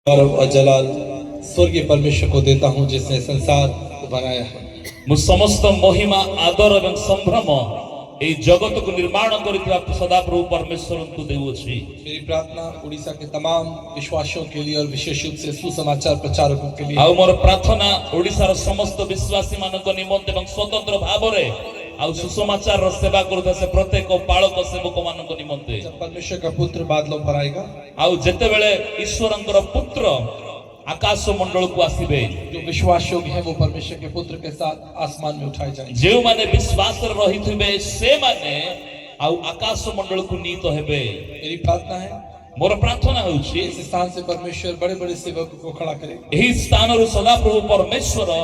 गौरव और जलाल स्वर्गीय परमेश्वर को देता हूँ जिसने संसार को बनाया है। मु समस्त महिमा आदर एवं संभ्रम ए जगत को निर्माण करितवा सदाप्रभु परमेश्वर को देउछि। मेरी प्रार्थना उड़ीसा के तमाम विश्वासियों के लिए और विशेष रूप से सुसमाचार प्रचारकों के लिए। आउ मोर प्रार्थना ओडिसा रो समस्त विश्वासी मानक निमंते एवं स्वतंत्र भावरे आउ सुसमाचार रो सेवा करता से प्रत्येक पालक सेवक मानक निमंते। जब परमेश्वर का पुत्र बादलों पर आएगा, आउ जेते बेले ईश्वरंकर पुत्र आकाश मंडल को आसीबे, जो विश्वास योग्य है वो परमेश्वर के पुत्र के साथ आसमान में उठाए जाएंगे। जे माने विश्वास रहिथिबे से माने आउ आकाश मंडल को नीत हेबे। मेरी प्रार्थना है मोर प्रार्थना होछि इस स्थान से परमेश्वर बड़े बड़े सेवकों को खड़ा करे। एही स्थान रु सदा प्रभु परमेश्वर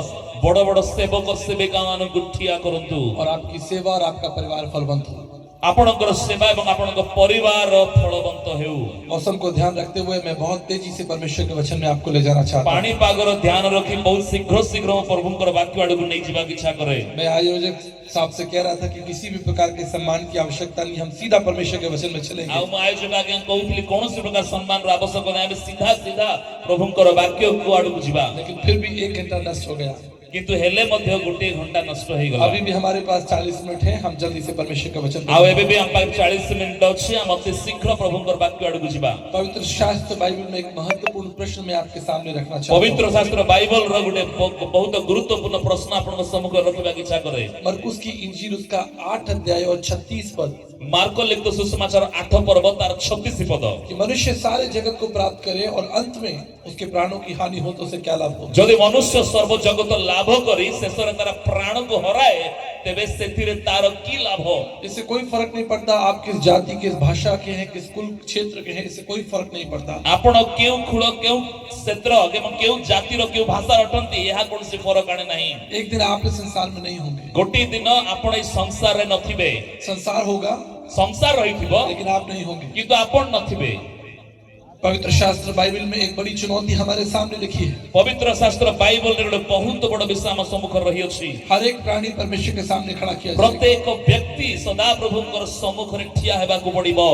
बड़ बड़ सेवक सेविका मान गुठिया करंतु और आपकी सेवा और आपका परिवार फलवंत हो। आपनकर सेवा एवं आपनकर परिवार फलवंत हेउ। मौसम को ध्यान रखते हुए मैं बहुत तेजी से परमेश्वर के वचन में आपको ले जाना चाहता हूँ। पानी पागर ध्यान रखी बहुत शीघ्र शीघ्र प्रभुंकर वाक्य आड़ू नहीं जीवा की इच्छा करे। मैं आयोजक साहब से कह रहा था कि किसी भी प्रकार के सम्मान की आवश्यकता नहीं, हम सीधा परमेश्वर के वचन में चलेंगे। आउ मैं आयोजक आगे कहूଥିଲି कोनोसी प्रकार सम्मान रा आवश्यक नहीं, हम सीधा सीधा प्रभुंकर वाक्य को आड़ू जीवा। लेकिन फिर भी 1 घंटा नष्ट हो गया, किंतु हेले मध्य गोटे घंटा नष्ट हो गला। अभी भी हमारे पास 40 मिनट है, हम जल्दी से परमेश्वर का वचन। आउ एबे भी हम 40 मिनिट अछि, हम अति शीघ्र प्रभुंकर वाक्य आड़ू जीवा। पवित्र शास्त्र बाइबल में एक महत्वपूर्ण प्रश्न मैं आपके सामने रखना चाहता हूं। पवित्र शास्त्र बाइबल रो गोटे बहुत गुरुत्वपूर्ण प्रश्न आपन सम्मुख रखबा की इच्छा करे। मरकुस की इंजील उसका 8 अध्याय और 36 पद। मार्को लिखित सुसमाचार 8 पर्व तार 36 पद कि मनुष्य सारे जगत को प्राप्त करे और अंत में उसके प्राणों की हानि हो तो उसे क्या लाभ हो। जदि मनुष्य सर्व जगत लाभ करी शेषरे तार प्राण को हराए तेबे सेथिरे तार की लाभ हो। इससे कोई फर्क नहीं पड़ता आप किस जाति, किस भाषा के हैं, किस कुल क्षेत्र के हैं, इससे कोई फर्क नहीं पड़ता। आपण केउ खुळ केउ क्षेत्र एवं केउ जाति रो केउ भाषा रटंती यहा कोन से फरक आने नहीं। एक दिन आप इस संसार में नहीं होंगे, गोटी दिन आपण ई संसार रे नथिबे। संसार होगा, संसार रहिथिबो लेकिन आप नहीं होंगे। किंतु आपण नथिबे। पवित्र शास्त्र बाइबल में एक बड़ी चुनौती हमारे सामने लिखी है। पवित्र शास्त्र बाइबल रे बहुत बड़ विषय हम सम्मुख रही अछि। हर एक प्राणी परमेश्वर के सामने खड़ा किया जाएगा। प्रत्येक व्यक्ति सदा प्रभुंकर सम्मुख रे ठिया हेबा को पड़िबो।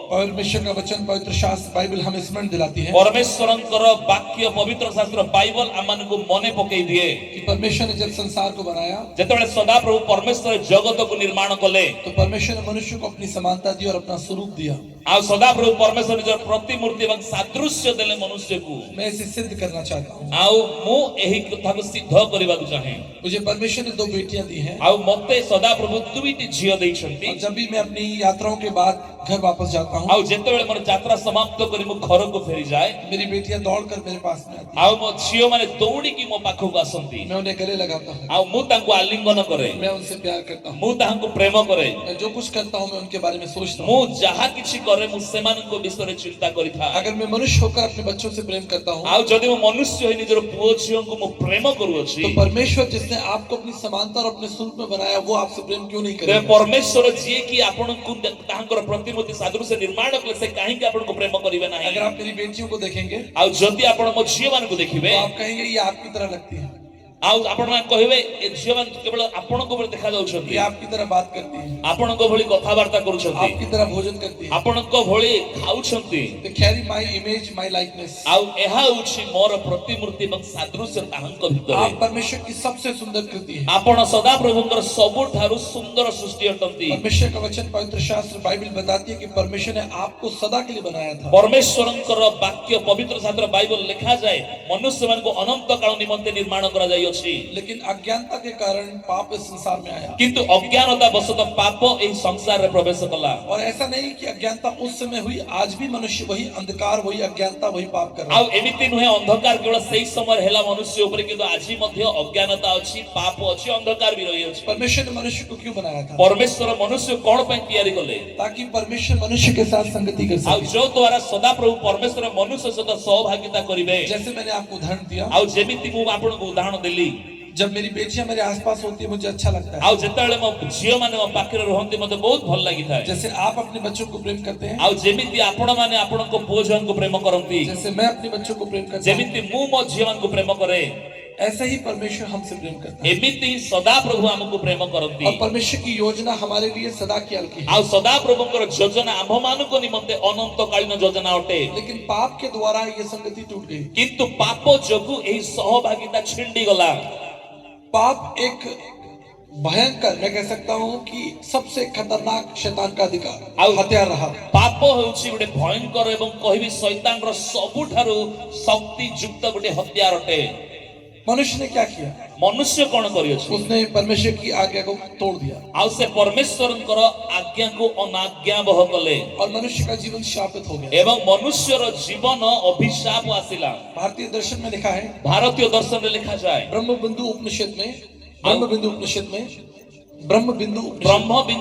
परमेश्वर का वचन पवित्र शास्त्र बाइबल हमें स्मरण दिलाती है। परमेश्वरंकर वाक्य पवित्र शास्त्र बाइबल आमान को मने पकई दिए कि परमेश्वर ने जब संसार को बनाया, जेतेबेले सदा प्रभु परमेश्वर जगत को निर्माण कले तो परमेश्वर ने मनुष्य को अपनी समानता दी और अपना स्वरूप दिया। आ सदा प्रभु परमेश्वर निज प्रतिमूर्ति एवं सादृश्य देले मनुष्य को। मैं इसे सिद्ध करना चाहता हूँ। आउ मु एही कथा को सिद्ध करबा चाहे। मुझे परमेश्वर ने 2 बेटियां दी हैं। आउ मते सदा प्रभु दुईटी झियो दैछंती। और जब भी मैं अपनी यात्राओं के बाद घर वापस जाता हूँ, आउ जेतेबेले मोर यात्रा समाप्त करी मु घर को फेरी जाए, मेरी बेटियां दौड़कर मेरे पास में आती हैं। आउ मो झियो माने दौड़ी की मो पाखो को आसंती। मैं उन्हें गले लगाता हूँ, आउ मु तांको आलिंगन करे, मैं उनसे प्यार करता हूँ। मु तांको प्रेम करे। मैं जो कुछ करता हूँ मैं उनके बारे में सोचता हूँ। मु जहा किछि करे मु सेमानन को विषय रे चिंता करिथा। अगर मैं मनुष्य होकर अपने बच्चों से प्रेम करता हूँ, आउ जदि मु मनुष्य होई निजर पुओ झियो को मु प्रेम करूअछि, तो परमेश्वर जिसने आपको अपनी समानता और अपने स्वरूप में बनाया वो आपसे प्रेम क्यों नहीं ते करेगा? परमेश्वर जे कि आपन को तांकर प्रतिमूर्ति सादृश्य निर्माण कले से काहे कि आपन को प्रेम करिवे नाही। अगर आप मेरी बेटियों को देखेंगे आउ जदि आपन मो झियो मान को देखिबे, तो आप कहेंगे ये आपकी तरह लगती है, आउ आपन मान कहिबे ए झियो मान केवल आपन को भली देखा जाउछंती, ये आपकी तरह बात करती है, आपन को भली कथा वार्ता करूछंती, आपकी तरह भोजन करती है। आपन को भली खाउछंती। They carry my image, my likeness। आउ एहा उछि मोर प्रतिमूर्ति एवं सादृश्य तांक भितरे। आप परमेश्वर की सबसे सुंदर कृति है। आपण सदा प्रभुंकर सबुठारु सुंदर सृष्टि अटंती। परमेश्वर का वचन पवित्र शास्त्र बाइबल बताती है कि परमेश्वर ने आपको सदा के लिए बनाया था। परमेश्वरंकर वाक्य पवित्र शास्त्र बाइबल लिखा जाए मनुष्य मान को अनंत काल निमंते निर्माण करा जाई अछि। लेकिन अज्ञानता के कारण पाप इस संसार में आया। किंतु अज्ञानता वशत पाप एही संसार रे प्रवेश कला। और ऐसा नहीं कि अज्ञानता उस समय हुई, आज भी मनुष्य वही अंधकार, वही अज्ञानता, वही पाप कर रहा है। आउ एमिति नुहे अंधकार केवल सही समय हेला मनुष्य ऊपर, किंतु आजि मध्य अज्ञानता अछि, पाप अछि, अंधकार भी रही अछि। परमेश्वर ने मनुष्य को क्यों बनाया था? परमेश्वर मनुष्य कोन पय तैयारी कले? ताकि परमेश्वर मनुष्य के साथ संगति कर आउ सके। जो द्वारा सदा प्रभु परमेश्वर मनुष्य सहित सहभागिता करिवे। जैसे मैंने आपको उदाहरण दिया, आउ जेमिति मु आपन को उदाहरण देली, जब मेरी बेटियां मेरे आसपास होती है मुझे अच्छा लगता है। आउ जेतेबेले मो झियो माने मो पाखरे रहंती मते बहुत भल लागिथा। जैसे आप अपने बच्चों को प्रेम करते हैं, आउ जेमिति आपण माने आपण को पुओ झन को प्रेम करंती, जैसे मैं अपने बच्चों को प्रेम करता हूं, जेमिति मु मो झियो मान को प्रेम करे। ऐसा ही परमेश्वर हमसे प्रेम करता है एमिति सदा प्रभु आमको प्रेम करती और परमेश्वर की योजना हमारे लिए सदा की की है। आ सदा प्रभुଙ୍କର ଯୋଜନା आम्भମାନଙ୍କୁ निमंते अनंत कालीन योजना अटे लेकिन पाप के द्वारा ये संगति टूट गई। किंतु पाप जोगु एही सहभागिता छिंडी गला। पाप एक भयंकर, मैं कह सकता हूँ कि सबसे खतरनाक शैतान का अधिकार हथियार रहा। पाप होउछि गोटे भयंकर एवं कहिबी शैतान रो सबुठारु शक्ति युक्त गोटे हथियार अटे। मनुष्य ने क्या किया? मनुष्य कौन करियोछि? उसने परमेश्वर की आज्ञा को तोड़ दिया आउ से परमेश्वरଙ୍କର आज्ञा को अनाज्ञा बह कले और मनुष्य का जीवन शापित हो गया एवं मनुष्यर जीवन अभिशाप आसिला। भारतीय दर्शन में लिखा है, भारतीय दर्शन में लिखा जाए ब्रह्म बिंदु उपनिषद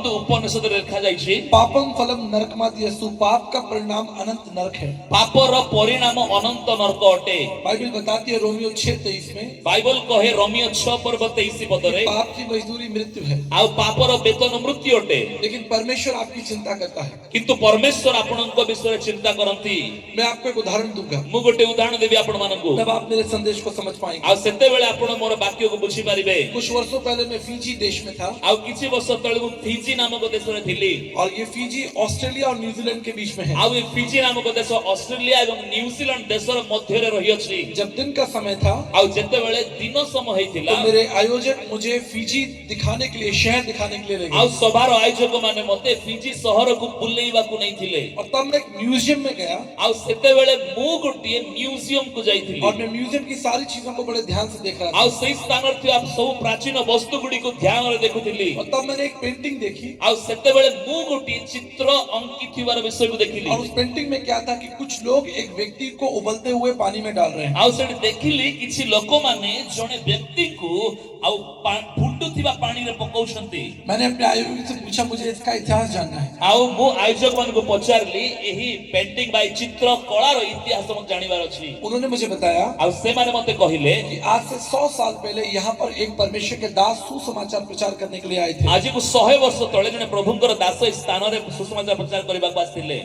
उपनिषद रे लिखा जाइछि पापम फलम नरकमादियस्तु, पाप का परिणाम अनंत नरक है। पापर परिणाम अनंत नरक अटे। बाइबल बताती है रोमियो 6:23 में, बाइबल कहे रोमियो 6:23 पदरे पाप की मजदूरी मृत्यु है आ पापर वेतन मृत्यु अटे। लेकिन परमेश्वर आपकी चिंता करता है। किंतु परमेश्वर आपनक विषय चिंता करंती। मैं आपको एक उदाहरण दूंगा, मु गोटे उदाहरण देबी आपण मानकु, तब आप मेरे संदेश को समझ पाएंगे। आ सेते बेले आपण मोर वाक्य को बुझी पारिबे। कुछ वर्षों पहले मैं फिजी देश में था आ किछि वर्ष तळे मु फिजी नामक देश रे थिली और ये फिजी ऑस्ट्रेलिया और न्यूजीलैंड के बीच में है। आ ये फिजी नामक देश ऑस्ट्रेलिया एवं न्यूजीलैंड देशर मध्य रे रही अछि। जब दिन का समय था आ जेते बेले दिन समय हेतिला तो मेरे आयोजक मुझे फिजी दिखाने के लिए, शहर दिखाने के लिए ले आ गए सभार आयोजक माने मते फिजी शहर को बुलेइबा को नै थिले। और तब मैं एक म्यूजियम में गया आ सेते बेले मु गोटे म्यूजियम को जाइथिली और मैं म्यूजियम की सारी चीजों को बड़े ध्यान से देख रहा था। आ सही स्थान रे आप सब प्राचीन वस्तु गुडी को ध्यान रे देखुथिली। और तब मैंने एक पेंटिंग देखी आ सेते बेले मु गोटे चित्र अंकित थिबार विषय को देखिली। और उस पेंटिंग में क्या था कि कुछ लोग एक व्यक्ति को उबलते हुए पानी में डाल रहे हैं। आ सेठी देखिली किछि लोक माने जने व्यक्ति को आ फुटुथिबा पानी रे पकाउछंती। मैंने अपने आयोजक से पूछा, मुझे इसका इतिहास जानना है। आ मु आयोजक मान को पचारली एही पेंटिंग बाय चित्र कलार इतिहास म जानिबार अछि। उन्होंने मुझे बताया आ से माने मते कहिले कि आज से 100 साल पहले यहाँ पर एक परमेश्वर के दास सुसमाचार प्रचार करने के लिए आए थे। आज को 100 वर्ष तळे जने प्रभुंकर दास स्थान रे सुसमाचार प्रचार करबा को आस्थिले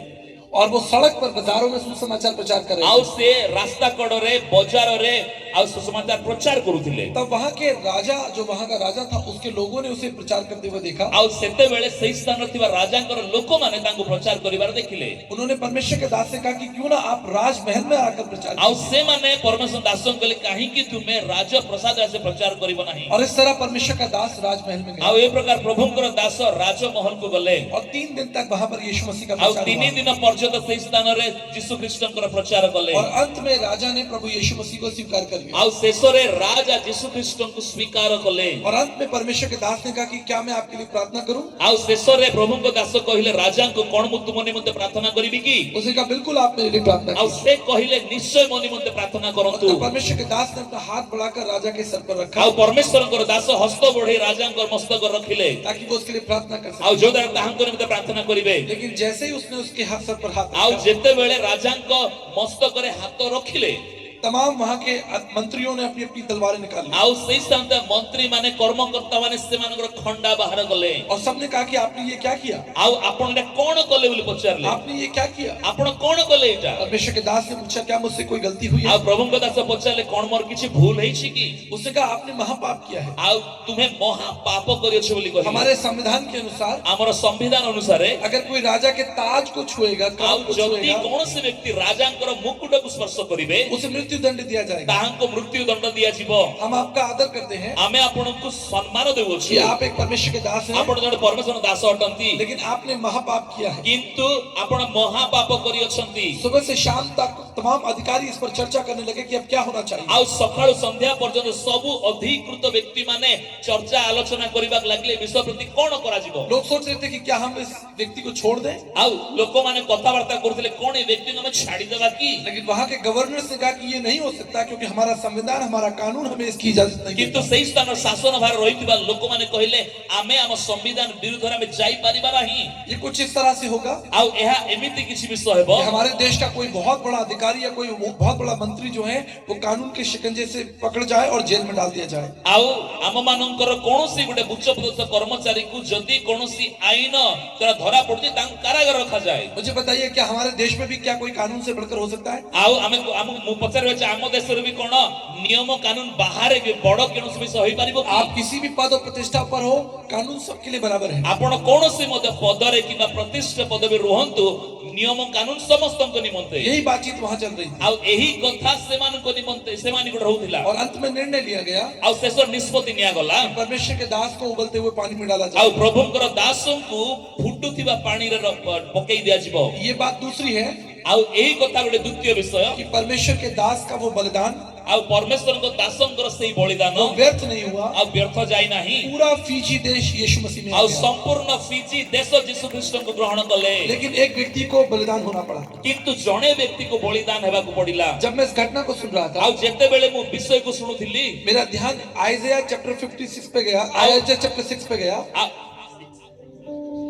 और वो सड़क पर, बाजारों में सुसमाचार प्रचार कर रहे आउ थे। से रास्ता कड़रे बाजार रे आउ सुसमाचार प्रचार करूथिले। तब वहाँ के राजा, जो वहाँ का राजा था, उसके लोगों ने उसे प्रचार करते हुए देखा। आउ सेते बेले सही स्थान थिबा राजांकर लोक माने तांको प्रचार करिवार देखिले। उन्होंने परमेश्वर के दास से कहा कि क्यों ना आप राजमहल में आकर प्रचार आउ से माने परमेश्वर दासन कहले काहे कि तुमे राज प्रसाद से प्रचार करिबो नाही। और इस तरह परमेश्वर का दास राजमहल में आउ गया ए प्रकार प्रभुंकर दास राजमहल को गले और 3 दिन तक वहाँ पर यीशु मसीह का आउ प्रचार 3 हुआ। दिन पर्यंत सही स्थान रे यीशु ख्रिस्टनकर प्रचार कले और अंत में राजा ने प्रभु यीशु मसीह को स्वीकार कर लिया। आउ शेषरे राजा यीशु ख्रिस्टन को स्वीकार कले और अंत में परमेश्वर के दास ने कहा कि क्या मैं आपके लिए प्रार्थना करूं? आउ शेषरे प्रभुंको दास कहिले राजा को कोन मु तुम निमंते प्रार्थना करिबी की? उसने कहा बिल्कुल आप मेरे लिए प्रार्थना आउ करें। से कहिले निश्चय मो निमंते प्रार्थना करंतु। तो परमेश्वर के दास ने अपना हाथ बढ़ाकर राजा के सर पर रखा आउ परमेश्वरकर दास हस्त बढ़े राजांकर मस्तक रखिले ताकि वो उसके लिए प्रार्थना कर आउ सके। जो द्वारा ताहांको निमंते प्रार्थना करिवे। लेकिन जैसे ही उसने उसके हाथ सर पर हाथ आउ रखा, जेते बेले राजांको मस्तक रे हाथ रखिले तमाम वहाँ के मंत्रियों ने अपनी अपनी तलवारें निकाली आउ सही स्थान मंत्री माने कर्मकर्ता माने से मानकर खंडा बाहर गले और सबने कहा कि आपने ये क्या किया? आउ आपण ने कोन कले बोली पचारले आपने ये क्या किया? आपण कोन कले एटा? परमेश्वर के दास ने पूछा, क्या मुझसे कोई गलती हुई है? आउ प्रभुंको दास पचारले कोन मोर किछि भूल हेछि की? उसने कहा आपने महापाप किया है। आउ तुम्हें महा पाप करियो बोली कहि। हमारे संविधान के अनुसार हमर संविधान अनुसार अगर कोई राजा के ताज को छुएगा, आउ कान को जति छुएगा, कोन से व्यक्ति राजांकर मुकुट को स्पर्श करिवे उसे मृत्यु दंड दिया जाएगा। ताहांको मृत्यु दंड दिया जीवो। हम आपका आदर करते हैं आमे आपनको सम्मान देवो कि छी। आप एक परमेश्वर के दास हैं, आपण जण परमेश्वर दास अटंती लेकिन आपने महापाप किया है। किंतु आपण महापाप करि अछंती। सुबह से शाम तक तमाम अधिकारी इस पर चर्चा करने लगे कि अब क्या होना चाहिए। आउ सकाळु संध्या पर्यंत सबु अधिकृत व्यक्ति माने चर्चा आलोचना करिबाक लागले विषय प्रति कोन करा जीवो। लोग सोच रहे थे कि क्या हम इस व्यक्ति को छोड़ दें, आउ लोक माने कथा वार्ता करथिले कोन ए व्यक्ति को हम छाडी देबा की? लेकिन वहां के गवर्नर से कहा कि ये नहीं हो सकता क्योंकि हमारा संविधान, हमारा कानून हमें इसकी इजाजत नहीं किंतु देता। सही स्थान शासन भार रहितबा लोक माने कहिले आमे हम संविधान विरुद्ध रे जाई परिबा नाही। ये कुछ इस तरह से होगा आउ एहा एमिति किछि विषय हेबो कि हमारे देश का कोई बहुत बड़ा अधिकारी या कोई बहुत बड़ा मंत्री जो है वो कानून के शिकंजे से पकड़ जाए और जेल में डाल दिया जाए। आउ आम मानकर कोनोसी गुटे उच्च पदस्थ कर्मचारी को जदि कोनोसी आईन तरा धरा पड़े तांग कारागार रखा जाए। मुझे बताइए क्या हमारे देश में भी क्या कोई कानून से बढ़कर हो सकता है? आउ आम मु पचार आम देश भी कोन नियम कानून बाहर बड़ कोनोसी विषय होई परिबो? आप किसी भी पद और प्रतिष्ठा पर हो, कानून सबके लिए बराबर है। आपण कोनोसी मते पदरे किबा प्रतिष्ठा पदवी रहंतु नियम कानून समस्तन को निमंते। यही बातचीत वहां चल रही थी आउ एही कथा सेमान को निमंते सेमानी को रहउथिला और अंत में निर्णय लिया गया आउ शेष निष्पत्ति निया गला परमेश्वर के दास को उबलते हुए पानी में डाला जाए। आउ प्रभुंकर दासों को फुटुथिबा पानी रे पकई दिया जिवो। ये बात दूसरी है आउ एही कथा गोटे द्वितीय विषय कि परमेश्वर के दास का वो बलिदान आउ परमेश्वर को दासंकर सेही बलिदान वो व्यर्थ नहीं हुआ। आउ व्यर्थ जाई नाही। पूरा फीजी देश यीशु मसीह में आ आउ गया। संपूर्ण फीजी देश यीशु ख्रीष्ट को ग्रहण कले। लेकिन एक व्यक्ति को बलिदान होना पड़ा। किंतु जणे व्यक्ति को बलिदान हेबा को पड़िला। जब मैं इस घटना को सुन रहा था आउ जेते बेले मु विषय को सुनुथिली मेरा ध्यान आइज़ाया चैप्टर 56 पे गया। आइज़ाया चैप्टर 6 पे गया।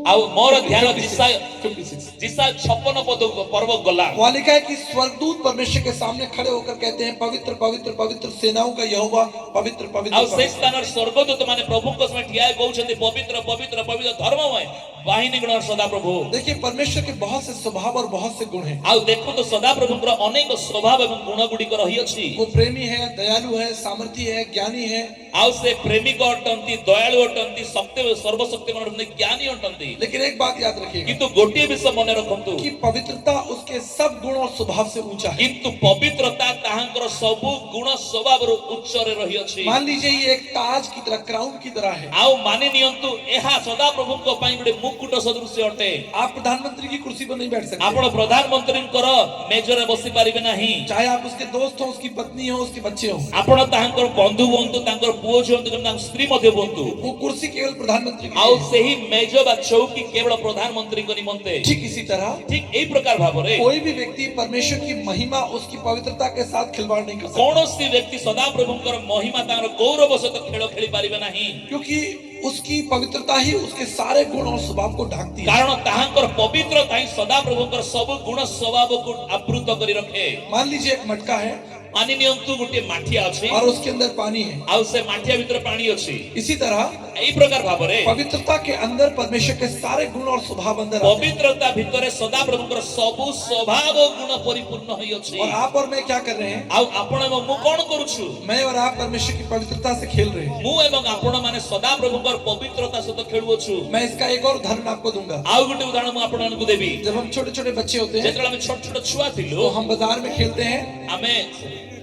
आउ मोर ध्यान जिसा 56 56 पद पर्व गला। वहां लिखा है कि स्वर्गदूत परमेश्वर के सामने खड़े होकर कहते हैं पवित्र पवित्र पवित्र सेनाओं का यहोवा पवित्र पवित्र आउ से स्थान स्वर्गदूत माने प्रभु को समय ठिया कहउछथि पवित्र पवित्र पवित्र धर्ममय वाहिनी गण सदा प्रभु। देखिए परमेश्वर के बहुत से स्वभाव और बहुत से गुण हैं। आउ देखो तो सदा प्रभुकर अनेक स्वभाव एवं गुण गुडी को रही अछि। वो प्रेमी है, दयालु है, सामर्थी है, ज्ञानी है। आउ से प्रेमिक अटंती, दयालु अटंती, सत्य सर्वशक्तिमान अटंती, ज्ञानी अटंती। लेकिन एक बात याद रखिएगा किंतु गोटे विषय मन रखंतु कि पवित्रता उसके सब गुण और स्वभाव से ऊंचा है। किंतु पवित्रता ताहांकर सब गुण स्वभाव रो उच्च रे रही अछि। मान लीजिए ये एक ताज की तरह, क्राउन की तरह है। आउ माने नियंतु एहा सदा प्रभु को पई गोटे मुकुट सदृश अटे। आप प्रधानमंत्री की कुर्सी पर नहीं बैठ सकते। आपण प्रधानमंत्री कर मेजरे बसी पारिबे नाही। चाहे आप उसके दोस्त हो, उसकी पत्नी हो, उसके बच्चे हो। आपण ताहांकर बंधु होंतु, तांकर पुओ होंतु, तांकर स्त्री मध्ये होंतु। वो कुर्सी केवल प्रधानमंत्री की आउ है। सेही मेज बा चौकी केवल प्रधानमंत्री को निमंते। ठीक इसी तरह ठीक एई प्रकार भाबरे कोई भी व्यक्ति परमेश्वर की महिमा, उसकी पवित्रता के साथ खिलवाड़ नहीं कर सकता। कोनोसी व्यक्ति सदा प्रभुंकर महिमा तांकर गौरव सहित खेल खेली पारिबे नाही। क्योंकि उसकी पवित्रता ही उसके सारे गुण और स्वभाव को ढांकती है। कारण ताहांकर पवित्रता ही सदा प्रभुंकर सब गुण स्वभाव को आवृत करी रखे। मान लीजिए एक मटका है पानी नियंतु गोटे माठिया अछि और उसके अंदर पानी है। आउ से माठिया भीतर पानी अछि। इसी तरह एई प्रकार भाबरे पवित्रता के अंदर परमेश्वर के सारे गुण और स्वभाव अंदर आते हैं। पवित्रता भीतर सदा प्रभुंकर सब स्वभाव गुण परिपूर्ण होई अछि। और आप और मैं क्या कर रहे हैं? आउ आपण एवं मु कोन करूछु? मैं और आप परमेश्वर की पवित्रता से खेल रहे हैं। मु एवं आपण माने सदा प्रभुंकर पवित्रता सहित खेलुछु। मैं इसका एक और उदाहरण आपको दूंगा। आउ गोटे उदाहरण मु आपण को देबी। जब हम छोटे छोटे बच्चे होते हैं जेतला हम छोट छोट छुआ थिलु तो हम बाजार में खेलते हैं।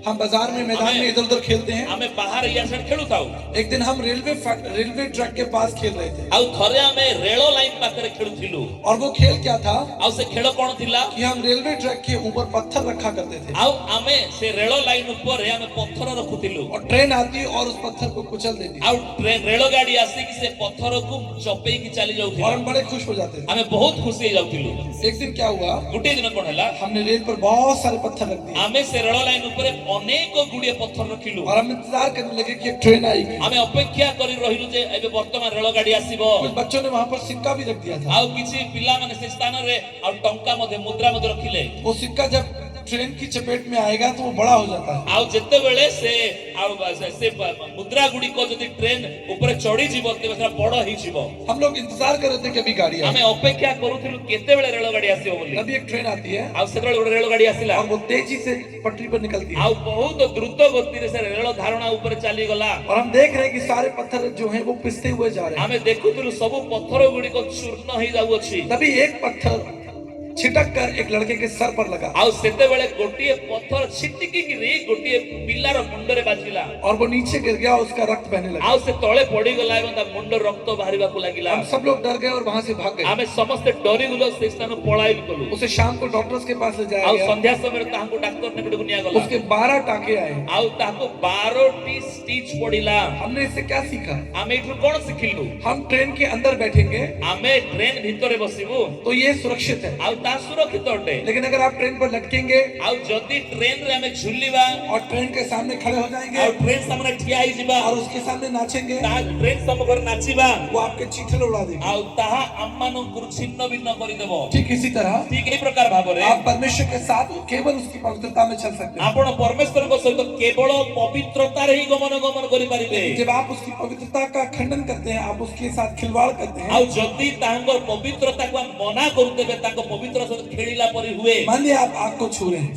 हम बाजार में मैदान में इधर उधर खेलते हैं। हमें बाहर या साइड खेलु थाउ। एक दिन हम रेलवे ट्रैक के पास खेल रहे थे आउ थरे हमें रेलो लाइन पाखरे खेलु थिलु। और वो खेल क्या था आउ से खेल कोन थिला कि हम रेलवे ट्रैक के ऊपर पत्थर रखा करते थे आउ हमें से रेलो लाइन ऊपर हमें पत्थर रखुथिलु और ट्रेन आती और उस पत्थर को कुचल देती आउ ट्रेन रेलो गाड़ी आसी कि से पत्थर को चपेई की चली और जाउथिला। हम बड़े खुश हो जाते थे। हमें बहुत खुशी जाउथिलु। एक दिन क्या हुआ, गुटे दिन कोन हला हमने रेल पर बहुत सारे पत्थर रख दिए हमें से रेलो लाइन ऊपर अनेक गुड़िए पत्थर रखिलु और हम इंतजार करने लगे कि एक ट्रेन आएगी। हमें अपेक्षा करी रहिलु जे एबे वर्तमान रेलो गाड़ी आसीबो। कुछ बच्चों ने वहां पर सिक्का भी रख दिया था। आउ किछि पिला माने से स्थान रे आउ टंका मध्ये मुद्रा मध्ये रखिले। वो सिक्का जब ट्रेन की चपेट में आएगा तो वो बड़ा हो जाता है। आउ जेते बेले से आउ से मुद्रा गुडी को जदी ट्रेन ऊपर चढ़ी जीवो तेबे सेरा बड़ ही जीवो। हम लोग इंतजार कर रहे थे कि अभी गाड़ी हमें आए। अपेक्षा करूथिलु केते बेले रेलो गाड़ी आसीबो बोली। अभी एक ट्रेन आती है आउ से बेले रेलो गाड़ी आसीला और वो तेजी से पटरी पर निकलती है आउ बहुत द्रुत गति रे से रेलो धारणा ऊपर चली गला। और हम देख रहे हैं कि सारे पत्थर जो हैं वो पिसते हुए जा रहे हैं। हमें देखुथिलु सब पत्थर गुडी को चूर्ण ही जाउ अछि। तभी एक पत्थर छिटक कर एक लड़के के सर पर लगा आउ सेते बेले गोटिए पत्थर छिटकी गिरी गोटिए पिल्लार मुंडरे बाजिला और वो नीचे गिर गया, उसका रक्त बहने लगा। आउ से तळे पड़ी गला एवं ता मुंड रक्त बाहरिबा को लागिला। हम सब लोग डर गए और वहां से भाग गए। हमें समस्त डरी गुलो से स्थान पळाइल कलु। उसे शाम को डॉक्टर्स के पास ले जाया आउ गया। संध्या समय ताहाको डॉक्टर ने गुडु निया गला। उसके 12 टाके आए। आउ ताको 12टी स्टिच पड़िला। हमने इससे क्या सीखा? हमें इठु कोन सिखिलु? हम ट्रेन के अंदर बैठेंगे हमें ट्रेन भीतरे बसिबु तो ये सुरक्षित है। आउ ତାହା ସୁରକ୍ଷିତ ଅଟେ। लेकिन अगर आप ट्रेन पर लटकेंगे ଆଉ ଯଦି ଟ୍ରେନ ରେ ଆମେ ଝୁଲିବା और ट्रेन के सामने खड़े हो जाएंगे ଆଉ ଟ୍ରେନ ସାମ୍ନାରେ ଠିଆ ହେଇଯିବା और उसके सामने नाचेंगे, ତାହା ଟ୍ରେନ ସମ୍ମୁଖରେ ନାଚିବା वो आपके चीथड़े उड़ा देंगे। ଆଉ ତାହା ଆମମାନଙ୍କୁ ଛିନ୍ନ ଭିନ୍ନ କରିଦେବ। ठीक इसी तरह ଠିକ ଏଇ ପ୍ରକାର ଭାବରେ आप परमेश्वर के साथ केवल उसकी पवित्रता में चल सकते हैं। ଆପଣ ପରମେଶ୍ୱରଙ୍କ ସହିତ କେବଳ ପବିତ୍ରତାରେ ହିଁ ଗମନ କରିପାରିବେ। जब आप उसकी पवित्रता का खंडन करते हैं, आप उसके साथ खिलवाड़ करते हैं, ଆଉ ଯଦି ତାଙ୍କର ପବିତ୍ରତାକୁ ଆମେ ମନା କରୁଥିବେ ତାଙ୍କ ପବିତ୍ର ସହିତ ଖେଳିଲା ପରି ହୁଏ। मान लिया आप आग को छू रहे हैं,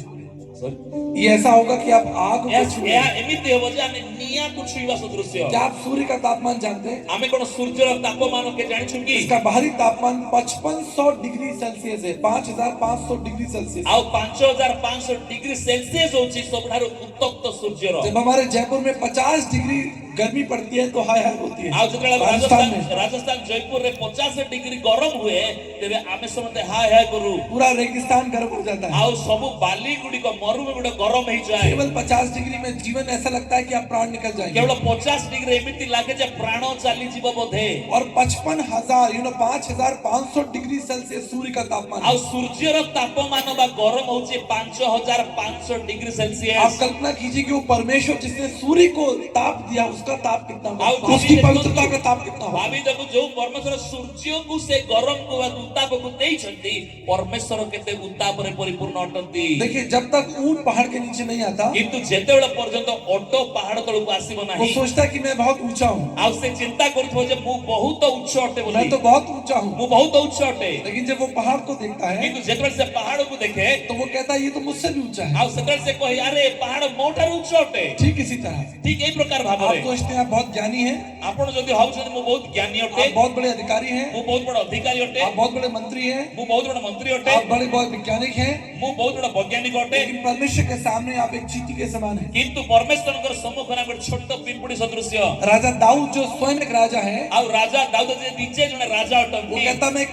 ये ऐसा होगा कि आप आग को छू रहे ଏହା हैं। ଏମିତି ହେବ ଯେ ଆମେ ନିଆଁକୁ ଛୁଇଁବା ସଦୃଶ୍ୟ। क्या आप सूर्य का तापमान जानते हैं? ଆମେ କଣ ସୂର୍ଯ୍ୟର ତାପମାନ କେ ଜାଣିଛୁ କି? इसका बाहरी तापमान 5500 डिग्री सेल्सियस है, 5500 डिग्री सेल्सियस। ଆଉ 5500 ଡିଗ୍ରୀ ସେଲସିୟସ ହଉଛି ସବୁଠାରୁ ଉତ୍ତପ୍ତ ସୂର୍ଯ୍ୟର। जब हमारे जयपुर में 50 डिग्री गर्मी पड़ती है तो हाय हाय होती है। ଆଉ ଯେତେବେଳେ राजस्थान में ରାଜସ୍ଥାନ ଜୟପୁରରେ 50 ଡିଗ୍ରୀ ଗରମ ହୁଏ ତେବେ ଆମେ ସମସ୍ତେ ହାୟ ହାୟ କରୁ। पूरा रेगिस्तान गर्म हो जाता है। ଆଉ ସବୁ ବାଲି ଗୁଡିକ ମରୁଭୂମି ଗୁଡିକ ଗରମ ହେଇଯାଏ। केवल 50 डिग्री में जीवन ऐसा लगता है कि आप प्राण निकल जाएंगे। କେବଳ 50 ଡିଗ୍ରୀ ଏମିତି ଲାଗେ ଯେ ପ୍ରାଣ ଚାଲିଯିବ ବୋଧେ। और 55,000 5500 डिग्री सेल्सियस सूर्य का तापमान ଆଉ है। ସୂର୍ଯ୍ୟର ତାପମାନ ବା ଗରମ ହଉଛି 5500 ଡିଗ୍ରୀ आप ସେଲସିୟସ। कल्पना कीजिए कि वो परमेश्वर जिसने सूर्य को ताप दिया उसका ताप कितना ଆଉ होगा, उसकी पवित्रता का ताप कितना होगा। ଭାବି ଦେଖୁ ଯୋଉ ପରମେଶ୍ୱର ସୂର୍ଯ୍ୟକୁ ସେ ଗରମକୁ ବା ଉତ୍ତାପକୁ ଦେଇଛନ୍ତି ପରମେଶ୍ୱର କେତେ ଉତ୍ତାପରେ ପରିପୂର୍ଣ୍ଣ ଅଟନ୍ତି। देखिए जब तक ऊंट पहाड़ के नीचे नहीं आता କିନ୍ତୁ ଯେତେବେଳେ ପର୍ଯ୍ୟନ୍ତ ଅଟୋ ପାହାଡ ତଳକୁ ଆସିବ वो ନାହିଁ सोचता है कि मैं बहुत ऊंचा हूँ, ଆଉ ସେ ଚିନ୍ତା କରୁଥିବ ଯେ ମୁଁ ବହୁତ ଉଚ୍ଚ ଅଟେ ବୋଲି, मैं तो बहुत ऊंचा हूँ। ମୁଁ ବହୁତ ଉଚ୍ଚ ଅଟେ। लेकिन जब वो पहाड़ को देखता है କିନ୍ତୁ ଯେତେବେଳେ ସେ ପାହାଡକୁ ଦେଖେ तो वो कहता है ये तो मुझसे भी ऊंचा है। ଆଉ ସେତେବେଳେ ସେ କହେ ଆରେ ପାହାଡ ମୋ ଠାରୁ ଉଚ୍ଚ ଅଟେ। ठीक इसी तरह ଠିକ ଏଇ ପ୍ରକାର आप ଭାବରେ सोचते हैं आप बहुत ज्ञानी हैं, ଆପଣ ଯଦି ଭାବୁଛନ୍ତି ମୁଁ ବହୁତ ଜ୍ଞାନୀ ଅଟେ, आप बहुत बड़े अधिकारी हैं, ମୁଁ ବହୁତ ବଡ ଅଧିକାରୀ ଅଟେ, आप बहुत बड़े मंत्री हैं, ମୁଁ ବହୁତ ବଡ ମନ୍ତ୍ରୀ ଅଟେ, आप बड़े बहुत वैज्ञानिक हैं, ମୁଁ ବହୁତ ବଡ ବୈଜ୍ଞାନିକ ଅଟେ। लेकिन परमेश्वर के सामने आप एक चींटी के समान हैं। କିନ୍ତୁ ପରମେଶ୍ୱରଙ୍କର ସମ୍ମୁଖରେ ଗୋଟେ ଛୋଟ ପିମ୍ପୁଡି ସଦୃଶ୍ୟ। राजा दाऊद जो स्वयं एक राजा है, ଆଉ ରାଜା ଦାଉଦ ଯେ ନିଜେ ଜଣେ ରାଜା वो ଅଟନ୍ତି कहता मैं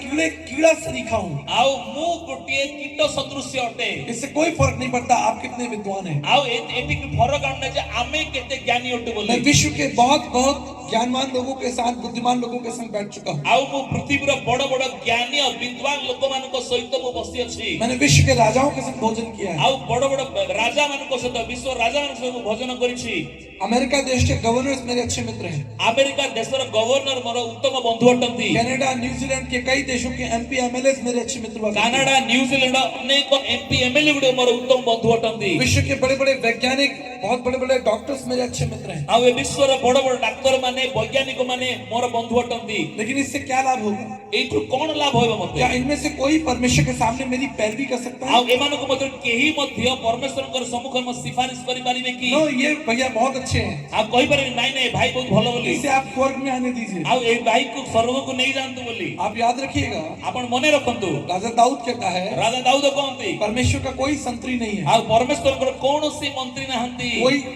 कीड़ा सरीखा हूँ, ଆଉ ମୁଁ ଗୋଟିଏ କୀଟ ସଦୃଶ୍ୟ ଅଟେ। इससे कोई फर्क नहीं पड़ता आप कितने विद्वान हैं। ଆଉ ଏଠି ଫରକ ଆଣୁନି ଯେ ଆମେ କେତେ ଜ୍ଞାନୀ ଅଟୁ ବୋଲି। मैं विश्व के बहुत बहुत ज्ञानवान लोगों के साथ बुद्धिमान लोगों के संग बैठ चुका हूँ। ଆଉ ମୁଁ ପୃଥିବୀର ବଡ ବଡ ଜ୍ଞାନୀ ଆଉ ବିଦ୍ୱାନ ଲୋକମାନଙ୍କ ସହିତ ମୁଁ ବସି ଅଛି। मैंने विश्व के राजाओं के संग भोजन किया है। ଆଉ ବଡ ବଡ ରାଜା ମାନଙ୍କ ସହିତ ବିଶ୍ୱ ରାଜା ମାନଙ୍କ ସହିତ ମୁଁ ଭୋଜନ କରିଛି। अमेरिका देश के गवर्नर्स मेरे अच्छे मित्र हैं। ଆମେରିକା ଦେଶର ଗଭର୍ଣ୍ଣର ମୋର ଉତ୍ତମ ବନ୍ଧୁ ଅଟନ୍ତି। कनाडा न्यूजीलैंड के कई देशों के एमपी एमएलए मेरे अच्छे मित्र हुआ करते हैं। କାନାଡା ନ୍ୟୁଜିଲାଣ୍ଡ ଅନେକ ଏମପି ଏମଏଲଏ ଗୁଡିକ ମୋର ଉତ୍ତମ ବନ୍ଧୁ ଅଟନ୍ତି। विश्व के बड़े बड़े वैज्ञानिक बहुत बड़े बड़े डॉक्टर्स मेरे अच्छे मित्र हैं। ଆଉ ଏ ବିଶ୍ୱର ବଡ ବଡ ଡାକ୍ତର ମାନେ ବୈଜ୍ଞାନିକ ମାନେ ମୋର ବନ୍ଧୁ ଅଟନ୍ତି। लेकिन इससे क्या लाभ होगा? ଏଇଠୁ କଣ ଲାଭ ହେବ ମତେ? क्या इनमें से कोई परमेश्वर के सामने मेरी पैरवी कर सकता है? ଆଉ ଏମାନଙ୍କ ମଧ୍ୟରୁ କେହି ମଧ୍ୟ ପରମେଶ୍ୱରଙ୍କର ସମ୍ମୁଖରେ ମୋ ସିଫାରିଶ କରିପାରିବେ କି? नो, ये भैया बहुत अच्छे हैं, ଆଉ କହିପାରିବେ ନାଇଁ ନାଇଁ ଭାଇ ବହୁତ ଭଲ ବୋଲି, इसे आप स्वर्ग में आने दीजिए। ଆଉ ଏଇ ଭାଇକୁ ସ୍ୱର୍ଗକୁ ନେଇ ଯାଆନ୍ତୁ ବୋଲି। आप याद रखिएगा, ଆପଣ ମନେ ରଖନ୍ତୁ राजा दाऊद कहता है ରାଜା ଦାଉଦ କହନ୍ତି परमेश्वर का कोई संतरी नहीं है, ଆଉ ପରମେଶ୍ୱରଙ୍କର କୌଣସି ମନ୍ତ୍ରୀ ନାହାନ୍ତି।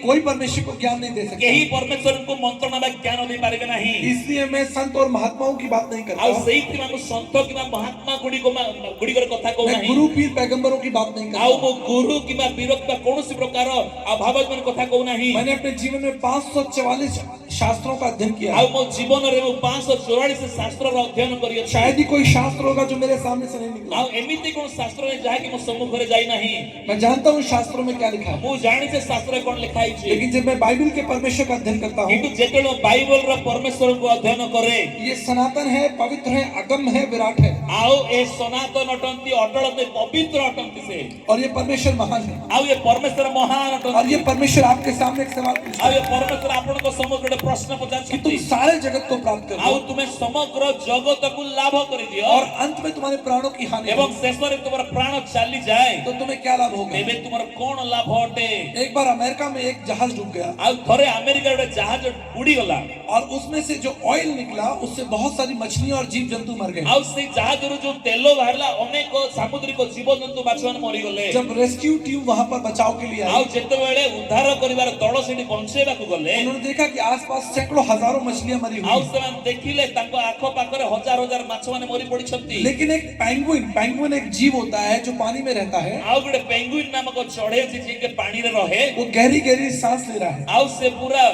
कोई परमेश्वर को ज्ञान नहीं दे सकता। କେହି ପରମେଶ୍ୱରଙ୍କୁ ମନ୍ତ୍ରଣା ବା ଜ୍ଞାନ ଦେଇପାରିବେ ନାହିଁ। इसलिए मैं संत और महात्माओं की बात नहीं ଆଉ करता, ସେଇଥିପାଇଁ ମୁଁ ସନ୍ଥ କିମ୍ବା ମହାତ୍ମା ଗୁଡ଼ିକର କଥା मैं କହୁନାହିଁ। गुरु पीर पैगंबरों की बात नहीं ଆଉ करता। ମୁଁ ଗୁରୁ କିମ୍ବା ବିରକ୍ତ କୌଣସି ପ୍ରକାର ଆଉ ଭାବମାନ କଥା କହୁନାହିଁ। मैंने अपने जीवन में 544 शास्त्रों का अध्ययन किया ଆଉ है। ମୋ ଜୀବନରେ ମୁଁ 544 ଶାସ୍ତ୍ରର ଅଧ୍ୟୟନ କରିଅଛି। शायद ही कोई शास्त्र होगा जो मेरे सामने से नहीं निकला। ଆଉ ଏମିତି କଣ ଶାସ୍ତ୍ର ନାହିଁ ଯାହାକି ମୋ ସମ୍ମୁଖରେ ଯାଇନାହିଁ। मैं जानता हूँ शास्त्रों में क्या लिखा है, ମୁଁ ଜାଣିଛେ ଶାସ୍ତ୍ରରେ କଣ ଲେଖା ହେଇଛି। लेकिन जब मैं बाइबल के परमेश्वर का अध्ययन करता हूँ, କିନ୍ତୁ ଯେତେବେଳେ ମୁଁ ବାଇବଲର ପରମେଶ୍ୱରଙ୍କୁ ଅଧ୍ୟୟନ କରେ ये सनातन है, पवित्र है, अगम है, विराट है, ଆଉ ଏ ସନାତନ ଅଟନ୍ତି, ଅଟଳ ଅଟନ୍ତି, ପବିତ୍ର ଅଟନ୍ତି ସେ। और ये परमेश्वर महान है। ଆଉ ଏ ପରମେଶ୍ୱର ମହାନ और ଅଟନ୍ତି। ये परमेश्वर आपके सामने एक सवाल पूछता ଆଉ है ଏ ପରମେଶ୍ୱର ଆପଣଙ୍କ ସମ୍ମୁଖରେ ଗୋଟେ ପ୍ରଶ୍ନ कि ପଚାରୁଛନ୍ତି। तुम सारे जगत को प्राप्त कर ଆଉ लो ତୁମେ ସମଗ୍ର ଜଗତକୁ ଲାଭ କରିଦିଅ और अंत में तुम्हारे प्राणों की हानि ଏବଂ हो, ଶେଷରେ ତୁମର ପ୍ରାଣ ଚାଲିଯାଏ तो तुम्हें क्या लाभ होगा? ତେବେ ତୁମର କଣ ଲାଭ ଅଟେ? एक बार अमेरिका में एक जहाज डूब गया ଆଉ ଥରେ ଆମେରିକାର ଗୋଟେ ଜାହାଜ ବୁଡିଗଲା और उसमें से जो ऑयल निकला उससे बहुत सारी मछलियां और जीव जंतु मर गए। ଆଉ ସେଇ ଜାହାଜରୁ ଯୋଉ ତେଲ ବାହାରିଲା ଅନେକ ସାମୁଦ୍ରିକ ଜୀବଜନ୍ତୁ ମାଛମାନେ ମରିଗଲେ। जब रेस्क्यू टीम वहां पर बचाव के लिए ଆଉ आई, ଯେତେବେଳେ ଉଦ୍ଧାର କରିବାର ଦଳ ସେଠି ବଞ୍ଚେଇବାକୁ ଗଲେ उन्होंने देखा कि आसपास आसपास सैकड़ों हजारों मछलियां मरी आउ हुई। ସେମାନେ ଦେଖିଲେ ତାଙ୍କ ଆଖ ପାଖରେ ହଜାର ହଜାର ମାଛ ମାନେ ମରି ପଡିଛନ୍ତି। लेकिन एक पेंगुइन एक जीव होता है जो पानी में रहता है। ଆଉ ଗୋଟେ ପେଙ୍ଗୁଇନ ନାମକ ଚଢେଇ ଅଛି ଯିଏକି ପାଣିରେ ରହେ। वो गहरी गहरी सांस ले रहा है। ଆଉ ସେ ପୁରା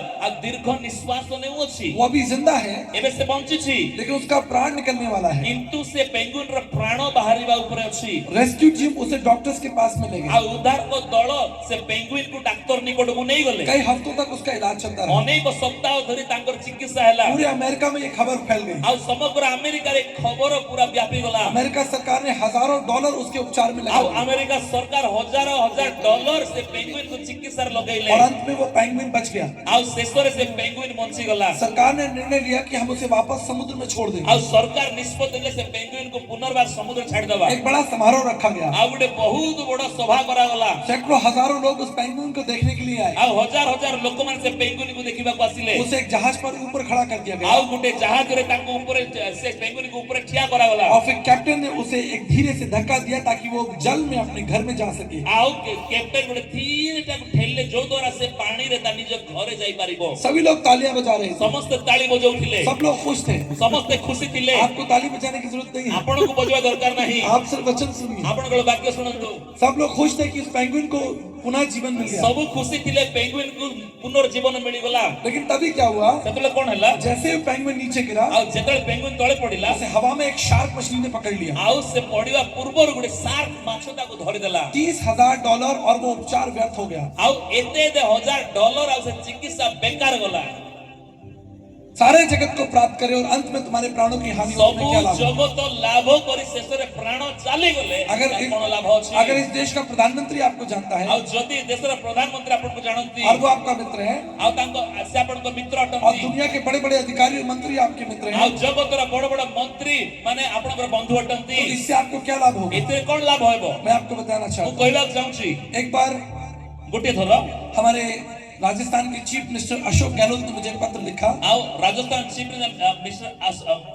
ଦୀର୍ଘ ନିଶ୍ୱାସ ନେଉଅଛି। वो अभी जिंदा है, ଏବେ ସେ ବଞ୍ଚିଛି, लेकिन उसका प्राण निकलने वाला है। କିନ୍ତୁ ସେ ପେଙ୍ଗୁଇନର ପ୍ରାଣ ବାହାରିବା ଉପରେ ଅଛି। रेस्क्यू टीम उसे डॉक्टर्स के पास में ले गई। ଆଉ ଉଦ୍ଧାରକ ଦଳ ସେ ପେଙ୍ଗୁଇନକୁ ଡାକ୍ତର ନିକଟକୁ ନେଇଗଲେ। कई हफ्तों तक उसका इलाज चलता रहा। ଅନେକ ସପ୍ତାହ ଧରି ତାଙ୍କର ଚିକିତ୍ସା ହେଲା। पूरे अमेरिका में ये खबर फैल गई। ଆଉ ସମଗ୍ର ଆମେରିକାରେ ଖବର ପୁରା ବ୍ୟାପି ଗଲା। अमेरिका सरकार ने हजारों डॉलर उसके उपचार में लगा ଆଉ दिए। ଆମେରିକା ସରକାର ହଜାର ହଜାର ଡଲାର ସେ ପେଙ୍ଗୁଇନକୁ ଚିକିତ୍ସାରେ ଲଗେଇଲେ। और अंत में वो पेंगुइन बच गया। ଆଉ ଶେଷରେ ସେ ପେଙ୍ଗୁଇନ ବଞ୍ଚିଗଲା। सरकार ने निर्णय लिया कि हम उसे वापस समुद्र में छोड़ देंगे। ଆଉ ସରକାର ନିଷ୍ପତ୍ତି ନେଲେ ସେ ପେଙ୍ଗୁଇନକୁ ପୁନର୍ବାର ସମୁଦ୍ର ଛାଡ଼ିଦେବା। एक बड़ा समारोह रखा गया। ଆଉ ଗୋଟେ ବହୁତ ବଡ ସଭା କରାଗଲା। सैकड़ों हजारों लोग उस पेंगुइन को देखने के लिए आए। ଆଉ ହଜାର ହଜାର ଲୋକମାନେ ସେ ପେଙ୍ଗୁଇନକୁ ଦେଖିବାକୁ ଆସିଲେ। उसे एक जहाज पर ऊपर खड़ा कर दिया गया। ଆଉ ଗୋଟେ ଜାହାଜରେ ତାଙ୍କୁ ଉପରେ ସେ ପେଙ୍ଗୁଇନକୁ ଉପରେ ଠିଆ କରାଗଲା। और फिर कैप्टन ने उसे एक धीरे से धक्का दिया ताकि वो जल में अपने घर में जा सके। ଆଉ କ୍ୟାପ୍ଟେନ ଗୋଟେ ଧୀରେ ତାକୁ ଠେଲିଲେ ଯୋଉ ଦ୍ୱାରା ସେ ପାଣିରେ ତା ନିଜ ଘରେ ଯାଇପାରିବ। सभी लोग तालियां बजा रहे थे। ସମସ୍ତେ ତାଳି ବଜାଉଥିଲେ। सब लोग खुश थे। ସମସ୍ତେ ଖୁସି ଥିଲେ। आपको ताली बजाने की जरूरत नहीं है, ଆପଣଙ୍କୁ ବଜାଇବା ଦରକାର ନାହିଁ। आप सिर्फ वचन सुनिए। ଆପଣଙ୍କର ବାକ୍ୟ ଶୁଣନ୍ତୁ। सब लोग खुश थे कि उस पेंगुइन को पुनः जीवन मिल गया। ସବୁ ଖୁସି ଥିଲେ ପେଙ୍ଗୁଇନକୁ ପୁନର୍ଜୀବନ ମିଳିଗଲା। लेकिन तभी क्या हुआ, ସେତେବେଳେ କଣ ହେଲା, जैसे ही पेंगुइन नीचे गिरा, ଆଉ ଯେତେବେଳେ ପେଙ୍ଗୁଇନ ତଳେ ପଡିଲା उसे हवा में एक शार्क मछली ने पकड़ लिया। ଆଉ ସେ ପଡିବା ପୂର୍ବରୁ ଗୋଟେ ସାର୍କ ମାଛ ତାକୁ ଧରିଦେଲା। $30,000 और वो उपचार व्यर्थ हो गया। ଆଉ ଏତେ ଏତେ ହଜାର ଡଲାର ଆଉ ସେ ଚିକିତ୍ସା ବେକାର ଗଲା। सारे जगत को प्राप्त करे और अंत में तुम्हारे प्राणों की हानि होने ସବୁ में क्या लाभ? ଜଗତ ଲାଭ କରି ଶେଷରେ ପ୍ରାଣ ଚାଲିଗଲେ अगर କଣ ଲାଭ ଅଛି? अगर इस देश का प्रधानमंत्री आपको जानता है ଆଉ ଯଦି ଦେଶର ପ୍ରଧାନମନ୍ତ୍ରୀ ଆପଣଙ୍କୁ ଜାଣନ୍ତି और वो आपका मित्र है ଆଉ ସେ ଆପଣଙ୍କ ମିତ୍ର और ଅଟନ୍ତି दुनिया के बड़े बड़े अधिकारी और मंत्री आपके मित्र ଆଉ हैं, ଜଗତର ବଡ ବଡ ମନ୍ତ୍ରୀ ମାନେ ଆପଣଙ୍କର ବନ୍ଧୁ ଅଟନ୍ତି, तो इससे आपको क्या लाभ होगा? ଏଥିରେ କଣ ଲାଭ ହେବ? मैं आपको बताना ମୁଁ चाहता କହିବାକୁ ଚାହୁଁଛି, हूँ। एक बार ଗୋଟିଏ ଥର हमारे राजस्थान के चीफ मिनिस्टर अशोक गहलोत ने मुझे एक पत्र लिखा। ଆଉ ରାଜସ୍ଥାନ ଚିଫ ମିନିଷ୍ଟର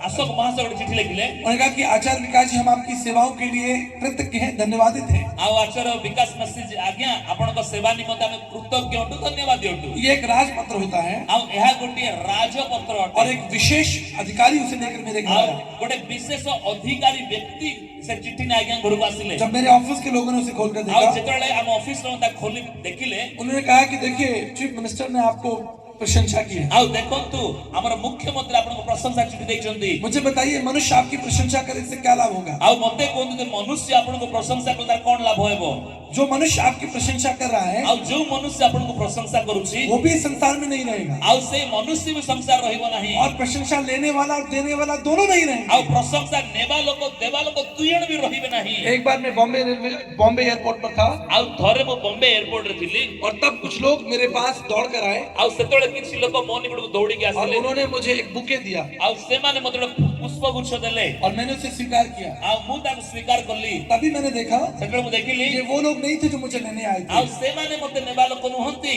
ଅଶୋକ ମହାଶୟ ଗୋଟେ ଚିଠି ଲେଖିଲେ। उन्होंने कहा कि आचार्य विकास जी, हम आपकी सेवाओं के लिए कृतज्ञ हैं, धन्यवादित हैं। ଆଉ ଆଚାର୍ଯ୍ୟ ବିକାଶ ମେସିଜ ଆଜ୍ଞା ଆପଣଙ୍କ ସେବା ନିମନ୍ତେ ଆମେ କୃତଜ୍ଞ ଅଟୁ, ଧନ୍ୟବାଦ ଅଟୁ। ये एक राजपत्र होता है ଆଉ ଏହା ଗୋଟିଏ ରାଜପତ୍ର और ଅଟେ। एक विशेष अधिकारी उसे लेकर मेरे घर ଆଉ आया। ଗୋଟେ ବିଶେଷ ଅଧିକାରୀ ବ୍ୟକ୍ତି ସେ ଚିଠି ନେଇ ଆଜ୍ଞା ଘରକୁ ଆସିଲେ। जब मेरे ऑफिस के लोगों ने उसे खोलकर ଆଉ देखा, ଯେତେବେଳେ ଆମ ଅଫିସର ତାକୁ ଖୋଲି ଦେଖିଲେ, उन्होंने कहा कि देखिए, चीफ मिनिस्टर ने आपको प्रशंसा की है। ଆଉ ଦେଖନ୍ତୁ ଆମର ମୁଖ୍ୟମନ୍ତ୍ରୀ ଆପଣଙ୍କୁ ପ୍ରଶଂସା ଚିଠି ଦେଇଛନ୍ତି। मुझे बताइए, मनुष्य आपकी प्रशंसा करे इससे क्या लाभ होगा? ଆଉ ମତେ କୁହନ୍ତୁ ଯେ ମନୁଷ୍ୟ ଆପଣଙ୍କୁ ପ୍ରଶଂସା କଲେ ତାର କଣ ଲାଭ ହେବ? जो मनुष्य आपकी प्रशंसा कर रहा है ଆଉ ଯୋଉ ମନୁଷ୍ୟ ଆପଣଙ୍କୁ ପ୍ରଶଂସା କରୁଛି वो भी संसार में नहीं रहेगा, ଆଉ ସେଇ ମନୁଷ୍ୟ ବି ସଂସାର ରହିବ ନାହିଁ। और प्रशंसा लेने वाला और देने वाला दोनों नहीं रहेंगे। ଆଉ ପ୍ରଶଂସା ନେବା ଲୋକ ଦେବା ଲୋକ ଦୁଇ ଜଣ ବି ରହିବେ ନାହିଁ। एक बार मैं बॉम्बे एयरपोर्ट पर था ଆଉ ଥରେ ମୁଁ ବମ୍ବେ ଏୟାରପୋର୍ଟରେ ଥିଲି और तब कुछ लोग मेरे पास दौड़ कर आए ଆଉ ସେତେବେଳେ କିଛି ଲୋକ ମୋ ନିକଟକୁ ଦୌଡ଼ିକି और ଆସିଲେ उन्होंने मुझे एक बुके दिया ଆଉ ସେମାନେ ମତେ ଗୋଟେ ପୁଷ୍ପଗୁଚ୍ଛ ଦେଲେ और मैंने उसे स्वीकार किया। ଆଉ ମୁଁ ତାକୁ ସ୍ୱୀକାର କଲି। तभी मैंने देखा ସେତେବେଳେ ମୁଁ ଦେଖିଲି ये वो लोग नहीं थे जो मुझे लेने आए ଆଉ थे। ସେମାନେ ମତେ ନେବା ଲୋକ ନୁହନ୍ତି।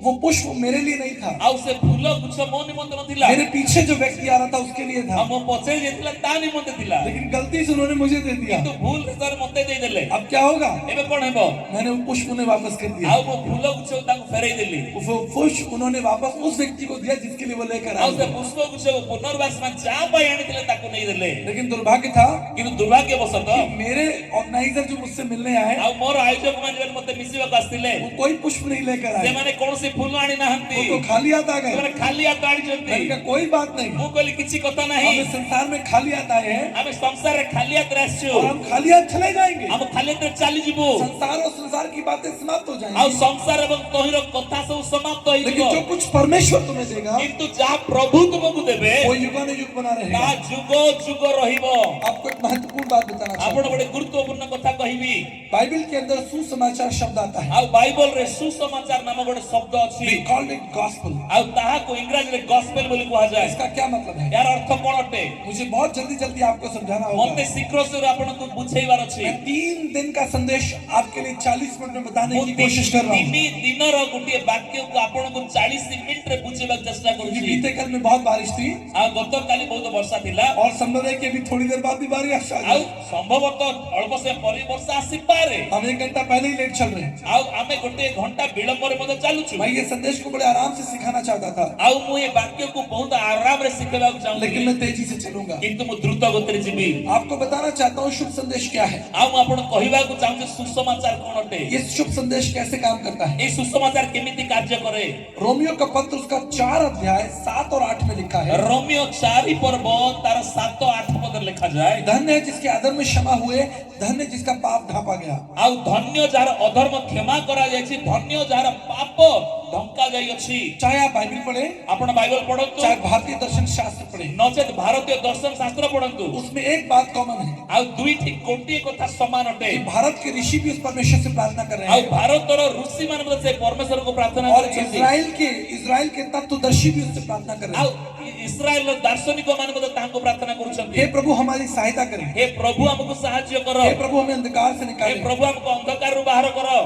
वो पुष्प मेरे लिए नहीं था, ଆଉ ସେ ଫୁଲ ଗୁଚ୍ଛ ମୋ ନିମନ୍ତେ ନଥିଲା, मेरे पीछे जो व्यक्ति आ रहा था उसके लिए था। ଆଉ ମୋ ପଛରେ ଯାଇଥିଲା ତା ନିମନ୍ତେ ଥିଲା। लेकिन गलती से उन्होंने मुझे दे दिया। କିନ୍ତୁ ଭୁଲ ହିସାବରେ ମତେ ଦେଇଦେଲେ। अब क्या होगा? ଏବେ କଣ ହେବ? मैंने वो पुष्प उन्हें वापस कर दिया। ଆଉ ମୋ ଫୁଲ ଗୁଚ୍ଛକୁ ତାଙ୍କୁ ଫେରେଇ ଦେଲି। वो पुष्प उन्होंने वापस उस व्यक्ति को दिया जिसके लिए वो लेकर ଆଉ ସେ आए। ପୁଷ୍ପ ଗୁଚ୍ଛକୁ ପୁନର୍ବାର ସେମାନେ ଯାହା ପାଇଁ ଆଣିଥିଲେ ତାକୁ ନେଇଦେଲେ। लेकिन दुर्भाग्य था କିନ୍ତୁ ଦୁର୍ଭାଗ୍ୟବଶତଃ मेरे ऑर्गेनाइजर जो मुझसे मिलने आए ଆଉ ମୋର ଆୟୋଜକ ମାନେ ଯେତେବେଳେ ମତେ ମିଶିବାକୁ ଆସିଥିଲେ वो कोई पुष्प नहीं लेकर आए, ସେମାନେ କୌଣସି ଫୁଲ ଆଣି ନାହାନ୍ତି। वो तो खाली हाथ आ गए। ସେମାନେ ଖାଲି ହାତ ଆଣିଛନ୍ତି। मैंने कहा कोई बात नहीं, ମୁଁ କହିଲି କିଛି କଥା ନାହିଁ, हमें संसार में खाली हाथ आए हैं ଆମେ ସଂସାରରେ ଖାଲି ହାତରେ ଆସିଛୁ, और हम खाली हाथ चले जाएंगे। ଆମ ଖାଲି ହାତରେ ଚାଲିଯିବୁ। संसार और संसार की बातें समाप्त हो ଆଉ जाएंगी, ସଂସାର ଏବଂ ତହିଁର କଥା ସବୁ ସମାପ୍ତ ହେଇଯିବ। लेकिन जो कुछ परमेश्वर तुम्हें देगा କିନ୍ତୁ ଯାହା ପ୍ରଭୁ ତୁମକୁ ଦେବେ वो युगानुयुग बना ତାହା रहेगा। ଯୁଗ ଯୁଗ ରହିବ। आपको एक महत्वपूर्ण बात बताना ଆପଣ चाहता हूं। ଗୋଟେ ଗୁରୁତ୍ୱପୂର୍ଣ୍ଣ କଥା କହିବି। बाइबल के अंदर सुसमाचार शब्द आता है। ଆଉ ବାଇବଲରେ ସୁସମାଚାର ନାମ ଗୋଟେ ଶବ୍ଦ ଅଛି। We call it gospel। ଆଉ ତାହାକୁ ଇଂରାଜୀରେ ଗସ୍ପେଲ ବୋଲି କୁହାଯାଏ। इसका क्या मतलब है? ଏହାର ଅର୍ଥ କଣ ଅଟେ? मुझे बहुत जल्दी जल्दी आपको समझाना ମତେ होगा। ଶୀଘ୍ର ଶୀଘ୍ର ଆପଣଙ୍କୁ ବୁଝେଇବାର ଅଛି। मैं 3 दिन का संदेश आपके लिए 40 मिनट में बताने की कोशिश कर रहा हूँ। ତିନି ଦିନର ଗୋଟିଏ ବାକ୍ୟକୁ ଆପଣଙ୍କୁ 40 ମିନିଟରେ ବୁଝେଇବାକୁ ଚେଷ୍ଟା चेष्टा क्योंकि करूची बीते कल में बहुत बारिश थी आ गत काली बहुत वर्षा थिला और संभव है कि अभी थोड़ी देर बाद भी बारिश आ आ जाए। संभवतः अल्प से परि वर्षा आसी पारे हम 1 घंटा पहले ही लेट चल रहे हैं। आ आमे गोटे घंटा विलंब रे मते चालुछु मैं ये संदेश को बड़े आराम से सिखाना चाहता था, आ मु ए वाक्य को बहुत आराम रे सिखेबा चाहूँ लेकिन मैं तेजी से चलूंगा। किंतु मु द्रुत गति रे जीवी आपको बताना चाहता हूँ शुभ संदेश क्या है, आ मु आपण कहिबा को चाहूँ जे सुसमाचार कोन अटे ये शुभ संदेश कैसे काम करता है। ए सुसमाचार केमिति कार्य करे। रोमियो का पत्र उसका 4 अध्याय 7 और 8 में लिखा है, रोमियो 4 पर्व तार 7 8 पद लिखा जाए, धन्य है जिसके अधर्म में क्षमा हुए, धन्य जिसका पाप ढांपा गया। आ धन्य जार अधर्म क्षमा करा जायछि, धन्य जार पाप ढंका जाई अछि। चाहे आप बाइबल पढ़े, आपण बाइबल पढंतु, चाहे भारतीय दर्शन शास्त्र पढ़े, नचेत भारतीय दर्शन शास्त्र पढंतु, उसमें एक बात कॉमन है, आ दुईटी कोटी कथा समान अटे। कि भारत के ऋषि भी उस परमेश्वर से प्रार्थना कर रहे आ हैं भारतर ऋषि मान से परमेश्वर को प्रार्थना और करछथि। इजराइल के तत्वदर्शी भी उससे प्रार्थना कर आ रहे हैं। इस्राएल दार्शनिक मान तांको प्रार्थना करछथि। हे प्रभु हमारी सहायता करें, हे प्रभु हमको सहायता करो, हे प्रभु हमें अंधकार से हे निकालें। प्रभु हमको अंधकार रू बाहर करो।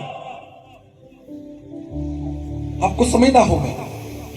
आपको समझना होगा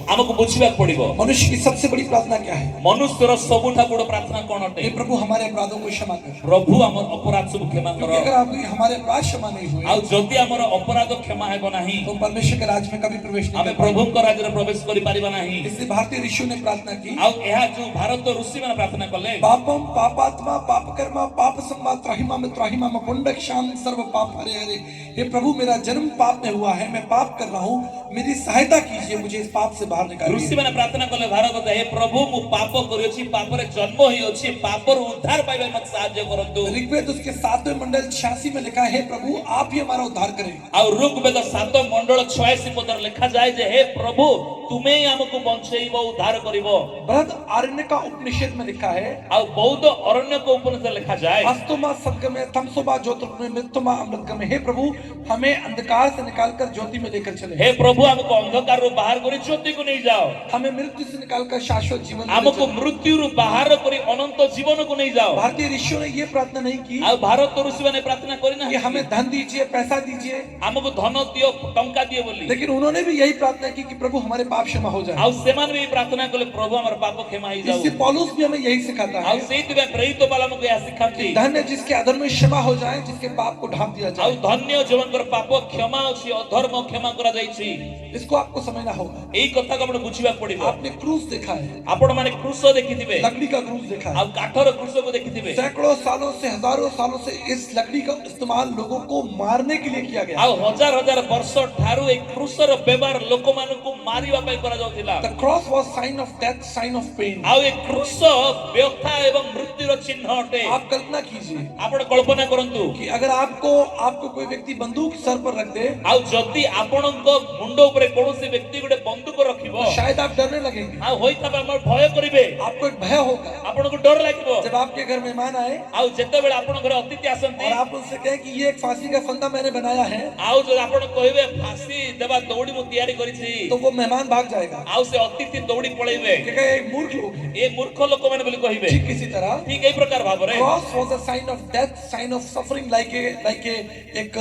हमको बुझिबा पड़िबो मनुष्य की सबसे बड़ी प्रार्थना क्या है। मनुष्यर सबुठा बड़ प्रार्थना कोन अटे। हे प्रभु हमारे अपराधों को क्षमा कर, प्रभु हमर अपराध सब क्षमा क्योंकि करो। अगर आप हमारे अपराध क्षमा नहीं हुए आ जदि हमर अपराध क्षमा हेबो नाही तो परमेश्वर के राज्य में कभी प्रवेश नहीं हमें कर पाएंगे। प्रभु को राज्य रे प्रवेश करि परिबा नाही। इसलिए भारतीय ऋषियों ने प्रार्थना की, आ एहा जो भारत ऋषि मान प्रार्थना कले, पापम पापात्मा पाप कर्मा पाप संवाद त्राहिमा में पुंडक शाम सर्व पाप हरे हरे। हे प्रभु मेरा जन्म पाप में हुआ है, मैं पाप कर रहा हूँ, मेरी सहायता कीजिए, मुझे इस पाप से बाहर ऋषि निकालिए। मान प्रार्थना कले भारत हे प्रभु मु पाप करियोछि, पाप रे जन्म होई अछि, पाप रो उद्धार पाइबा मत सहायता करंतु। ऋग्वेद उसके 7वें मंडल 86 में लिखा है, हे प्रभु आप ही हमारा उद्धार करें। आ ऋग्वेद 7 मंडल 86 पद लिखा जाए जे हे प्रभु तुमे ही हमको बंचेइबो उद्धार करिवो। बृहद आरण्य का उपनिषद में लिखा है, आ बौद्ध अरण्य को उपनिषद लिखा जाए, अस्तोमा सद्गमे तमसोमा ज्योतिर्गमे मृत्युमा अमृतगमे। हे प्रभु हमें अंधकार से निकालकर ज्योति में लेकर चले, हे प्रभु हमको अंधकार रू बाहर करी ज्योति को नहीं जाओ, हमें मृत्यु से निकालकर शाश्वत जीवन में ले हमको चले। मृत्यु रू बाहर करी अनंत जीवन को नहीं जाओ। भारतीय ऋषियों ने ये प्रार्थना नहीं की आ भारत ऋषि माने प्रार्थना करी ना कि हमें धन दीजिए, पैसा दीजिए, हमको धन दियो टंका दियो बोली, लेकिन उन्होंने भी यही प्रार्थना की कि प्रभु हमारे पाप क्षमा हो जाए। आ सेमान भी प्रार्थना कले प्रभु हमर पाप क्षमा ही जाओ। इससे पौलुस भी हमें यही सिखाता आ है, सेति में प्रेरित वाला हमको यह सिखाती, धन्य जिसके अधर्म में क्षमा हो जाए, जिसके पाप को ढांप दिया आ जाए। धन्य जीवन कर पाप क्षमा अछि, अधर्म क्षमा करा जाईछि। इसको आपको समझना होगा। एई कथा को आपण बुझिबा पड़िबो। आपने क्रूस देखा है, आपण माने क्रूस देखिथिबे, लकड़ी का क्रूस देखा आ है। काठर क्रूस को देखिथिबे, सैकड़ों सालों से हजारों सालों से इस लकड़ी का इस्तेमाल लोगों को मारने के लिए किया आ गया। हजार हजार वर्ष ठारू एक क्रूसर व्यवहार लोक मानकु मारिबा पई करा जाउथिला। The cross was sign of death, sign of pain. आ एक क्रूस व्यथा एवं मृत्युर चिन्ह अटे। आप कल्पना कीजिए आपण कल्पना करंतु कि अगर आपको कोई व्यक्ति बंदूक सर पर रख दे आ जदि आपणको मुंड ऊपर कोनोसी व्यक्ति गुडे बंदूक रखिबो, तो शायद आप डरने लगेंगे, आ होइता हमर भय करिवे, आपको एक भय होगा। आपणको डर लागिबो। जब आपके घर मेहमान आए आ जेतेबेले आपण घर अतिथि आसंती, और आप उनसे कहें कि ये एक फांसी का फंदा मैंने बनाया है, आ जो आपण कहिबे फांसी देबा दौड़ी मु तैयारी करिछि, तो वो मेहमान भाग जाएगा, आ से अतिथि दौड़ी पळेबे, क्योंकि एक मूर्ख लोग हैं। ए मूर्ख लोक माने बोली कहिबे। ठीक इसी तरह ठीक एई प्रकार भाबरे cross was a sign of death, sign of suffering, like एक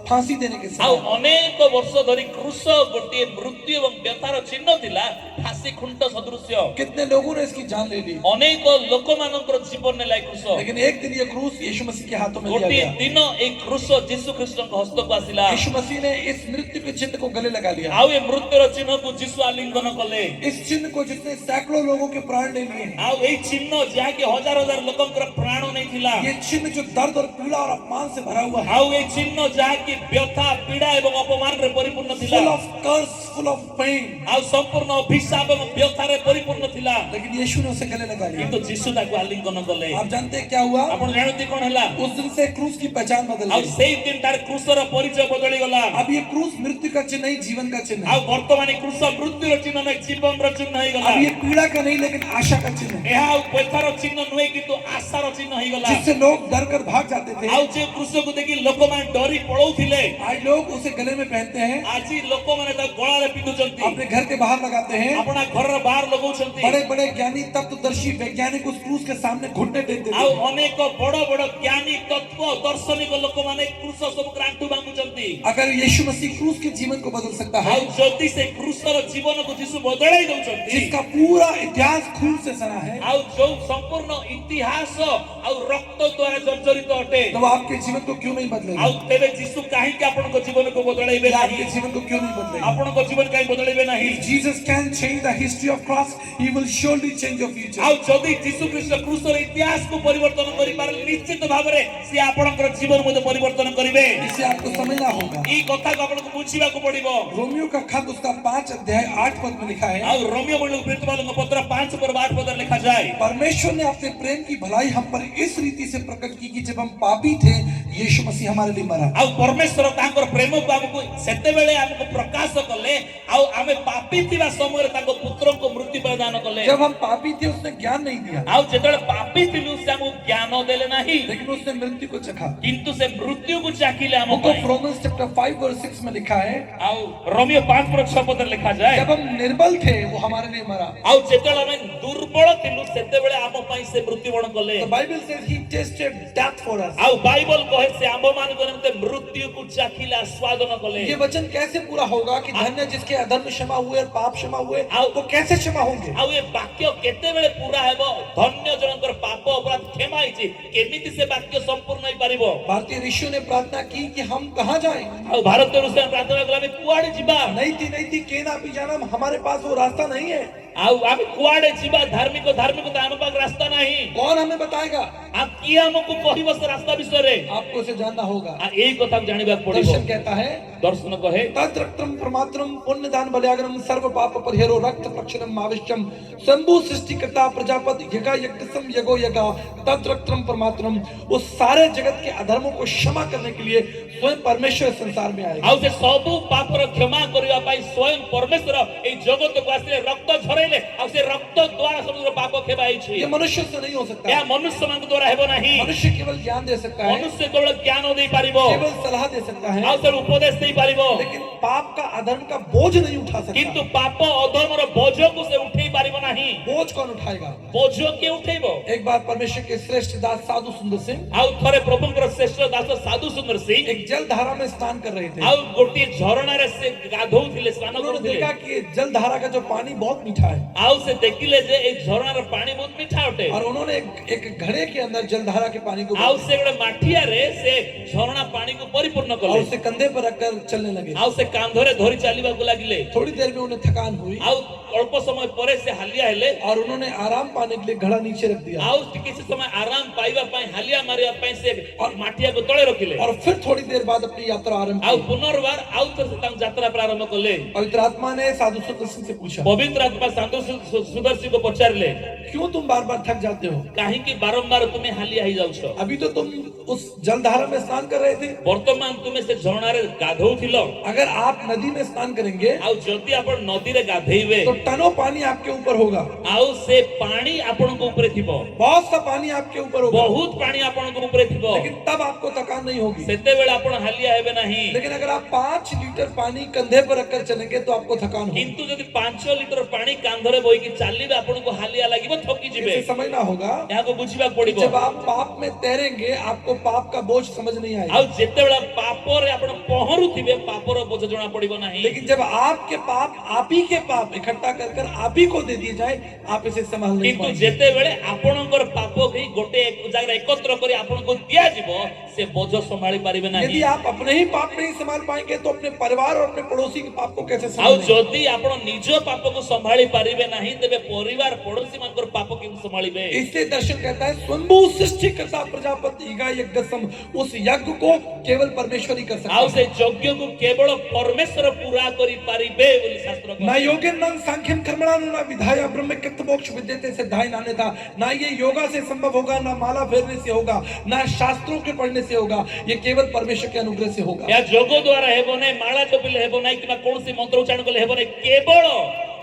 फांसी देने के आ साथ। अनेक वर्ष धरी क्रूस गोटे मृत्यु एवं व्यथार चिन्ह थिला, फांसी खुंट सदृश्य। कितने लोगों ने इसकी जान ले ली, अनेक लोक मानकर जीवन ने लाई क्रूस, लेकिन एक दिन ये क्रूस यीशु मसीह के हाथों में दिया गोटे गया। दिन एक क्रूस यीशु ख्रीष्ट को हस्त को आसिला। यीशु मसीह ने इस मृत्यु के चिन्ह को गले लगा लिया। आउ ए मृत्युर चिन्ह को यीशु आलिंगन कले। इस चिन्ह को जिसने सैकड़ों लोगों के प्राण ले लिए हैं। आउ ए चिन्ह जहा कि हजार हजार लोकंकर प्राण नहीं थिला। ये चिन्ह जो दर्द और पीड़ा और अपमान से भरा हुआ है, आउ ए चिन्ह जहा कि व्यथा पीड़ा एवं अपमान रे परिपूर्ण थिला, full of curse, full of pain, आउ संपूर्ण अभिशाप एवं व्यथा रे परिपूर्ण थिला, लेकिन यीशु ने उसे गले लगा लिया। किंतु यीशु ताको आलिंगन कले। आप जानते हैं क्या हुआ? आपण जानते कोन हला? उस दिन से क्रूस की पहचान बदल आउ गई। सेई दिन तार क्रूसर परिचय बदली गला। अब ये क्रूस मृत्यु का चिन्ह नहीं, जीवन का चिन्ह आउ है। वर्तमान क्रूस मृत्युर चिन्ह नहीं, जीवन र चिन्ह ही गला। अब ये पीड़ा का नहीं, लेकिन आशा का चिन्ह है, एहा व्यथार चिन्ह नुहे किंतु आशार चिन्ह ही गला। जिससे लोग डर कर भाग जाते थे। आउ जे क्रूस को देखि लोक मान डरी पळौथिले, आज लोग उसे गले में पहनते हैं, आजी लोक माने ता गळा रे पिंधुचंती, अपने घर के बाहर लगाते हैं। अपना घर र बाहर लगौचंती। बड़े बड़े ज्ञानी तत्वदर्शी वैज्ञानिक उस क्रूस के सामने घुटने टेक देते आउ हैं। अनेक बड़ बड़ ज्ञानी तत्व दर्शनिक लोक माने क्रूस सब क्रांतु बांधुचंती। दउचंती अगर यीशु मसीह क्रूस के जीवन को बदल सकता है, आउ जदी से क्रूसर जीवन को यीशु बदलाई दउचंती जिसका पूरा इतिहास खून से सना है, आउ जो संपूर्ण इतिहास आउ रक्त द्वारा जर्जरित अटे, तो वो आपके जीवन को क्यों नहीं बदलेगा? आउ तेरे यीशु काहे के आपन को जीवन को बदलाइबे ये नाही? आपके जीवन को क्यों नहीं बदलेगा? आपन को जीवन काहे बदलाइबे नाही? If Jesus can change the history of cross, he will surely change your future. आउ जदी यीशु ख्रीष्ट क्रूसर इतिहास को परिवर्तन करि पारे निश्चित भाबरे से आपनकर जीवन मध्ये परिवर्तन करिवे। इसे आपको समझना होगा। ई कथा को आपन को बुझिबा को पड़िबो। रोमियो का खत उसका 5 अध्याय 8 पद में लिखा है, आउ रोमियो मंडल प्रेरितवालों पत्र 5 पर 8 पद लिखा जाए, परमेश्वर ने अपने प्रेम की भलाई हम पर इस रीति से प्रकट की कि जब हम पापी थे, यीशु मसीह हमारे लिए मरा। आउ परमेश्वर तांकर प्रेम को हमको सेते बेले हमको प्रकाश कले, आउ आमे पापी थिबा समय तांको पुत्र को मृत्यु प्रदान कले। जब हम पापी थे उसने ज्ञान नहीं दिया, आउ जेतले पापी थिलु से हमको ज्ञान देले नाही, लेकिन उसने मृत्यु को चखा। किंतु से मृत्यु को चाखिले हमको। Book of Romans chapter 5 verse 6 में लिखा है, आउ रोमियो 5 पर 6 पद लिखा जाए, जब हम निर्बल थे वो हमारे लिए मरा। आउ जेतले हमें दुर्बल थिलु सेते बेले हम पई से मृत्युवरण कले। The Bible says he tasted death for us. आउ बाइबल कहे से आम मान को निमित्त मृत्यु को चाखिले आस्वादन कले। ये वचन कैसे पूरा होगा कि धन्य जिसके अधर्म क्षमा हुए और पाप क्षमा हुए, वो कैसे क्षमा होंगे? आउ ये वाक्य केते बेले पूरा हेबो? धन्य जनकर पाप अपराध क्षमा हिची, केमिति से वाक्य संपूर्ण होई परिबो? भारतीय ऋषियों ने प्रार्थना की कि हम कहाँ जाएं? आउ भारत ऋषि प्रार्थना कला में कुआड़े जिबा, नहीं थी केना भी जाना, हमारे पास वो रास्ता नहीं है। आउ आमे कुआड़े जिबा, धार्मिक तो आम पाक रास्ता नहीं। कौन हमें बताएगा? आ किए हमको कहिबो से रास्ता विषय रे? आपको इसे जानना होगा। आ एई कथा जानिबा पड़िबो। दर्शन कहता है, दर्शन कहे तत् रक्तम प्रमात्रम पुण्यदान बलियाग्रम सर्व पाप परिहरो रक्त प्रक्षरम आविष्यम शंभु सृष्टिकर्ता प्रजापति यगा यज्ञसम यगो यगा तत् रक्तम प्रमात्रम, वो सारे जगत के अधर्मों को क्षमा करने के लिए स्वयं परमेश्वर इस संसार में आएगा। आउ से सबु पापर क्षमा करिवा पाई स्वयं परमेश्वर एई जगत को आसिले रक्त झरेले, आउ से रक्त द्वारा समग्र पाप खेबाई छी। ये मनुष्य से नहीं हो सकता। या मनुष्य मान द्वारा हेबो नाही। मनुष्य केवल ज्ञान दे सकता है, मनुष्य केवल ज्ञान दे पारिबो, केवल सलाह दे सकता है, आउ से उपदेश दे पारिबो, लेकिन पाप का अधर्म का बोझ नहीं उठा सकता। किंतु पाप अधर्मर बोझ को से उठेई पारिबो नाही। बोझ कौन उठाएगा? बोझ के उठेइबो? एक बार परमेश्वर के श्रेष्ठ दास साधु सुंदर सिंह आउ थरे प्रभुंकर श्रेष्ठ दास साधु सुंदर सिंह एक जल धारा में स्नान कर रहे थे। आउ गोटी झरणा रे से गाधौथिले, स्नान उन्होंने करथिले। देखा कि ये जल धारा का जो पानी बहुत मीठा है, आउ से देखिले जे ए झरणार पानी बहुत मीठा अटे, और उन्होंने एक घड़े के अंदर जल धारा के पानी को आउ से गोटे माठिया रे से झरणा पानी को परिपूर्ण और कले, उसे कंधे पर रखकर चलने लगे। आउ से कांधरे धरि चालिबा को लागिले। थोड़ी देर में उन्हें थकान हुई आउ अल्प समय परे से हालिया हेले, और उन्होंने आराम पाने के लिए घड़ा नीचे रख दिया, आउ किसी समय आराम पाइबा पाई हालिया मारिया पाई से और माठिया को तळे रखिले, और फिर थोड़ी देर बाद अपनी यात्रा आरंभ आउ की। पुनर्बार आउ तो से तां यात्रा प्रारंभ कले। पवित्र आत्मा ने साधु सुंदर सिंह से पूछा, पवित्र आत्मा साधु सुदर्शी को पचारिले, क्यों तुम बार बार थक जाते हो? काहे कि बारंबार तुम्हें हालिया ही जाउछो? अभी तो तुम उस जल धारा में स्नान कर रहे थे। वर्तमान तुम्हें से झरणा रे गाधौथिलो, अगर आप नदी में स्नान करेंगे आउ जदी आपण नदी रे गाधेइबे, तो टनों पानी आपके ऊपर होगा, आउ से पानी आपण को ऊपर थिबो, बहुत सा पानी आपके ऊपर होगा, बहुत पानी आपण को ऊपर थिबो, लेकिन तब आपको थकान नहीं होगी। सेते बेले आपण हालिया हेबे नाही। लेकिन अगर आप 5 लीटर पानी कंधे पर रखकर चलेंगे तो आपको थकान होगी। किंतु जदी 5 लिटर पानी कांधरे बोई कि चालिबे आपण को हालिया लागिबो, थकी जिबे। इसे समझना होगा, यहाँ को बुझिबा पड़िबो। जब आप पाप में तैरेंगे आपको पाप का बोझ समझ नहीं आएगा, आउ जेते बेला पापर आपण पहरुथिबे पापर बोझ जणा पड़िबो नाही। लेकिन जब आपके पाप आप ही के पाप इकट्ठा कर कर आप ही को दे दिए जाए, आप इसे संभाल नहीं किंतु पाएंगे। जेते बेले आपणकर पाप के गोटे एक जगह एकत्र करी आपण को दिया जिवो, से बोझ संभाली पारिबे यदि नाही। आप अपने ही पाप नहीं संभाल पाएंगे तो अपने परिवार और अपने पड़ोसी के पाप को कैसे आउ संभालेंगे? जदी आपण निज पाप को संभाली पारिबे नाही, तबे परिवार पड़ोसी मानकर पाप के संभालिबे। इसलिए दर्शन कहता है स्वयंभू सृष्टिकर्ता प्रजापति यगा यज्ञसम, उस यज्ञ को केवल परमेश्वर ही कर सकता आउ है। से यज्ञ को केवल परमेश्वर पूरा करी पारिबे बोली शास्त्र ना कहै। योगे न सांख्यन कर्मणानु ना विधाया ब्रह्म कृत मोक्ष विद्यते सिद्धाय नाने था। ना ये योगा से संभव होगा, ना माला फेरने से होगा, ना शास्त्रों के पढ़ने से होगा, ये केवल परमेश्वर के अनुग्रह से होगा। या जोग द्वारा हेबो नै, माला जपिले हेबो नै, कि कौन सी मंत्र उच्चारण कले हेबो नै, केवल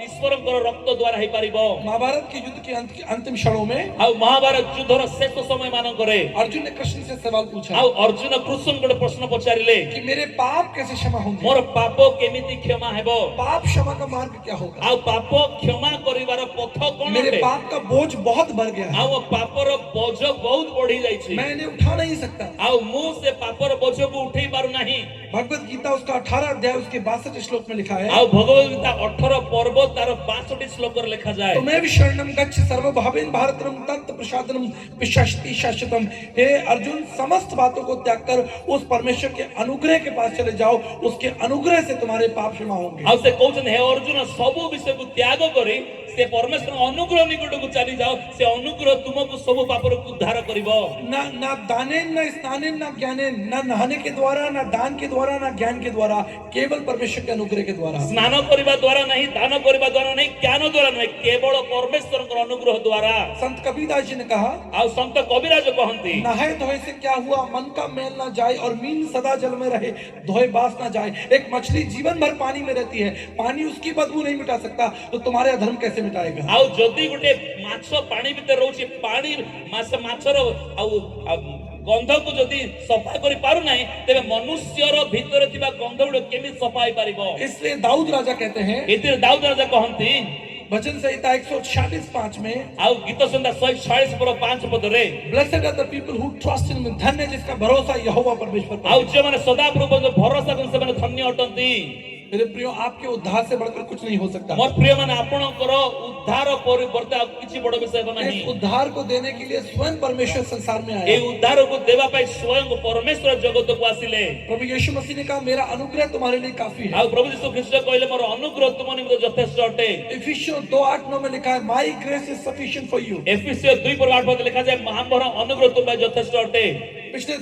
ईश्वरଙ୍କର रक्त द्वारा हे पारिबो। महाभारत के युद्ध के अंतिम क्षणों में आउ महाभारत युद्धर शेष समय मानकरे अर्जुन ने कृष्ण से सवाल पूछा आउ अर्जुन कृष्ण गोटे प्रश्न पचारिले कि मेरे पाप कैसे क्षमा होंगे? मोर पाप केमिति क्षमा हेबो? पाप क्षमा का मार्ग क्या होगा? आउ पाप क्षमा करिवार पथ कोन मेरे अटे? पाप का बोझ बहुत बढ़ गया है, आउ पापर बोझ बहुत बढ़ी जाइछि, मैं इन्हें उठा नहीं सकता। आउ मु से पापर बोझ को उठेई पारु नाही। भगवत गीता उसका 18 अध्याय उसके 62 श्लोक में लिखा है, आउ भगवत गीता 18 पर्व तार 62 श्लोक रे लिखा जाए, तो मैं भी शरणम गच्छ सर्वभावेन भारतरम तत् प्रसादनम विशस्ति शाश्वतम। हे अर्जुन, समस्त बातों को त्याग कर उस परमेश्वर के अनुग्रह के पास चले जाओ, उसके अनुग्रह से तुम्हारे पाप क्षमा होंगे। आउ से कहउछन हे अर्जुन सब विषय को त्याग करी से परमेश्वर अनुग्रह निकट को चली जाओ, से अनुग्रह तुमको सब पापर को उद्धार करिवो। ना दानेन, ना स्नानेन, ना ज्ञानेन, ना नहाने के द्वारा, ना दान के द्वारा, ना ज्ञान के द्वारा, केवल परमेश्वर के अनुग्रह के द्वारा। स्नान करबा द्वारा नहीं, दान करबा द्वारा नहीं, ज्ञान द्वारा नहीं, केवल परमेश्वर के अनुग्रह द्वारा। संत कबीरदास जी ने कहा, आउ संत कबीरदास कहंती, नहाए धोए से क्या हुआ, मन का मैल ना जाए और मीन सदा जल में रहे, धोए बास ना जाए। एक मछली जीवन भर पानी में रहती है, पानी उसकी बदबू नहीं मिटा सकता, तो तुम्हारे अधर्म कैसे मिटाएगा। आउ जदी गुटे माछ पानी भीतर रहउछि, पानी माछर आउ गंध को जदी सफा करि पारु नाही, तेबे मनुष्यर भीतर थिबा गंध गुडे केमि सफा होई पारिबो। इसलिए दाऊद राजा कहते हैं, इतिर दाऊद राजा कहंती भजन संहिता 146:5 में, आउ गीत संहिता 146 पर 5 पद रे, blessed are the people who trust in, धन्य जिसका भरोसा यहोवा परमेश्वर पर। आउ जे माने सदा प्रभु पर भरोसा करन से माने धन्य अटंती। मेरे प्रियो, आपके उद्धार से बढ़कर कुछ नहीं हो सकता। मोर प्रिय माने आपणकर उद्धार परिवर्ते आ किछि बड़ विषय नहीं। इस उद्धार को देने के लिए स्वयं परमेश्वर संसार में ए आया। उद्धार को देवा पाई स्वयं परमेश्वर जगत को आसिले। प्रभु यीशु मसीह ने कहा, मेरा अनुग्रह तुम्हारे लिए काफी है। आ प्रभु यीशु ख्रीष्ट कहले मोर अनुग्रह तुम निमित्त यथेष्ट अटे। इफिसियों 2:8-9 में लिखा है, my grace is sufficient for you. एफिसियों 2:8 पद लिखा जाए, मोर अनुग्रह तुम पाई यथेष्ट अटे। पिछले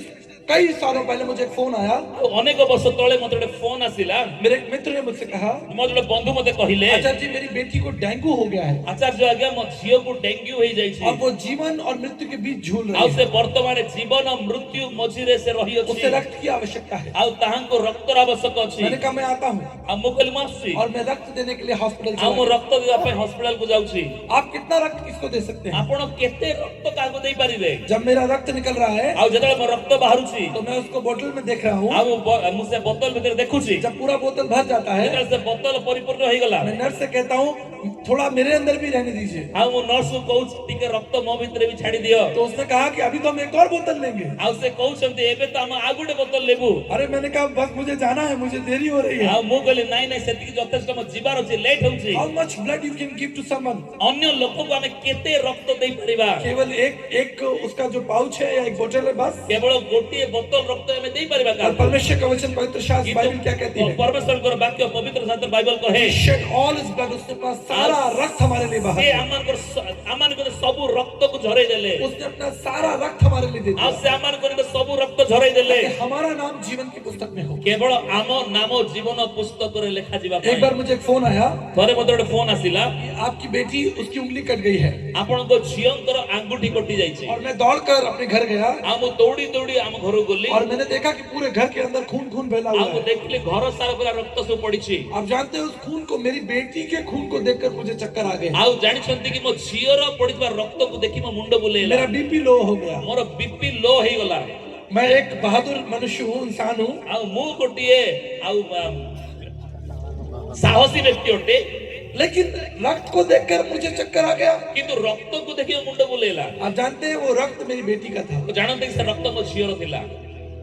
कई सालों पहले मुझे एक फोन आया, अनेक वर्ष तले मते एक फोन आसिला। मेरे एक मित्र ने मुझसे कहा, मोर जड़े बंधु मते कहिले, आचार्य जी मेरी बेटी को डेंगू हो गया है आचार्य आज्ञा मो झियो को डेंगू होई जाई छी, और वो जीवन और मृत्यु के बीच झूल रही आ है। से वर्तमान जीवन और मृत्यु मझिरे से रही अछि, उससे रक्त की आवश्यकता है। आ ताहां को रक्त आवश्यक अछि। मैंने कहा, मैं आता हूँ आ मुकल मासी और मैं रक्त देने के लिए हॉस्पिटल आ मो चला। रक्त देबा पे हॉस्पिटल को जाउ छी। आप कितना रक्त किसको दे सकते हैं? आपण केते रक्त काको देई परिबे? जब मेरा रक्त निकल रहा है आ जतले मो रक्त बाहरु छी, तो मैं उसको बोतल में देख रहा हूँ। आ मुसे बोतल भीतर देखु छी, जब पूरा बोतल भर जाता है, जतले से बोतल परिपूर्ण होई गला, मैं नर्स से कहता हूँ, थोड़ा मेरे अंदर भी रहने दीजिए। आ मो नर्स को कहू टिके रक्त मो भीतर भी छाड़ी दियो। तो उसने कहा कि अभी तो हम एक और बोतल लेंगे। आ से कहू छंती एबे त हम आ गुटे बोतल लेबू। अरे मैंने कहा, बस मुझे जाना है, मुझे देरी हो रही है। आ मो कहली नाही नाही सेति जथेष्ट म जीवार अछि, लेट होउछि। How much blood you can give to someone? अन्य लोक को हमें केते रक्त देई परिबा? केवल एक उसका जो पाउच है या एक बोतल है, बस। केवल गोटिए बोतल रक्त हमें देई परिबा और का? परमेश्वर का वचन, पवित्र शास्त्र बाइबल क्या कहती है? परमेश्वर को वाक्य पवित्र शास्त्र बाइबल कहे, शेड ऑल हिज ब्लड, उसने अपना सारा रक्त हमारे लिए बहा से दिया। आमान को सब रक्त को झरे देले। उसने अपना सारा रक्त हमारे लिए दे आ दिया, से आमान को सब रक्त झरे देले। ताकि हमारा नाम जीवन की पुस्तक में हो। केवल आम नाम जीवन पुस्तक रे लिखा जीवा एक पाए। बार मुझे एक फोन आया, थरे मते एक फोन आसिला, आपकी बेटी, उसकी उंगली कट गई है। आपन को झियंकर आंगुठी कटि जाई छी। और मैं दौड़कर अपने घर गया आम दौड़ी दौड़ी आम घर गली, और मैंने देखा कि पूरे घर के अंदर खून खून फैला हुआ आम है। देखले घर सारा पूरा रक्त से पड़ी छी। आप जानते हो, उस खून को, मेरी बेटी के खून को देखकर मुझे चक्कर आ गए। आउ जानि छंती कि मो झियर पड़ितबा रक्त को देखि मो मुंड बुलेला, मेरा बीपी लो हो गया। मोर बीपी लो हो गला। मैं एक बहादुर मनुष्य हूँ, इंसान हूँ, आउ मु गोटिए आउ साहसी व्यक्ति अटे, लेकिन रक्त को देखकर मुझे चक्कर आ गया। किंतु रक्त को देखि मो मुंड बुलेला। आप जानते हैं, वो रक्त मेरी बेटी का था। तो जानते कि से रक्त मो झियर थिला।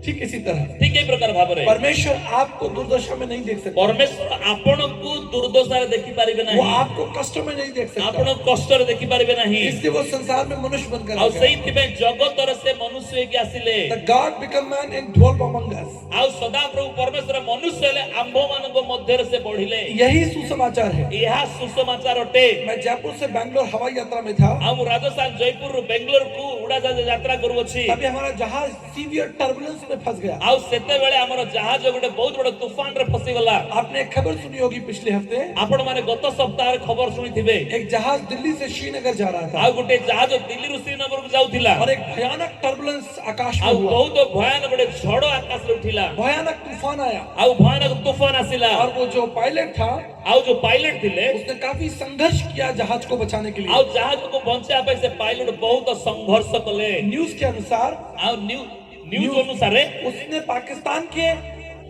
ठीक इसी तरह ठीक एई प्रकार भाबरे परमेश्वर आपको दुर्दशा में नहीं देख सकता। परमेश्वर आपण को दुर्दशा रे देखि पारिबे वो नाही, आपको कष्ट में नहीं देख सकता। आपण कष्ट रे देखि पारिबे नाही। इसलिए वो संसार में मनुष्य बनकर आ आ गया। सही पे जगत रे से मनुष्य के आसिले। The God become man and dwelt among us। आ सदा प्रभु परमेश्वर मनुष्य ले आंभ मानक मध्य से बढ़िले। यही सुसमाचार है। यह सुसमाचार अटे। मैं जयपुर से बैंगलोर हवाई यात्रा में था। हम राजस्थान जयपुर बेंगलोर को उड़ाजाहाज यात्रा करू अछि। अभी हमारा जहाज सीवियर टर्बुलेंस में फंस गया। आ सेते बेले हमर जहाज गोटे बहुत बड़ तूफान रे फसी गला। आपने एक खबर सुनी होगी पिछले हफ्ते, आपण माने गत सप्ताह रे खबर सुनी थिबे। एक जहाज दिल्ली से श्रीनगर जा रहा आ था गोटे जहाज दिल्ली रु श्रीनगर को जाउथिला और एक भयानक टर्बुलेंस आकाश आ में हुआ। बहुत भयानक गोटे झड़ आकाश रे उठिला। भयानक तूफान आया आ भयानक तूफान आसिला। और वो जो पायलट था, आ जो पायलट थिले, उसने काफी संघर्ष किया जहाज को बचाने के आ लिए। जहाज को बचाया पे से पायलट बहुत संघर्ष कले। न्यूज के अनुसार, आ न्यूज अनुसार उसने पाकिस्तान के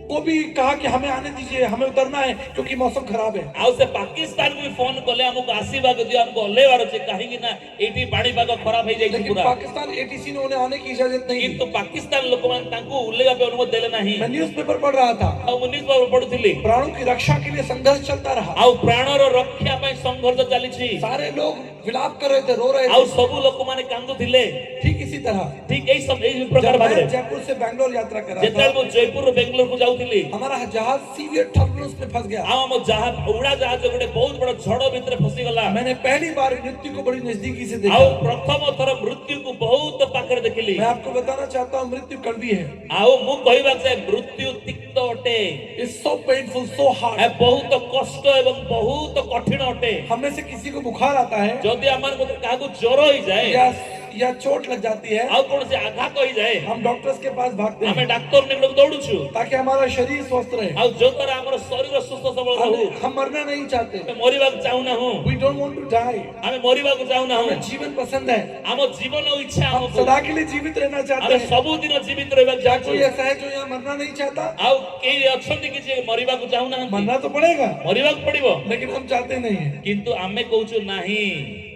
को भी कहा कि हमें आने दीजिए, हमें उतरना है क्योंकि मौसम खराब है। आउ से पाकिस्तान को भी फोन कले हमको आसीबा दियो हमको ओल्लेवार अछि काहेकि ना एठी पानी पाग खराब हे जाई लेकिन पूरा पाकिस्तान एटीसी ने उन्हें आने की इजाजत नहीं दी। किंतु पाकिस्तान लोक मान तांको उल्लेगा पे अनुमति देले नाही। मैं न्यूज़पेपर पढ़ रहा था, आउ मुनिस बाबू पढुथिली प्राणों की रक्षा के लिए संघर्ष चलता रहा। आउ प्राणर रक्षा पय संघर्ष चली छी। सारे लोग विलाप कर रहे थे, रो रहे आउ थे। सब लोक माने कांदुथिले। ठीक इसी तरह ठीक एई सब एई प्रकार जब भाबरे मैं जयपुर से बैंगलोर यात्रा कर रहा जेतल था, मो जयपुर बेंगलोर को जाउथिली हमारा जहाज सीवियर टर्बुलेंस में फंस गया। आ मो जहाज उड़ा जहाज गोटे बहुत बड़ झड़ भितर फसी गला। मैंने पहली बार मृत्यु को बड़ी नजदीकी से आउ देखा। प्रथम थर मृत्यु को बहुत पाखरे देखिली। मैं आपको बताना चाहता हूँ, मृत्यु कड़वी है। आउ मु कहबा से मृत्यु तिक्त अटे। It's so painful, so hard. ए बहुत कष्ट एवं बहुत कठिन अटे। हम में से किसी को बुखार आता है जदि हमर को कागु ज्वर होई जाए या चोट लग जाती है, आउ कोन से आघात होई जाए, हम डॉक्टर्स के पास भागते हमें हैं डॉक्टर निकट दौड़ू छु ताकि हमारा शरीर स्वस्थ रहे। आउ जो तरह हमर शरीर सुस्थ सबल रहू। हम मरना नहीं चाहते। हमें मरिबा चाहू ना हूं। We don't want to die। हमें मरिबा को चाहू ना हूं। हमें जीवन पसंद है। हम जीवन इच्छा हम हमको सदा के लिए जीवित रहना चाहते हमें हैं। सब दिन जीवित रहबा क्या कोई चाहू। ऐसा है जो यहाँ मरना नहीं चाहता? आउ के अछंती कि जे मरिबा को चाहू ना मरना तो पड़ेगा, मरिबा को पड़िबो लेकिन हम चाहते नहीं है। किंतु आमे कहूछु नाही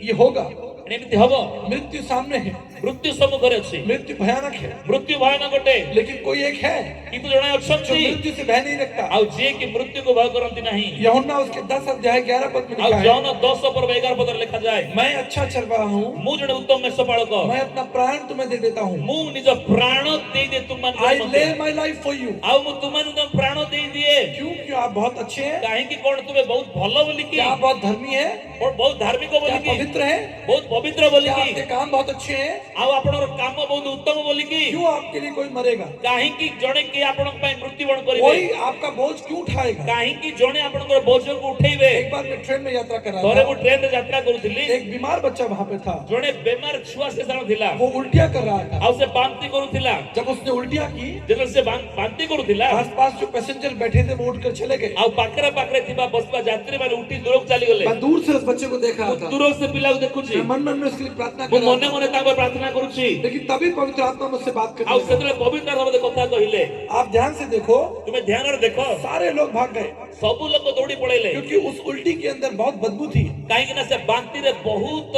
ये होगा। एमिति हबो। मृत्यु सामने है, मृत्यु सम्मुखरे अछि। मृत्यु भयानक है, मृत्यु भयानक अटे लेकिन कोई एक है किंतु जणे जो अछंती मृत्यु से भय नहीं रखता। आउ जे कि मृत्यु को भय करंती नाही। यूहन्ना उसके 10 अध्याय 11 पद में आउ लिखा है, जौन 10 पर 11 पद लिखा जाए, मैं अच्छा चरवाहा हूँ, मु जणे उत्तम मेषपालक मैं अपना प्राण तुम्हें दे देता हूँ। मु निज प्राण दे दे तुम मान आई ले माई लाइफ फॉर यू। आउ मु तुम मान प्राण दे दिए क्यों? क्यों आप बहुत अच्छे हैं, काहे कि कोन तुमे बहुत भलो बोली कि क्या आप बहुत धर्मी हैं, और बहुत धार्मिक क्या बोली आप कि पवित्र हैं, बहुत पवित्र बोली क्या कि आपके काम बहुत अच्छे हैं, आउ आपनर काम बहुत उत्तम बोली कि क्यों आपके लिए कोई मरेगा, काहे कि जणे के आपन पय मृत्युवरण करिवे कोई आपका बोझ क्यों उठाएगा। काहे कि जणे आपनकर बोझ को उठेइबे। एक बार मैं ट्रेन में यात्रा कर थोरे रहा मु था, ट्रेन रे यात्रा करूथिली, एक बीमार बच्चा वहां पे था, जणे बेमार छुआ से सारा थिला, वो उल्टियां कर रहा था। आउ से बांती करूथिला, जब उसने उल्टियां की, जेल से बांती करूथिला, आसपास जो पैसेंजर बैठे थे वो उठकर चले गए। आउ पाकरे पाकरे थिबा बसपा यात्री माने उठी दूरक चली गले। मैं दूर से उस बच्चे को देख रहा था, दूरक से पिला को देखुची, मैं मन मन में उसके लिए प्रार्थना मु कर रहा मने था, मने ताको प्रार्थना करूची। लेकिन तभी पवित्र आत्मा मुझसे बात आउ करने सेतले पवित्र आत्मा मते कथा कहिले। लगा। आप ध्यान से देखो, तुमे ध्यान रे देखो, सारे लोग भाग गए सब लोग दौड़ी पड़ेले क्योंकि उस उल्टी के अंदर बहुत बदबू थी, काहे कि ना से बांती रे बहुत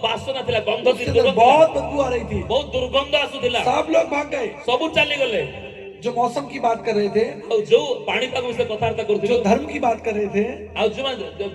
बासना थिला, गंध उसके थी, अंदर दुर्गंध बहुत बदबू आ रही थी। बहुत दुर्गंध आसुथिला। सब लोग भाग गए। सब चली गले। जो मौसम की बात कर रहे थे, आउ जो पानी पाग विषय कथावार्ता जो करूथिले, धर्म की बात कर रहे थे, आउ जो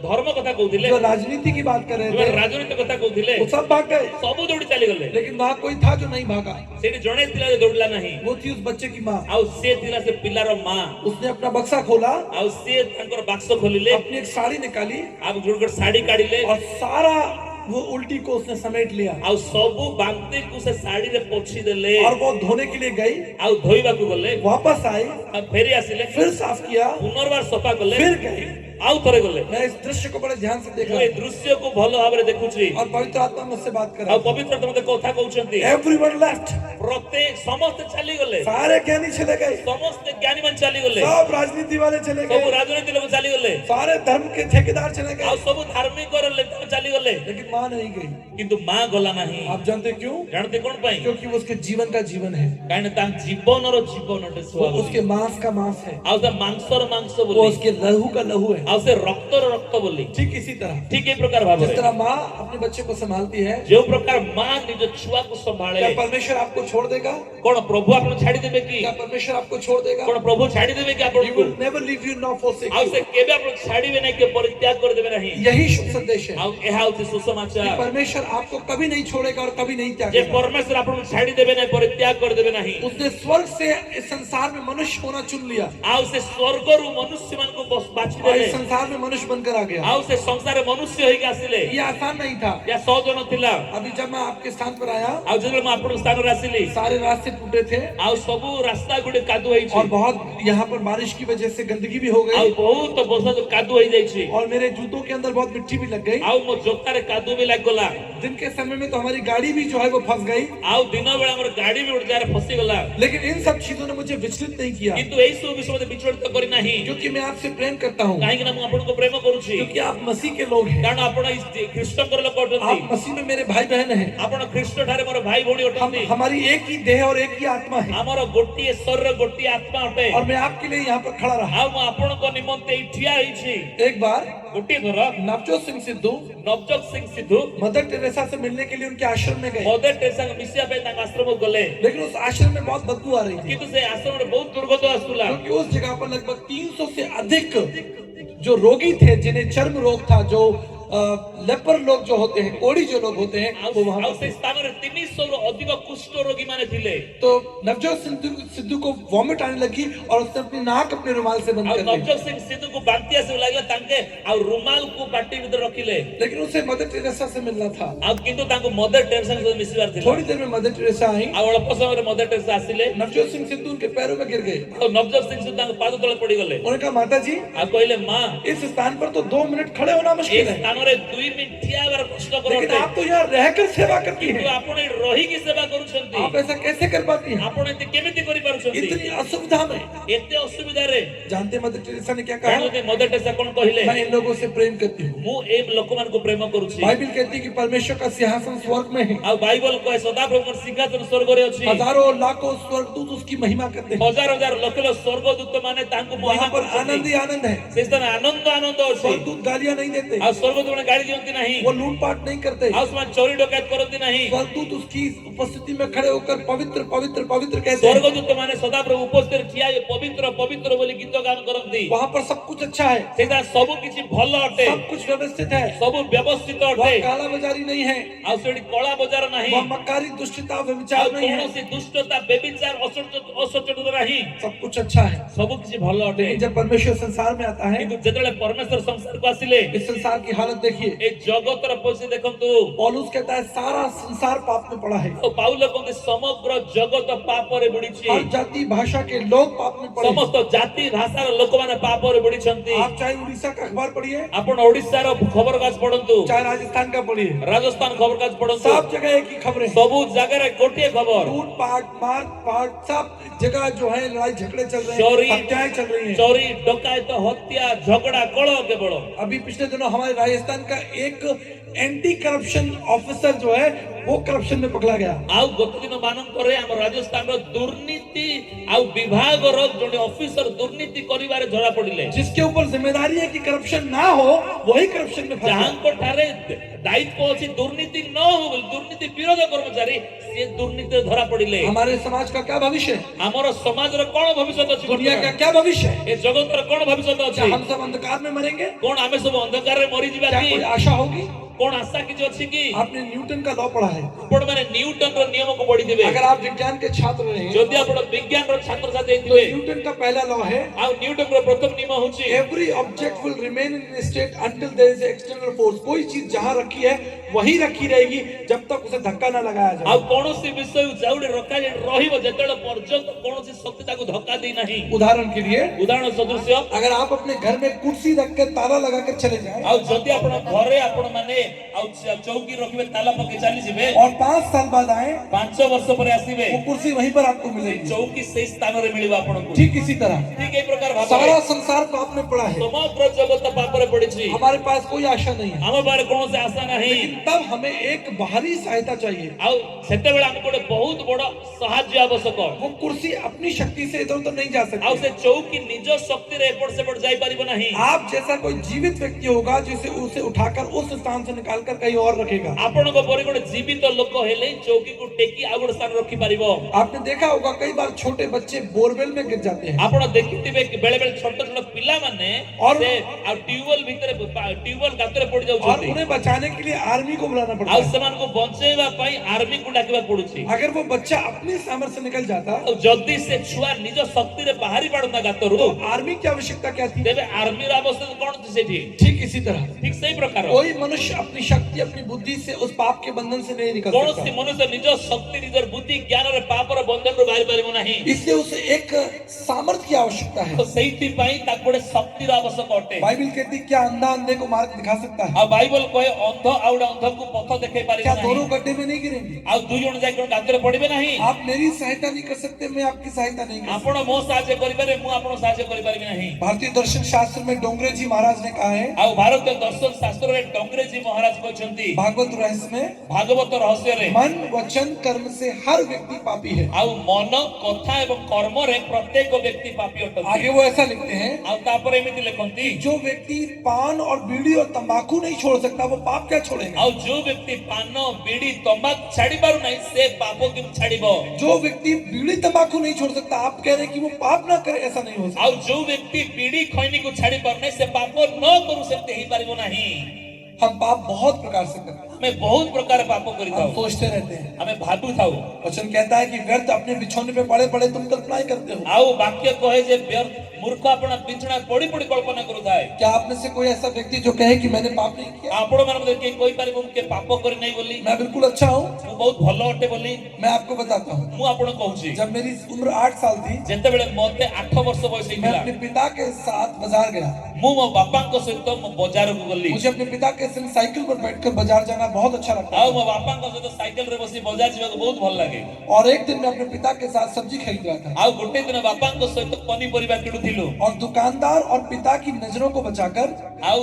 धर्म कथा कहूथिले, जो राजनीति की बात कर जो रहे थे, राजनीति कथा कहूथिले, वो सब भाग गए। सब दौड़ी चली गले। लेकिन वहां कोई था जो नहीं भागा, सेठी जणे थिला जे दौड़ला नाही। वो थी उस बच्चे की माँ। आउ से थिला से पिलार मां। उसने अपना बक्सा खोला, आउ से तांकर बाक्स खोलिले, अपनी एक साड़ी निकाली आउ जुड़कर साड़ी काढिले, और सारा वो उल्टी को उसने समेट लिया आउ सबु बांती को से साड़ी रे पोछी देले, और वो धोने के लिए गई, आउ धोइबा को गले, वापस आई, अब फेरी आसिले, फिर साफ किया, पुनर्बार सफा कले, फिर गई। आउ थरे गले। मैं इस दृश्य को बड़े ध्यान से देख मु रहा ए था दृश्य को भलो भाबरे देखुची। और पवित्र आत्मा मुझसे बात कर आउ रहा था। पवित्र आत्मा मते कथा कहउचंती, एवरीवन लेफ्ट, प्रत्येक समस्त चली गले, सारे ज्ञानी चले गए, समस्त ज्ञानी मन चली गले, सब राजनीति वाले चले सब गए, राजनीति लोग चली गले, सारे धर्म के ठेकेदार चले आउ गए, सब धार्मिक और नेता चली गले, लेकिन माँ नहीं गई। किंतु मां गला नाही। आप जानते क्यों? जानते कोन पई? क्योंकि वो उसके जीवन का जीवन है, काहे ता जीवन और जीवन अटे वो सुआ, उसके मांस का मांस है, आउ से मांसर मांस वो बोली, उसके लहू का लहू है। आउ से रक्तर रक्त बोली। ठीक इसी तरह ठीक ए प्रकार जिस भाबरे तरह माँ अपने बच्चे को संभालती है, जो प्रकार मां निज छुआ को संभाळे, क्या परमेश्वर आपको छोड़ देगा? कोन प्रभु आपन छाड़ी देबे की? क्या परमेश्वर आपको छोड़ देगा? कोन प्रभु छाड़ी देबे की He आपन को? will never leave you nor forsake आउ you। से केबे आपन छाड़ीबे नै के परित्याग कर देबे नहीं। यही शुभ संदेश है आउ एहा होती कि सुसमाचार, परमेश्वर आपको कभी नहीं छोड़ेगा और कभी नहीं जे त्यागेगा। परमेश्वर आपन छाड़ी देबे नै परित्याग कर देबे नहीं। उसने स्वर्ग से इस संसार में मनुष्य होना चुन लिया आउ से स्वर्गरु मनुष्य मन को बाछि और इस देले, संसार में मनुष्य बनकर आ गया। आउ से संसार मनुष्य होई के आसिले, ये आसान नहीं था। या 100 जन थिला। अभी जब मैं आपके स्थान पर आया, आउ जब मैं आपन स्थान रे आसिली, सारे रास्ते टूटे थे आउ सबु रास्ता गुडे कादु होई और छी, बहुत यहाँ पर बारिश की वजह से गंदगी भी हो आउ गई बहुत बसा जो कादु होई जाई छी, और मेरे जूतों के अंदर बहुत मिट्टी भी लग गई। आउ मो जोता रे कादु भी लाग गला, दिन के समय में तो हमारी गाड़ी भी जो है वो फंस गई, आउ दिन बेला हमर गाड़ी भी उड़ जा रे फसी गला, लेकिन इन सब चीजों ने मुझे विचलित नहीं किया किंतु एई सब विषय में विचलित करी नाही। क्योंकि मैं आपसे प्रेम करता हूँ। काहे कि ना मु आपन को प्रेम करूची क्योंकि आप मसीह के लोग हैं, कारण आपण ख्रीष्टकर लोक आप अटंती मसीह में मेरे भाई बहन हैं, आपण ख्रीष्ट ठारे मोर भाई भौणी अटंती हमारी एक ही देह और एक ही आत्मा है। हमर गोटिए शरीर गोटिए आत्मा अटे और मैं आपके लिए यहाँ पर खड़ा रहा। आ मु आपण को निमंते ठिया हिची एक बार गोटिए थर नवजोत सिंह सिद्धू नवजोत सिंह सिद्धू मदर टेरेसा से मिलने के लिए उनके आश्रम में गए, मदर टेरेसा मिसिया पे तांग आश्रम गले लेकिन उस आश्रम में बहुत बदबू आ रही थी, किंतु से आश्रम रे बहुत दुर्गंध आसुला क्योंकि उस जगह पर लगभग 300 से अधिक जो रोगी थे, जिन्हें चर्म रोग था, जो लेपर लोग जो होते हैं, कोढ़ी जो लोग होते हैं, वो वहां आ से स्थान रे 300 रो अधिक कुष्ठ रोगी माने थिले तो नवजोत सिद्धू को वॉमिट आने लगी और उसने अपनी नाक अपने रुमाल से बंद आ कर दी। नवजोत सिंह सिद्धू को बांती आसे लागला तांके आ रुमाल को पाटी भीतर रखिले लेकिन उसे मदर टेरेसा से मिलना था। आ किंतु तांको मदर टेरेसा से मिसिबार थिला थोड़ी देर में मदर टेरेसा आई, आ अल्प समय रे मदर टेरेसा आसिले नवजोत सिंह सिद्धू उनके पैरों में गिर गए। आ नवजोत सिंह सिद्धू तांको पाद तले पड़ी गले उन्होंने कहा, माता जी आ कहले मां इस स्थान पर तो 2 मिनट खड़े होना मुश्किल एक है, स्थान रे 2 मिनिट ठिया बार कष्ट लेकिन करते आप तो यहाँ रहकर सेवा करती किंतु हैं, आपण रही की सेवा करूछंती आप ऐसा कैसे कर पाती हैं आपण एते केमिति करि पारुछंती इतनी असुविधा में? एते असुविधा रे जानते मदर टेरेसा ने क्या कहा? कारण मदर टेरेसा कोन कहिले मैं इन लोगों से प्रेम करती हूँ। मु ए लोकमान को प्रेम करूछी बाइबल कहती है कि परमेश्वर का सिंहासन स्वर्ग में है, आ बाइबल कहे सदा प्रभु सिंहासन स्वर्ग रे अछि हजारों लाखों स्वर्गदूत उसकी महिमा करते हैं, हजार हजार लक्ष लक्ष स्वर्गदूत माने तांको महिमा वहां पर आनंद ही आनंद है। से स्थान आनंद आनंद अछि स्वर्गदूत गालियां नहीं देते, आ स्वर्गदूत माने गाड़ी दियंती नाही वो लूटपाट नहीं करते, आ उसमा चोरी डकैत करंती नाही स्वर्गदूत उसकी उपस्थिति में खड़े होकर पवित्र पवित्र पवित्र कहते हैं। स्वर्गदूत माने सदा प्रभु उपस्थित ठिया पवित्र पवित्र बोली गीत गान करंती वहां पर सब कुछ अच्छा है, सेदा सब किछि भलो अटे सब कुछ व्यवस्थित है, सब व्यवस्थित वहाँ अटे काला बाजारी नहीं है, आ सेडी कला बाजार नाही वहाँ मक्कारी दुष्टता आ व्यभिचार नहीं है, कोनोसी दुष्टता बेविचार असचोट नाही सब कुछ अच्छा है। सब किछि भलो अटे लेकिन जब परमेश्वर संसार में आता है, किंतु जेतले परमेश्वर संसार को आसिले इस संसार की हालत देखिए। ए जगतर परिस्थिति देखंतु पौलुस कहता है सारा संसार पाप में पड़ा है, तो पाउल कहते समग्र जगत पाप रे बुडीछि हर जाति भाषा के लोग पाप में पड़े हैं। समस्त जाति भाषार लोक माने पाप रे बुडीछंती आप चाहे उड़ीसा का अखबार पढ़िए, आपण ओडिसा रो खबर काज पढंतु चाहे राजस्थान का पढ़िए, राजस्थान खबर काज पढंतु सब जगह एक ही खबरें, सबु जगह रे गोटिए खबर लूटपाट मार पाट सब जगह जो है लड़ाई झगड़े चल रहे चोरी, हैं, हत्याएं चल रही हैं। चोरी डकैत हत्या झगड़ा कलह केवल अभी पिछले दिनों हमारे राजस्थान का एक एंटी करप्शन ऑफिसर जो है वो करप्शन में पकड़ा गया। आउ गत दिन मानन करे हम राजस्थान रो दुर्नीति आउ विभाग रो जने ऑफिसर दुर्नीति करिवारे धरा पड़िले जिसके ऊपर जिम्मेदारी है कि करप्शन ना हो वही करप्शन में फंस जहां गया। को ठारे दायित्व अछि दुर्नीति न हो दुर्नीति विरोध कर्मचारी से दुर्नीति धरा पड़िले हमारे समाज का क्या भविष्य है? हमर समाज रो कोन भविष्य अछि दुनिया का क्या भविष्य है? ए जगत रो कोन भविष्य क्या अछि हम सब अंधकार में मरेंगे? कोन आमे सब अंधकार रे मरि जिबा क्या कि कोई आशा होगी? कोन आशा कि अछि कि आपने न्यूटन का लॉ पढ़ा है, आपण माने न्यूटन रो नियम को पढ़ी दिबे अगर आप विज्ञान के छात्र रहे जदि आपण विज्ञान रो छात्र साथे तो दिबे न्यूटन का पहला लॉ है, आ न्यूटन रो प्रथम नियम होछि every object will remain in state until there is external force. कोई चीज जहां रखी है वही रखी रहेगी जब तक उसे धक्का ना लगाया आ जाए। कोनोसी विषय जाउडे रखा जे रहिबो जेतेले पर्यंत कोनोसी शक्ति ताको धक्का दे नाही उदाहरण के लिए उदाहरण सदृश अगर आप अपने घर में कुर्सी रख कर ताला लगा कर चले जाए आ जदि आपण घरे आपण माने आ चौकी रखिबे ताला पके चली जिबे और 5 साल बाद आए 5 वर्ष पर आसीबे वो कुर्सी वहीं पर आपको मिलेगी। चौकी से स्थान रे मिलिबा आपण को ठीक इसी तरह ठीक ए प्रकार भाबे सारा संसार पाप में पड़ा है, समग्र जगत पाप रे पड़िछि हमारे पास कोई आशा नहीं है, हम बारे कोन से आशा नाही लेकिन तब हमें एक बाहरी सहायता चाहिए। आ सेते बेला हमको बहुत बड़ा सहायता आवश्यक वो कुर्सी अपनी शक्ति से इधर उधर नहीं जा आ सकती। से चौकी निज शक्ति रे एपट से पड़ जाई परिबो नाही आप जैसा कोई जीवित व्यक्ति होगा जिसे उसे उठाकर उस स्थान से निकालकर कहीं और रखेगा। आपण को परि कोन जीवित लोक हेले चौकी को टेकी आगुड़ स्थान रखी परिबो आपने देखा होगा कई बार छोटे बच्चे बोरवेल में गिर जाते हैं आपण देखिथिबे बेले बेले छोट छोट पिला माने और- से आ ट्यूबवेल भीतर ट्यूबवेल गातरे पड़ और जाउछथि उन्हें बचाने के लिए आर्मी को बुलाना पड़ता आ है। समान को बंचेबा पई आर्मी को डाकिबा पड़ुछि अगर वो बच्चा अपने सामर्थ्य से निकल जाता आ जल्दी से छुआ निज शक्ति रे बाहरी पड़ता गातरु तो आर्मी की आवश्यकता क्या थी? तेबे आर्मी रा अवस्था कोन थी सेठी ठीक इसी तरह ठीक सही प्रकार कोई मनुष्य अपनी शक्ति अपनी बुद्धि से उस पाप के बंधन से नहीं निकल କୌଣସି सकता। ମନୁଷ୍ୟ ନିଜ ଶକ୍ତି ନିଜର ବୁଦ୍ଧି ଜ୍ଞାନରେ ପାପର ବନ୍ଧନରୁ ବାହାରି ପାରିବ ନାହିଁ। इसलिए उसे एक सामर्थ्य की आवश्यकता है। ତ ସେଇଥିପାଇଁ ତାକୁ ଗୋଟେ ଶକ୍ତିର ଆବଶ୍ୟକ ଅଟେ। बाइबल कहती है क्या अंधा अंधे को मार्ग दिखा सकता है? ଆଉ ବାଇବଲ କହେ ଅନ୍ଧ ଆଉ ଗୋଟେ ଅନ୍ଧକୁ ପଥ ଦେଖେଇ ପାରିବ क्या ନାହିଁ। दोनों गड्ढे में नहीं गिरेंगे? ଆଉ ଦୁଇ ଜଣ ଯାଇ କଣ ଗାତରେ ପଡିବେ ନାହିଁ। आप मेरी सहायता नहीं कर सकते, मैं आपकी सहायता नहीं कर ଆପଣ ମୋ ସାହାଯ୍ୟ କରିପାରିବେ, ମୁଁ ଆପଣଙ୍କୁ ସାହାଯ୍ୟ କରିପାରିବି ନାହିଁ। सकता। भारतीय दर्शन शास्त्र में डोंगरे जी महाराज ने कहा है ଆଉ ଭାରତୀୟ ଦର୍ଶନ ଶାସ୍ତ୍ରରେ ଡଙ୍ଗରେଜୀ ମହାରାଜ କହିଛନ୍ତି भागवत रहस्य में, ଭାଗବତ ରହସ୍ୟରେ मन वचन कर्म से हर व्यक्ति पापी है। ଆଉ ମନ କଥା ଏବଂ କର୍ମରେ ପ୍ରତ୍ୟେକ ବ୍ୟକ୍ତି ପାପୀ ଅଟନ୍ତି। आगे वो ऐसा लिखते हैं, ଆଉ ତାପରେ ଏମିତି ଲେଖନ୍ତି जो व्यक्ति पान और बीड़ी और तंबाकू नहीं छोड़ सकता वो पाप क्या छोड़ेगा? ଆଉ ଯୋଉ ବ୍ୟକ୍ତି ପାନ ବିଡି ତମ୍ବାଖୁ ଛାଡି ପାରୁନାହିଁ ସେ ପାପ କେମିତି ଛାଡିବ? जो व्यक्ति बीड़ी तंबाकू नहीं छोड़ सकता, आप कह रहे हैं कि वो पाप ना करे, ऐसा नहीं हो सकता। ଆଉ ଯୋଉ ବ୍ୟକ୍ତି ବିଡି ଖୈନିକୁ ଛାଡି ପାରୁନାହିଁ ସେ ପାପ ନ କରୁ ସେମିତି ହେଇପାରିବ ନାହିଁ। हम पाप बहुत प्रकार से करते हैं, ଆମେ ବହୁତ ପ୍ରକାର ପାପ हम କରିଥାଉ, सोचते रहते हैं। ଆମେ ଭାବୁଥାଉ। वचन कहता है कि व्यर्थ अपने बिछौने पे पड़े पड़े तुम कल्पनाएं करते हो। ଆଉ ବାକ୍ୟ କହେ ଯେ ମୂର୍ଖ ଆପଣ ବିଛଣା ପଡି ପଡି କଳ୍ପନା କରୁଥାଏ। क्या आप में से कोई ऐसा व्यक्ति जो कहे कि मैंने पाप नहीं किया? ଆପଣ ମାନଙ୍କ ଭିତରେ କେହି କହିପାରିବ ମୁଁ କେ ପାପ କରି ନାହିଁ ବୋଲି, मैं बिल्कुल अच्छा हूँ। ମୁଁ ବହୁତ ଭଲ ଅଟେ ବୋଲି? मैं आपको बताता हूँ, ମୁଁ ଆପଣଙ୍କୁ କହୁଛି जब मेरी उम्र 8 साल थी, ଯେତେବେଳେ ମୋତେ 8 ବର୍ଷ ବୟସ मैं ହେଇଥିଲା अपने पिता के साथ बाजार गया। ମୁଁ ମୋ ବାପାଙ୍କ ସହିତ ମୁଁ ବଜାରକୁ ଗଲି। मुझे अपने पिता के संग साइकिल पर बैठकर बाजार जाना बहुत अच्छा लगता ଆଉ है। ମୋ ବାପାଙ୍କ ସହିତ ସାଇକେଲରେ ବସି ବଜାର ଯିବାକୁ ବହୁତ ଭଲ ଲାଗେ। और एक दिन मैं अपने पिता के साथ सब्जी खरीद रहा था, ଆଉ ଗୋଟେ ଦିନ ବାପାଙ୍କ ସହିତ ପନିପରିବା କିଣୁଥିଲୁ। और दुकानदार और पिता की नजरों को बचाकर ଆଉ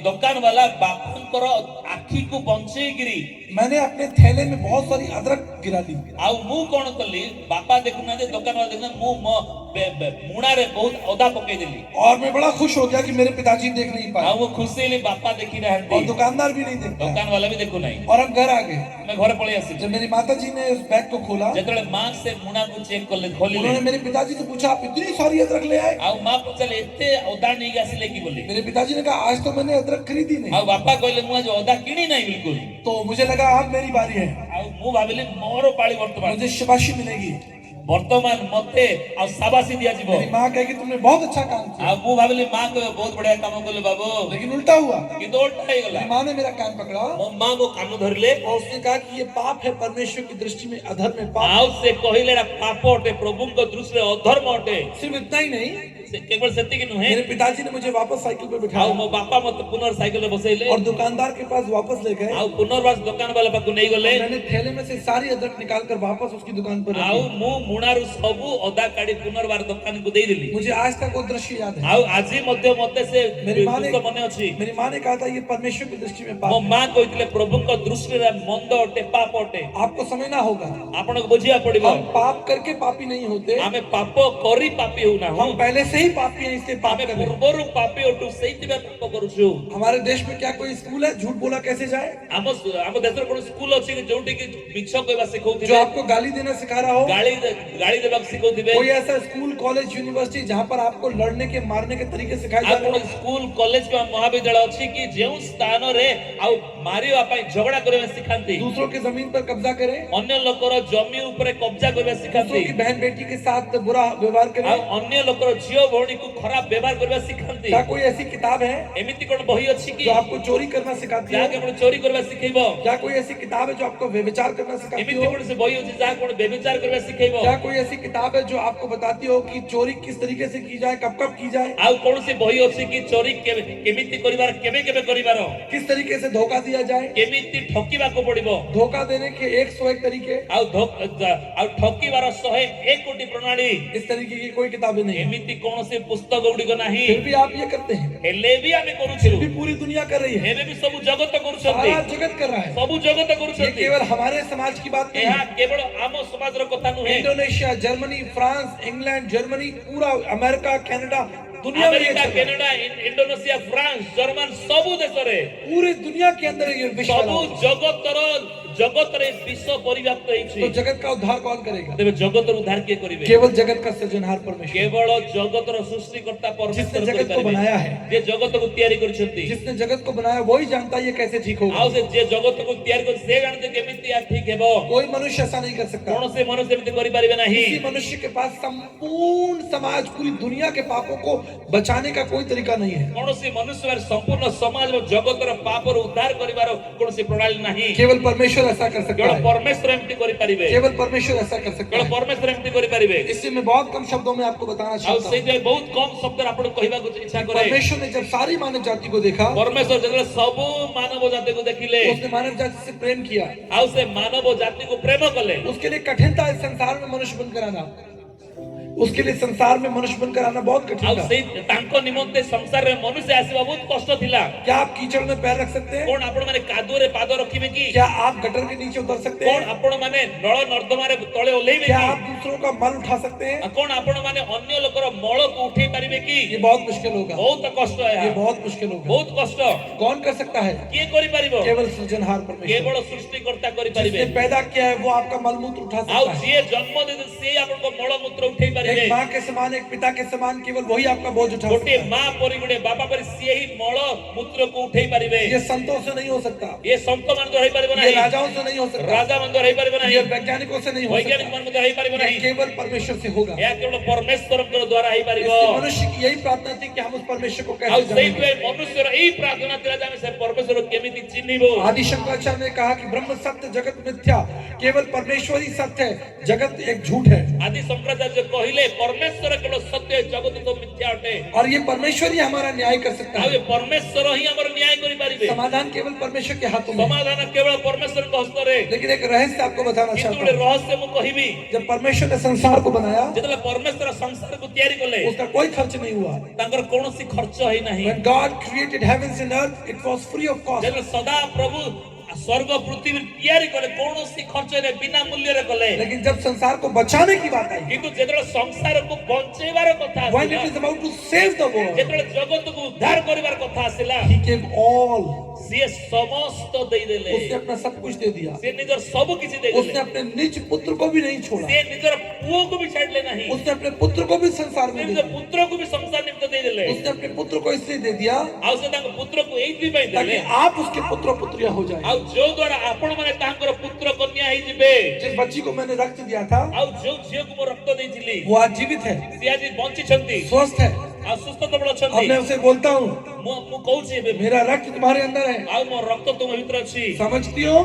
ଦୋକାନ ବାଲା ବାପାଙ୍କର ଆଖିକୁ ବଞ୍ଚେଇକିରି मैंने अपने थैले में बहुत सारी अदरक गिरा दी। ଆଉ ମୁଁ କଣ କଲି, ବାପା ଦେଖୁନାହାନ୍ତି ଦୋକାନ ବାଲା ଦେଖୁନାହାନ୍ତି, ମୁଁ ମୋ ମୁଣାରେ ବହୁତ ଅଦା ପକେଇଦେଲି। और मैं बड़ा खुश हो गया कि मेरे पिताजी देख नहीं ଆଉ पाए ମୁଁ ଖୁସି ହେଲି ବାପା ଦେଖି और ନାହାନ୍ତି, दुकानदार भी नहीं देख पाए। ଦୋକାନ ବାଲା ବି ଦେଖୁନାହିଁ। और हम घर आ गए। ଆମେ ଘରେ ପଳେଇ ଆସିଲୁ। जब मेरी माताजी ने उस बैग को खोला, ଯେତେବେଳେ ମା ସେ ମୁଣାକୁ ଚେକ୍ କଲେ, ଖୋଲିଲେ, उन्होंने मेरे पिताजी से पूछा आप इतनी सारी अदरक ले आए? ଆଉ ମା ପଚାରିଲେ ଏତେ ଅଦା ନେଇକି ଆସିଲେ କି ବୋଲି। मेरे पिताजी ने कहा आज तो मैंने अदरक खरीदी नहीं। ଆଉ ବାପା କହିଲେ ମୁଁ ଆଜି ଅଦା କିଣି ନାହିଁ ବିଲକୁଲ। तो मुझे लगा अब मेरी बारी है, ଆଉ ମୁଁ ଭାବିଲି ମୋର ପାଳି ବର୍ତ୍ତମାନ, मुझे शाबाशी मिलेगी। ବର୍ତ୍ତମାନ ମତେ ଆଉ ସାବାସି ଦିଆଯିବ। मेरी माँ कहेगी तुमने बहुत अच्छा काम किया, ଆଉ ମୁଁ ଭାବିଲି ମା କହିବ ବହୁତ ବଢିଆ କାମ କଲେ ବାବୁ, लेकिन उल्टा हुआ। କିନ୍ତୁ ଓଲଟା ହେଇଗଲା। मेरी माँ ने मेरा कान पकड़ा ମୋ ମା ମୋ କାନ ଧରିଲେ और उसने कहा कि ये पाप है, परमेश्वर की दृष्टि में अधर्म है, पाप। ଆଉ ସେ କହିଲେ ଏଟା ପାପ ଅଟେ, ପ୍ରଭୁଙ୍କ ଦୃଷ୍ଟିରେ ଅଧର୍ମ ଅଟେ। सिर्फ इतना ही नहीं, ସେ କେବଳ ସେତିକି ନୁହେଁ, मेरे पिताजी ने मुझे वापस साइकिल पे ଆଉ बिठाया ମୋ ବାପା ମତେ ପୁନର୍ ସାଇକେଲରେ ବସେଇଲେ और दुकानदार के पास वापस ले गए। ଆଉ ପୁନର୍ବାର ଦୋକାନ ବାଲା ପାଖକୁ ନେଇଗଲେ। मैंने थैले में से सारी अदरक निकाल कर वापस उसकी दुकान पर रख ଆଉ दी। ମୁଁ ମୁଣାରୁ ସବୁ ଅଦା କାଢି ପୁନର୍ବାର ଦୋକାନକୁ ଦେଇଦେଲି। मुझे आज तक वो दृश्य याद है। ଆଉ ଆଜି ମଧ୍ୟ ମତେ ସେ मेरी माँ ने ଦୃଶ୍ୟ ମନେ ଅଛି। मेरी माँ ने कहा था ये परमेश्वर की दृष्टि में ମୋ पाप है। ମା କହିଥିଲେ ପ୍ରଭୁଙ୍କ ଦୃଷ୍ଟିରେ ମନ୍ଦ ଅଟେ, ପାପ ଅଟେ। आपको समझना होगा, ଆପଣଙ୍କୁ ବୁଝିବାକୁ ପଡିବ, हम पाप करके पापी नहीं होते, ଆମେ ପାପ କରି ପାପୀ ହଉନାହୁଁ, हम पहले से ही पापी हैं इसलिए पाप ଆମେ कर रहे हैं। ପୂର୍ବରୁ ପାପୀ ଅଟୁ, ସେଇଥିପାଇଁ ପାପ କରୁଛୁ। हमारे देश में क्या कोई स्कूल है झूठ बोला कैसे जाए, ଆମ ଦେଶର କଣ ସ୍କୁଲ ଅଛି କି ଯୋଉଠି କି ମିଛ କହିବା जो ଶିଖଉଥିବେ, आपको गाली देना सिखा रहा हो? ଗାଳି ଦେବାକୁ ଶିଖଉଥିବେ? कोई ऐसा स्कूल कॉलेज यूनिवर्सिटी जहाँ पर आपको लड़ने के मारने के तरीके सिखाए जा ଆଉ रहे କଣ हो? ସ୍କୁଲ କଲେଜ କିମ୍ବା ମହାବିଦ୍ୟାଳୟ ଅଛି କି ଯେଉଁ ସ୍ଥାନରେ ଆଉ ମାରିବା ପାଇଁ ଝଗଡା କରିବା ଶିଖାନ୍ତି, दूसरों की जमीन पर कब्जा करें, ଅନ୍ୟ ଲୋକର ଜମି ଉପରେ କବ୍ଜା କରିବା ଶିଖାନ୍ତି, दूसरों की बहन बेटी के साथ बुरा व्यवहार ଆଉ करें। ଅନ୍ୟ ଲୋକର ଝିଅ ଭଉଣୀକୁ ଖରାପ ବ୍ୟବହାର କରିବା ଶିଖାନ୍ତି। क्या कोई ऐसी किताब है ଏମିତି କଣ ବହି ଅଛି କି जो आपको चोरी करना सिखाती ଯାହାକି है? ଆପଣ ଚୋରି କରିବା ଶିଖେଇବ? क्या कोई ऐसी किताब है जो आपको व्यभिचार करना सिखाती ଏମିତି हो? କୌଣସି ବହି ଅଛି ଯାହା କଣ ବ୍ୟଭିଚାର କରିବା ଶିଖେଇବ? क्या कोई ऐसी किताब है जो आपको बताती हो कि चोरी किस तरीके से की जाए, कब कब की जाए, ଆଉ କୌଣସି ବହି ଅଛି କି ଚୋରି କେମିତି କରିବାର, କେବେ କେବେ କରିବାର, किस तरीके से धोखा दिया जाए? କେମିତି ଠକିବାକୁ ପଡିବ, धोखा देने के 101 तरीके, ଆଉ ଠକିବାର 101 କୋଟି ପ୍ରଣାଳୀ, इस तरीके की कोई किताबें नहीं है। ଏମିତି କୌଣସି ପୁସ୍ତକ ଗୁଡିକ ନାହିଁ। फिर भी आप ये करते हैं, ହେଲେ ବି ଆମେ କରୁଛୁ, भी पूरी दुनिया कर रही है, ଏବେ ବି ସବୁ ଜଗତ କରୁଛନ୍ତି, सारा जगत कर रहा है। ସବୁ ଜଗତ ये କରୁଛନ୍ତି। केवल हमारे समाज की बात नहीं ଏହା है। କେବଳ ଆମ ସମାଜର କଥା ନୁହେଁ। Indonesia, Germany, France, England, Germany, पूरा अमेरिका, कनाडा, दुनिया में ये ଆମେରିକା, चल रहा है। କାନାଡା, ଇଣ୍ଡୋନେସିଆ, ଫ୍ରାନ୍ସ, ଜର୍ମାନ ସବୁ ଦେଶରେ, पूरी दुनिया के अंदर ये विश्व ସବୁ है। ଜଗତର जगत रे विश्व परिव्याप्त तो होइछि जगत का उद्धार कौन करेगा? तेबे जगत रो उद्धार के करिवे केवल जगत का सृजनहार परमेश्वर, केवल जगत रो सृष्टिकर्ता जिसने परमेश्वर जगत को बनाया है, जे जगत को तैयारी करछंती जिसने जगत को बनाया वही जानता है ये कैसे ठीक होगा। आउ से जे जगत को तैयारी कर से जानते केमिति या ठीक हेबो कोई मनुष्य ऐसा नहीं कर सकता। कोन से मनुष्य एमिति करि परिबे नाही किसी मनुष्य के पास संपूर्ण समाज, पूरी दुनिया के पापों को बचाने का कोई तरीका नहीं है। कोन से मनुष्य संपूर्ण समाज और जगत रो पाप रो उद्धार करिवार कोन से प्रणाली नाही केवल परमेश्वर ऐसा कर सकता केवल है। परमेश्वर एमिति करि परिबे केवल परमेश्वर ऐसा कर सकता केवल है। परमेश्वर एमिति करि परिबे इससे मैं बहुत कम शब्दों में आपको बताना आउ चाहता से हूँ। जे बहुत कम शब्द आपण कहबा को इच्छा करे परमेश्वर ने जब सारी मानव जाति को देखा, परमेश्वर जब सब मानव जाति को देखिले उसने मानव जाति से प्रेम किया। आउ से मानव जाति को प्रेम कले उसके लिए कठिन था इस संसार में मनुष्य बनकर आना। उसके लिए संसार में मनुष्य बनकर आना बहुत कठिन आउ था। से तांको निमंते संसार रे मनुष्य आसीबा बहुत कष्ट थिला क्या आप कीचड़ में पैर रख सकते हैं? कोन आपण माने कादुओ रे पाद रखिबे की क्या आप गटर के नीचे उतर सकते कोन हैं? आपण माने नळ नर्दमा रे तळे ओलेइबे क्या की आप दूसरों का मल उठा सकते हैं? कोन आपण माने अन्य लोकर मळ को उठे परिबे की ये बहुत मुश्किल होगा। बहुत कष्ट है ये बहुत मुश्किल होगा। बहुत कष्ट कौन कर सकता है? के करि परिबो केवल सृजनहार परमेश्वर। केवल सृष्टिकर्ता करि जिसने परिबे पैदा किया है वो आपका मलमूत्र उठा आउ सकता है। जे जन्म दे से आपण को मळ मूत्र उठे परिबे एक माँ के समान, एक पिता के समान केवल वही आपका बोझ उठा सकता गोटे है। मां परि गोटे बापा परि से ही मळ मूत्र को उठे परिबे ये संतों से नहीं हो सकता। ये संत मान तो रही परिबो ये नाही राजाओं से नहीं हो सकता। राजा मान तो रही परिबो नाही ये वैज्ञानिकों से नहीं हो वैज्ञानिक सकता। मान तो रही परिबो ये नाही केवल परमेश्वर से होगा। या केवल परमेश्वर को द्वारा ही परिबो इसलिए मनुष्य की यही प्रार्थना थी कि हम उस परमेश्वर को आउ कैसे सेई जानेंगे। मनुष्य रो एई प्रार्थना थिला जे हम से परमेश्वर को केमिति चिन्हिबो आदि शंकराचार्य ने कहा कि ब्रह्म सत्य जगत मिथ्या, केवल परमेश्वर ही सत्य है, जगत एक झूठ है। आदि शंकराचार्य कहिले परमेश्वर केवल सत्य है जगत तो मिथ्या अटे और ये परमेश्वर ही हमारा न्याय कर सकता आउ है। ये परमेश्वर ही हमर न्याय करि परिबे समाधान केवल परमेश्वर के हाथों में है। समाधान केवल परमेश्वर को हस्त रे लेकिन एक रहस्य आपको बताना किंतु चाहता गोटे हूँ। रहस्य मु कहिबी जब परमेश्वर ने संसार को बनाया, जेतले परमेश्वर संसार को तैयारी कले उसका कोई खर्च नहीं हुआ। तांकर कोनोसी खर्च है नहीं When God created heavens and earth, it was free of cost. जेतले सदा प्रभु स्वर्ग पृथ्वी तैयारी कले कोनोसी खर्च रे बिना मूल्य रे कले लेकिन जब संसार को बचाने की बात आई, किंतु जेतले संसार को बंचेबार कथा when it आसिला is about to save the world, जेतले जगत को उद्धार करिवार कथा आसिला He gave all. से समस्त दे देले उसने अपना सब कुछ दे दिया। से निजर सब किछि दे उसने देले अपने निज पुत्र को भी नहीं छोड़ा। से निजर पुओ को भी छाड़ले नहीं उसने अपने पुत्र को भी संसार में दे निजर दिया। पुत्र को भी संसार निमित्त दे देले उसने अपने पुत्र को इसलिए दे दिया आउ से तांको पुत्र को एथि पई ताकि देले आप उसके पुत्र पुत्रिया हो जाए। आउ जो द्वारा आपण माने तांकर पुत्र कन्या ही जिबे जिस बच्ची को मैंने रक्त दिया था, आउ जो झियो को मो रक्त देइथिली वो आज जीवित है, से आज बंची छंती स्वस्थ है। आ सुस्थ सबल अब छंती मैं उसे बोलता हूँ, मु कहूची एबे मेरा रक्त तुम्हारे अंदर है, आउ मो रक्त तुम भीतर अछि समझती हो?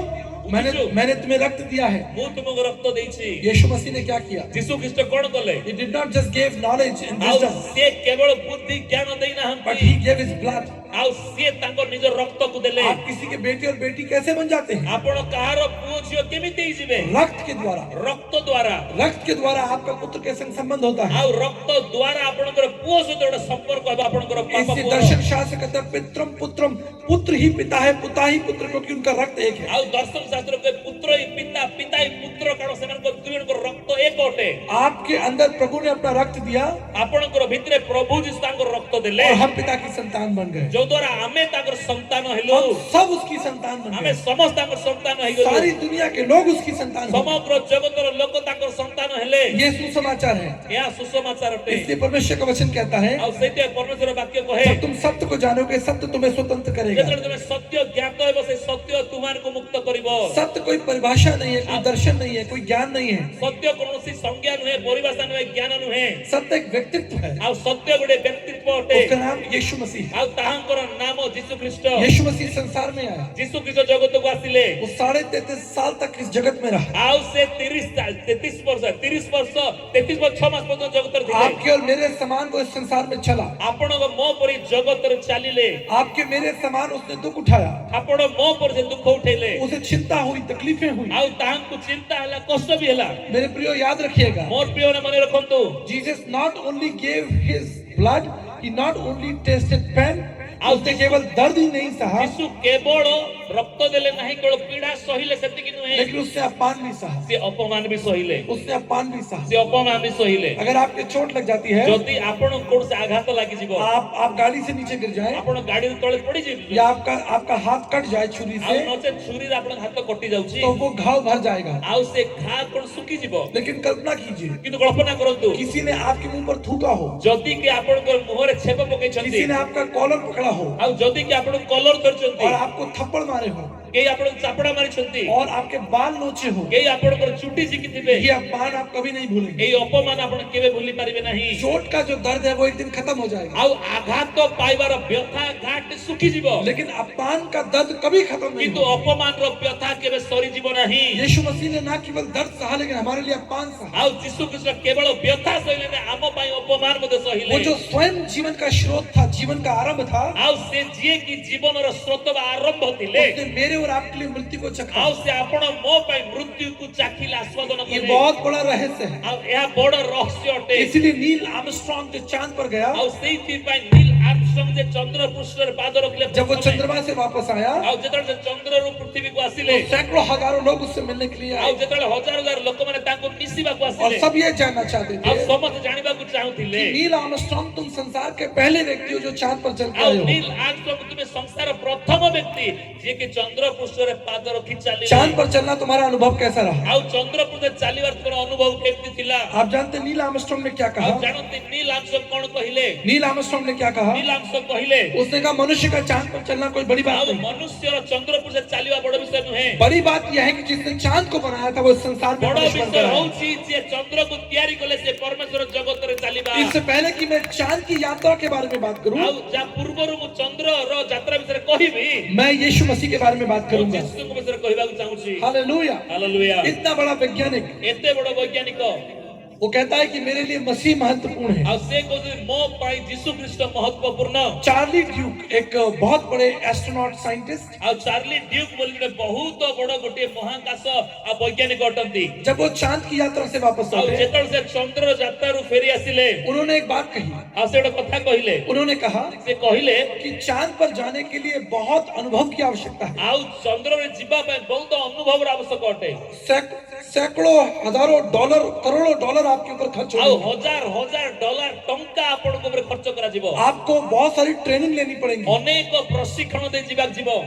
मैंने तुम्हें रक्त दिया है। मु तुमको रक्त देइछि यीशु मसीह ने क्या किया? यीशु ख्रीष्ट कोन कले He did not just give knowledge and आउ wisdom, से केवल बुद्धि ज्ञान देइना but हंती He gave His blood. आउ से तांको निज रक्त को देले आप किसी के बेटे और बेटी कैसे बन जाते हैं? आपण कहार पुओ झियो केमिति जिबे रक्त के द्वारा। रक्त द्वारा रक्त के द्वारा आपका पुत्र के संग संबंध होता है। आउ रक्त द्वारा आपणकर पुओ सहित गोटे संपर्क होबा आपणकर पापा इसलिए पुओ दर्शन शास्त्र कहता है पित्रम पुत्रम, पुत्र ही पिता है, पिता ही पुत्र, क्योंकि उनका रक्त एक है। आउ दर्शन शास्त्र के पुत्र ही पिता पिता ही पुत्र कारण सेमनको दुइनको रक्त एक अटे आपके अंदर प्रभु ने अपना रक्त दिया आपणकर भितरे प्रभु जी तांकर रक्त देले और हम पिता की संतान बन गए। जो द्वारा आमे तांकर संतान हेलो हम सब उसकी संतान बन आमे गए। समस्त तांकर संतान हे गेलो सारी दुनिया के लोग उसकी संतान हो गए। समग्र जगतर लोक तांकर संतान हेले ये सुसमाचार है। या सुसमाचार अटे इसलिए परमेश्वर का वचन कहता है, आउ सेते परमेश्वर वाक्य कहे जब तुम सत्य को जानोगे सत्य तुम्हें स्वतंत्र करेगा। जेतले तुमे सत्य ज्ञात हेबो से सत्य तुमारको मुक्त करिवो सत्य कोई परिभाषा नहीं है, कोई दर्शन नहीं है, कोई ज्ञान नहीं है। सत्य कोनोसी संज्ञा नुहे परिभाषा नुहे ज्ञान नुहे सत्य एक व्यक्तित्व है। आउ सत्य गोटे व्यक्तित्व अटे उसका नाम यीशु मसीह है। आउ ताहांकर नाम यीशु ख्रीष्ट यीशु मसीह संसार में आया, यीशु ख्रीष्ट जगत को आसिले वो 33.5 साल तक इस जगत में रहा। आउ से 30 साल 33 वर्ष 30 वर्ष 33 वर्ष 6 मास पर्यंत जगतर थिले आपके और मेरे समान वो इस संसार में चला। आपण मो परि जगतर चालिले आपके मेरे समान उसने दुख उठाया, आपण मो पर से दुख उठेले उसे चिंता हुई, तकलीफें हुई। आउ ताहांको चिंता हला कष्ट भी हला मेरे प्रियो याद रखिएगा, मोर प्रिय ने मने रखंतु Jesus not only gave his blood, he not only tasted pain, उसने केवल दर्द ही नहीं सहा, यीशु केवल रक्त देले नहीं केवल पीड़ा सहिले सेतिक नुहे लेकिन उसने अपमान भी सहा, से अपमान भी सहिले उसने अपमान भी सहा। से अपमान भी सहिले अगर आपके चोट लग जाती है, जदि आपण कोन से आघात लागि जीवो आप गाड़ी से नीचे गिर जाए, आपण गाड़ी तळे पड़ी जीवो या आपका हाथ कट जाए छुरी आ से, नचे छुरी रे आपण हाथ कटि जाउची तो वो घाव भर जाएगा। आ से घा कोन सुकी जीवो लेकिन कल्पना कीजिए, किंतु कल्पना करंतु किसी ने आपके मुंह पर थूका हो, जदि के आपण को मुंह रे छेप पकै किसी छथि ने आपका कॉलर पकड़ा हो आ जदि के आपण कलर कर छथि और आपको थप्पड़ मारे हो के आपण चापड़ा मारी छथि और आपके बाल नोचे हो, के आपण को चुटी जिकिथिबे ये अपमान आप कभी नहीं भूलेंगे। ए अपमान आपण केबे भूली पारिबे नाही चोट का जो दर्द है वो एक दिन खत्म हो जाएगा, आ आघात तो पाइबार व्यथा घाट सुखी जीवो लेकिन अपमान का दर्द कभी खत्म नहीं किंतु होगा। अपमान रो व्यथा केबे सरी जीवो नाही यीशु मसीह ने ना केवल दर्द सहा लेकिन हमारे लिए अपमान सहा। आ यीशु कृष्ण केवल व्यथा सहिले ने आम पई अपमान मते वो सहिले जो स्वयं जीवन का स्रोत था, जीवन का आरंभ था, आ से जिए की जीवन रो स्रोत बा आरंभ होतिले उसने मेरे और आपके लिए मृत्यु को चखा। आ से आपण मो पई मृत्यु को चाखिला आस्वादन ये कले बहुत बड़ा रहस्य है। आ या बड़ रहस्य अटे इसलिए नील आर्मस्ट्रांग जो चांद पर गया, आ सेति पई नील आर्मस्ट्रांग जे चंद्र पृष्ठ रे पाद रखले जब वो चंद्रमा से वापस आया आ जेतल जे चंद्र रो पृथ्वी को तो आसिले सैकड़ों हजारों लोग उससे मिलने के लिए आ आए जेतल हजार हजार लोक माने ताको मिसिबा को और आसिले सब ये जानना चाहते आ थे समस्त जानिबा को चाहुथिले कि नील आर्मस्ट्रांग तुम संसार के पहले व्यक्ति हो जो चांद पर चल के आ आए हो। नील आर्मस्ट्रांग तुमे संसार प्रथम व्यक्ति जे के चंद्र पृष्ठ रे पाद रखि चाली चांद पर चलना तुम्हारा अनुभव कैसा रहा? आ चंद्र पृष्ठ चालीबार तोर अनुभव केमति थिला आप जानते हैं नील आर्मस्ट्रांग ने क्या आ कहा? जानते नील आर्मस्ट्रांग कोन कहिले नील आर्मस्ट्रांग ने क्या कहा? नील आर्मस्ट्रांग कहिले उसने कहा मनुष्य का चांद पर चलना कोई बड़ी आ बात नहीं। मनुष्य रो चंद्र पृष्ठ चालीबा बड़ विषय नुहे बड़ी बात यह है कि जिसने चांद को बनाया था वो इस संसार में बड़ प्रवेश विषय कर रहा है। होउची जे चंद्र को तैयारी कले से परमेश्वर जगत रे चालीबा इससे पहले कि मैं चांद की यात्रा के बारे में बात करूं, आ जा पूर्वरु मु चंद्र रो यात्रा विषय कहिबी मैं यीशु मसीह के बारे में बात करूंगा। यीशु को विषय कहबा चाहूची हालेलुया। हालेलुया इतना बड़ा वैज्ञानिक एते बड़ वैज्ञानिक वो कहता है कि मेरे लिए मसीह महत्वपूर्ण है। आ से को मो पाई यीशु ख्रीष्ट महत्वपूर्ण चार्ली ड्यूक एक बहुत बड़े एस्ट्रोनॉट साइंटिस्ट, आ चार्ली ड्यूक बोली गोटे बहुत बड़ गोटे महाकाश आ वैज्ञानिक अटंती जब वो चांद की यात्रा से वापस आ लौटे, जेतल से चंद्र यात्रारु फेरी आसिले उन्होंने एक बात कही। आ से गोटे कथा कहिले उन्होंने कहा से कहिले कि चांद पर जाने के लिए बहुत अनुभव की आवश्यकता है। आ चंद्र रे जीवा पे बहुत अनुभव आवश्यक अटे सैकड़ों हजारों डॉलर करोड़ों डॉलर आपके ऊपर खर्च आ होंगे। हजार हजार डॉलर टंका आपण को खर्च करा जीवो आपको बहुत सारी ट्रेनिंग लेनी पड़ेगी, अनेक प्रशिक्षण दे जीवा जीवो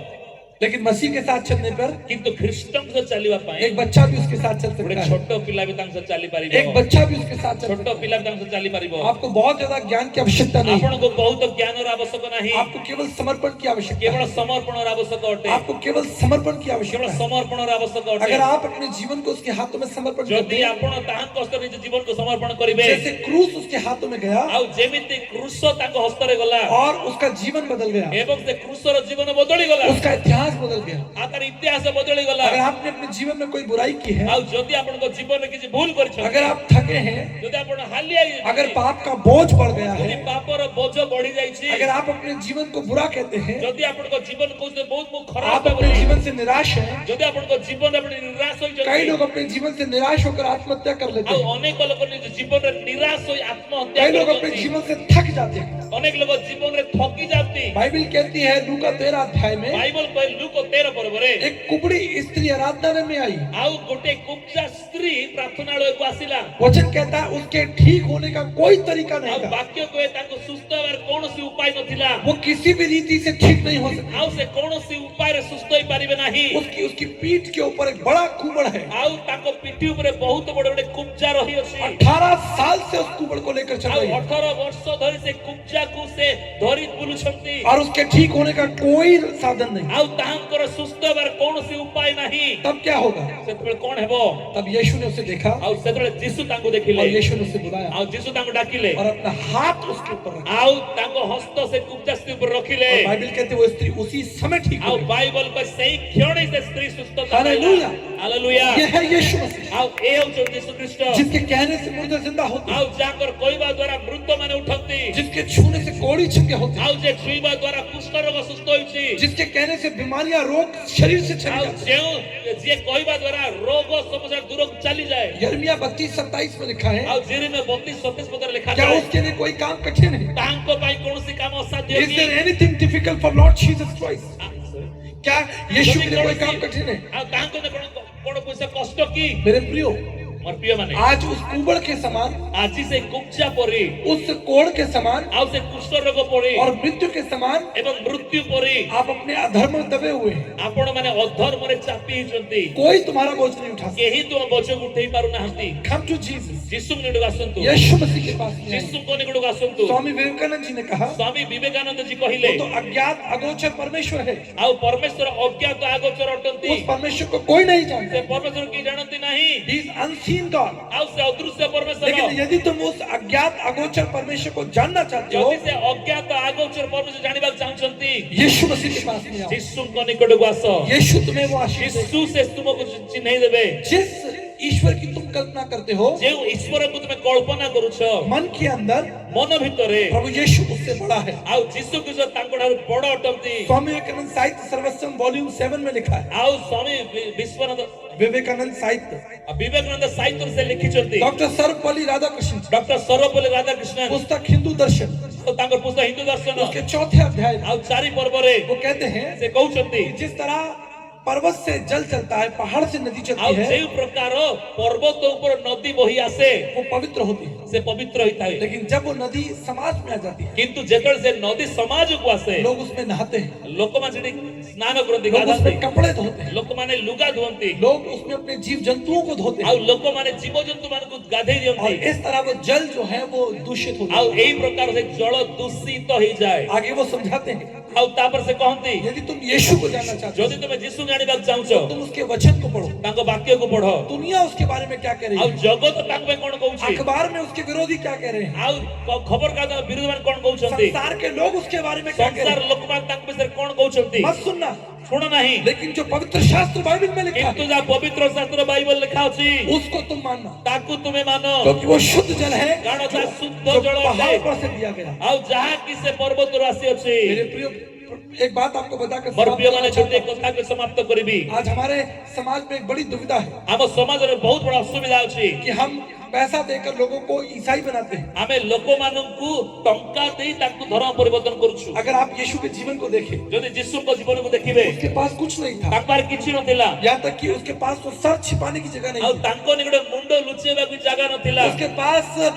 लेकिन मसीह के साथ चलने पर किंतु ख्रीष्टन से चलीबा पाए एक बच्चा भी उसके साथ चल गोटे सकता है। छोट पिला भी तांग से चली पारिबो एक बच्चा भी उसके साथ चल छोट सकता पिला भी तांग से चली पारिबो है। आपको बहुत ज्यादा ज्ञान की आवश्यकता नहीं, आपण को बहुत ज्ञान और आवश्यक नहीं आपको केवल समर्पण की आवश्यकता केवल है। समर्पण और आवश्यक अटे आपको केवल समर्पण की केवल आवश्यकता है। समर्पण और आवश्यक अटे अगर आप अपने जीवन को उसके हाथों में समर्पण करते जदि हैं, आपण ताहां कष्ट निज जीवन को समर्पण करिवे जैसे क्रूस उसके हाथों में गया आ जेमिति क्रूस ताको हस्त रे गला और उसका जीवन बदल गया, एवं से क्रूस रो जीवन बदली गला उसका इतिहास बदल गया। आकर इतिहास बदली गला अगर आपने अपने जीवन में कोई बुराई की है, आ जदि आपण को जीवन रे किछि भूल करिछ अगर आप थके हैं, जदि आपण हालिया अगर पाप का बोझ बढ़ गया जदि है, पापर बोझ बढ़ी जाइछि अगर आप अपने जीवन को बुरा कहते हैं, जदि आपण को जीवन को से बहुत मु खराब आप अपने जीवन से निराश हैं, जदि आपण को जीवन आपण निराश होई कई जति लोग अपने जीवन से निराश होकर आत्महत्या कर लेते आ हैं, अनेक लोग निज जीवन रे निराश होई आत्महत्या कई लोग अपने करछथि जीवन से थक जाते हैं। अनेक लोग जीवन रे थकी जाती बाइबल कहती है लूका 13 अध्याय में बाइबल कहे लूका 13 परे एक कुबड़ी स्त्री आराधनालय में आई। आउ गोटे कुब्जा स्त्री प्रार्थनालय को आसिला वचन कहता है उसके ठीक होने का कोई तरीका आ नहीं था, वाक्य कहे ताको सुस्थ होबार कोनोसी उपाय नथिला वो किसी भी रीति से ठीक नहीं हो सकता। आउ से कोनोसी उपाय रे सुस्थ होई पारिबे नाही उसकी पीठ के ऊपर एक बड़ा कुबड़ है, आउ ताको पिठी ऊपर बहुत बड़ बड़ कुब्जा रही अछि 18 साल से उस कुबड़ को लेकर चल आउ रही है 18 वर्ष धरि से कुब्जा को से धरि बुलुछंती और उसके ठीक होने का कोई साधन नहीं। आउ ताहांकर सुस्थ होबार कोनोसी उपाय नाही तब क्या होगा? सेतबेले कोन हेबो तब यीशु ने उसे देखा आउ सेतबेले यीशु तांको और देखिले यीशु ने उसे बुलाया आउ यीशु तांको डाकिले और अपना हाथ उसके ऊपर रखा। आउ तांको हस्त से कुब्जा स्त्री ऊपर रखिले और बाइबल कहते हैं वो स्त्री उसी समय ठीक हो आउ गई। बाइबल को सही क्षण से स्त्री सुस्थ हालेलुया। हालेलुया ये है यीशु मसीह आउ ए हो यीशु ख्रीष्ट जिसके कहने से मुर्दे जिंदा होते हैं, आउ जाकर कोइबा द्वारा मृत माने उठंती जिसके छूने से कोड़ी चंगे होते हैं, आउ जे छुइबा द्वारा कुष्ठ रोग सुस्थ होइछि जिसके कहने से बीमारियां रोग शरीर से चली आउ जाती हैं। जे जे कोइबा द्वारा रोग समस्या दूर चली जाए यिर्मयाह 32:27 में लिखा है, आउ जेरे में 32-37 पद लिखा क्या है उसके लिए कोई काम कठिन है? तांको पाई कोनोसी काम असाध्य Is होगी there anything difficult for Lord Jesus Christ? क्या यीशु के लिए कोई काम कठिन है? ଆଉ ତାଙ୍କ କଣ ପଇସା କଷ୍ଟ କି मेरे प्रियो, ମୋର ପ୍ରିୟ ମାନେ आज उस कुबड़ के समान, ଆଜି ସେ କୁଚା ପରି उस कोढ़ के समान ଆଉ ସେ କୁଷ୍ଠ ରୋଗ ପରି और मृत्यु के समान ଏବଂ ମୃତ୍ୟୁ ପରି आप अपने अधर्म में दबे हुए हैं। ଆପଣ ମାନେ ଅଧର୍ମରେ ଚାପି ହେଇଛନ୍ତି। कोई तुम्हारा बोझ नहीं उठा सकता। କେହି ତୁମ ବୋଝକୁ ଉଠେଇ ପାରୁନାହାନ୍ତି। Come to Jesus, ଯୀଶୁଙ୍କ ନିକଟକୁ ଆସନ୍ତୁ। यीशु मसीह के पास में आइए। ଯୀଶୁଙ୍କ ନିକଟକୁ ଆସନ୍ତୁ। स्वामी विवेकानंद जी ने कहा, ସ୍ୱାମୀ ବିବେକାନନ୍ଦ ଜୀ କହିଲେ वो तो अज्ञात अगोचर परमेश्वर है, ଆଉ ପରମେଶ୍ୱର ଅଜ୍ଞାତ ଆଗୋଚର ଅଟନ୍ତି। उस परमेश्वर को कोई नहीं जानता। ସେ ପରମେଶ୍ୱର କେହି ଜାଣନ୍ତି ନାହିଁ। He is unseen God। ଆଉ ସେ ଅଦୃଶ୍ୟ ପରମେଶ୍ୱର। लेकिन यदि तुम उस अज्ञात अगोचर परमेश्वर को जानना चाहते हो, ଯଦି ସେ ଅଜ୍ଞାତ ଆଗୋଚର ପରମେଶ୍ୱର ଜାଣିବାକୁ ଚାହୁଁଛନ୍ତି यीशु मसीह के पास में आओ। ଯୀଶୁଙ୍କ ନିକଟକୁ ଆସ। यीशु तुम्हें वो आशीष दे। ଯୀଶୁ ସେ ତୁମକୁ ଚିହ୍ନେଇ ଦେବେ। जिस ईश्वर की तुम कल्पना करते हो, ଯେଉଁ ଈଶ୍ୱରକୁ ତୁମେ କଳ୍ପନା କରୁଛ मन के अंदर ମନ ଭିତରେ प्रभु यीशु उससे बड़ा है। ଆଉ ଯୀଶୁ ଖ୍ରୀଷ୍ଟ ତାଙ୍କଠାରୁ ବଡ ଅଟନ୍ତି। स्वामी विवेकानंद साहित्य सर्वस्वम वॉल्यूम 7 में लिखा है। ଆଉ ସ୍ୱାମୀ ବିଶ୍ୱନାଥ विवेकानंद साहित्य ବିବେକାନନ୍ଦ ସାହିତ୍ୟରେ ସେ ଲେଖିଛନ୍ତି। डॉक्टर सर्वपल्ली राधाकृष्ण जी, ଡକ୍ଟର ସର୍ବପଲ୍ଲୀ ରାଧାକୃଷ୍ଣନ पुस्तक हिंदू दर्शन ତାଙ୍କର ପୁସ୍ତକ ହିନ୍ଦୁ ଦର୍ଶନ उसके चौथे अध्याय में ଆଉ 4 ପର୍ବରେ वो कहते हैं, ସେ କହୁଛନ୍ତି जिस तरह पर्वत से जल चलता है, पहाड़ से नदी ଆଉ चलती है, ଯେଉଁ ପ୍ରକାର ପର୍ବତ ଉପରେ ନଦୀ ବହି ଆସେ वो पवित्र होती है। ସେ ପବିତ୍ର ହୋଇଥାଏ। लेकिन जब वो नदी समाज में आ जाती है, କିନ୍ତୁ ଯେତେବେଳେ ସେ ନଦୀ ସମାଜକୁ ଆସେ लोग उसमें नहाते हैं, ଲୋକମାନେ ସେଠି ସ୍ନାନ କରନ୍ତି, लोग ଗାଧାନ୍ତି, उसमें कपड़े धोते हैं, ଲୋକମାନେ ଲୁଗା ଧୁଅନ୍ତି लोग उसमें अपने जीव जंतुओं को धोते ଆଉ हैं, ଲୋକମାନେ ଜୀବଜନ୍ତୁ ମାନଙ୍କୁ ଗାଧେଇ और ଦିଅନ୍ତି। इस तरह वो जल जो है वो दूषित हो ଆଉ जाता है। ଏଇ ପ୍ରକାର ସେ ଜଳ ଦୂଷିତ ହେଇଯାଏ। आगे वो समझाते हैं, ଆଉ ତାପରେ ସେ କହନ୍ତି यदि तुम यीशु को जानना चाहते हो, ଯଦି ତୁମେ ଯୀଶୁ ଜାଣିବାକୁ ଚାହୁଁଛ तुम उसके वचन को पढ़ो। ତାଙ୍କ ବାକ୍ୟକୁ ପଢ। दुनिया उसके बारे में क्या कह रही ଆଉ है, ଜଗତ ତାଙ୍କ ପାଇଁ କଣ କହୁଛି, अखबार में उसके विरोधी क्या कह रहे हैं, ଆଉ ଖବର କାଗଜ ବିରୋଧ ମାନେ କଣ କହୁଛନ୍ତି, संसार के लोग उसके बारे में क्या कह ସଂସାର रहे हैं, ଲୋକମାନେ ତାଙ୍କ ବିଷୟରେ କଣ କହୁଛନ୍ତି मत सुनना। ଶୁଣ ନାହିଁ। लेकिन जो पवित्र शास्त्र बाइबल में लिखा କିନ୍ତୁ है, ଯାହା ପବିତ୍ର ଶାସ୍ତ୍ର ବାଇବଲ ଲେଖା ଅଛି उसको तुम मानना, ତାକୁ ତୁମେ ମାନ। क्योंकि वो शुद्ध जल है କାରଣ जो ତାହା ଶୁଦ୍ଧ जो ଜଳ पहाड़ ଅଟେ। पर से दिया गया। ଆଉ ଯାହାକି ସେ ପର୍ବତରୁ ଆସିଅଛି। मेरे प्रिय, एक बात आपको बताकर ମୋର समाप्त ପ୍ରିୟ करना ମାନେ चाहता ଗୋଟେ हूं। କଥାକୁ ସମାପ୍ତ କରିବି। आज हमारे समाज में एक बड़ी दुविधा है ଆମ ସମାଜରେ ବହୁତ ବଡ ଅସୁବିଧା ଅଛି। कि हम पैसा देकर लोगों को ईसाई बनाते हैं। ଆମେ ଲୋକମାନଙ୍କୁ ଟଙ୍କା ଦେଇ ତାଙ୍କୁ ଧର୍ମ ପରିବର୍ତ୍ତନ କରୁଛୁ। अगर आप यीशु के जीवन को देखें, ଯଦି ଯୀଶୁଙ୍କ ଜୀବନକୁ ଦେଖିବେ उसके पास कुछ नहीं था, ତାଙ୍କ ପାଖରେ କିଛି ନଥିଲା। यहाँ तक कि उसके पास तो सर छिपाने की जगह नहीं ଆଉ थी, ତାଙ୍କ ନିକଟରେ ମୁଣ୍ଡ ଲୁଚେଇବାକୁ ଜାଗା ନଥିଲା। उसके पास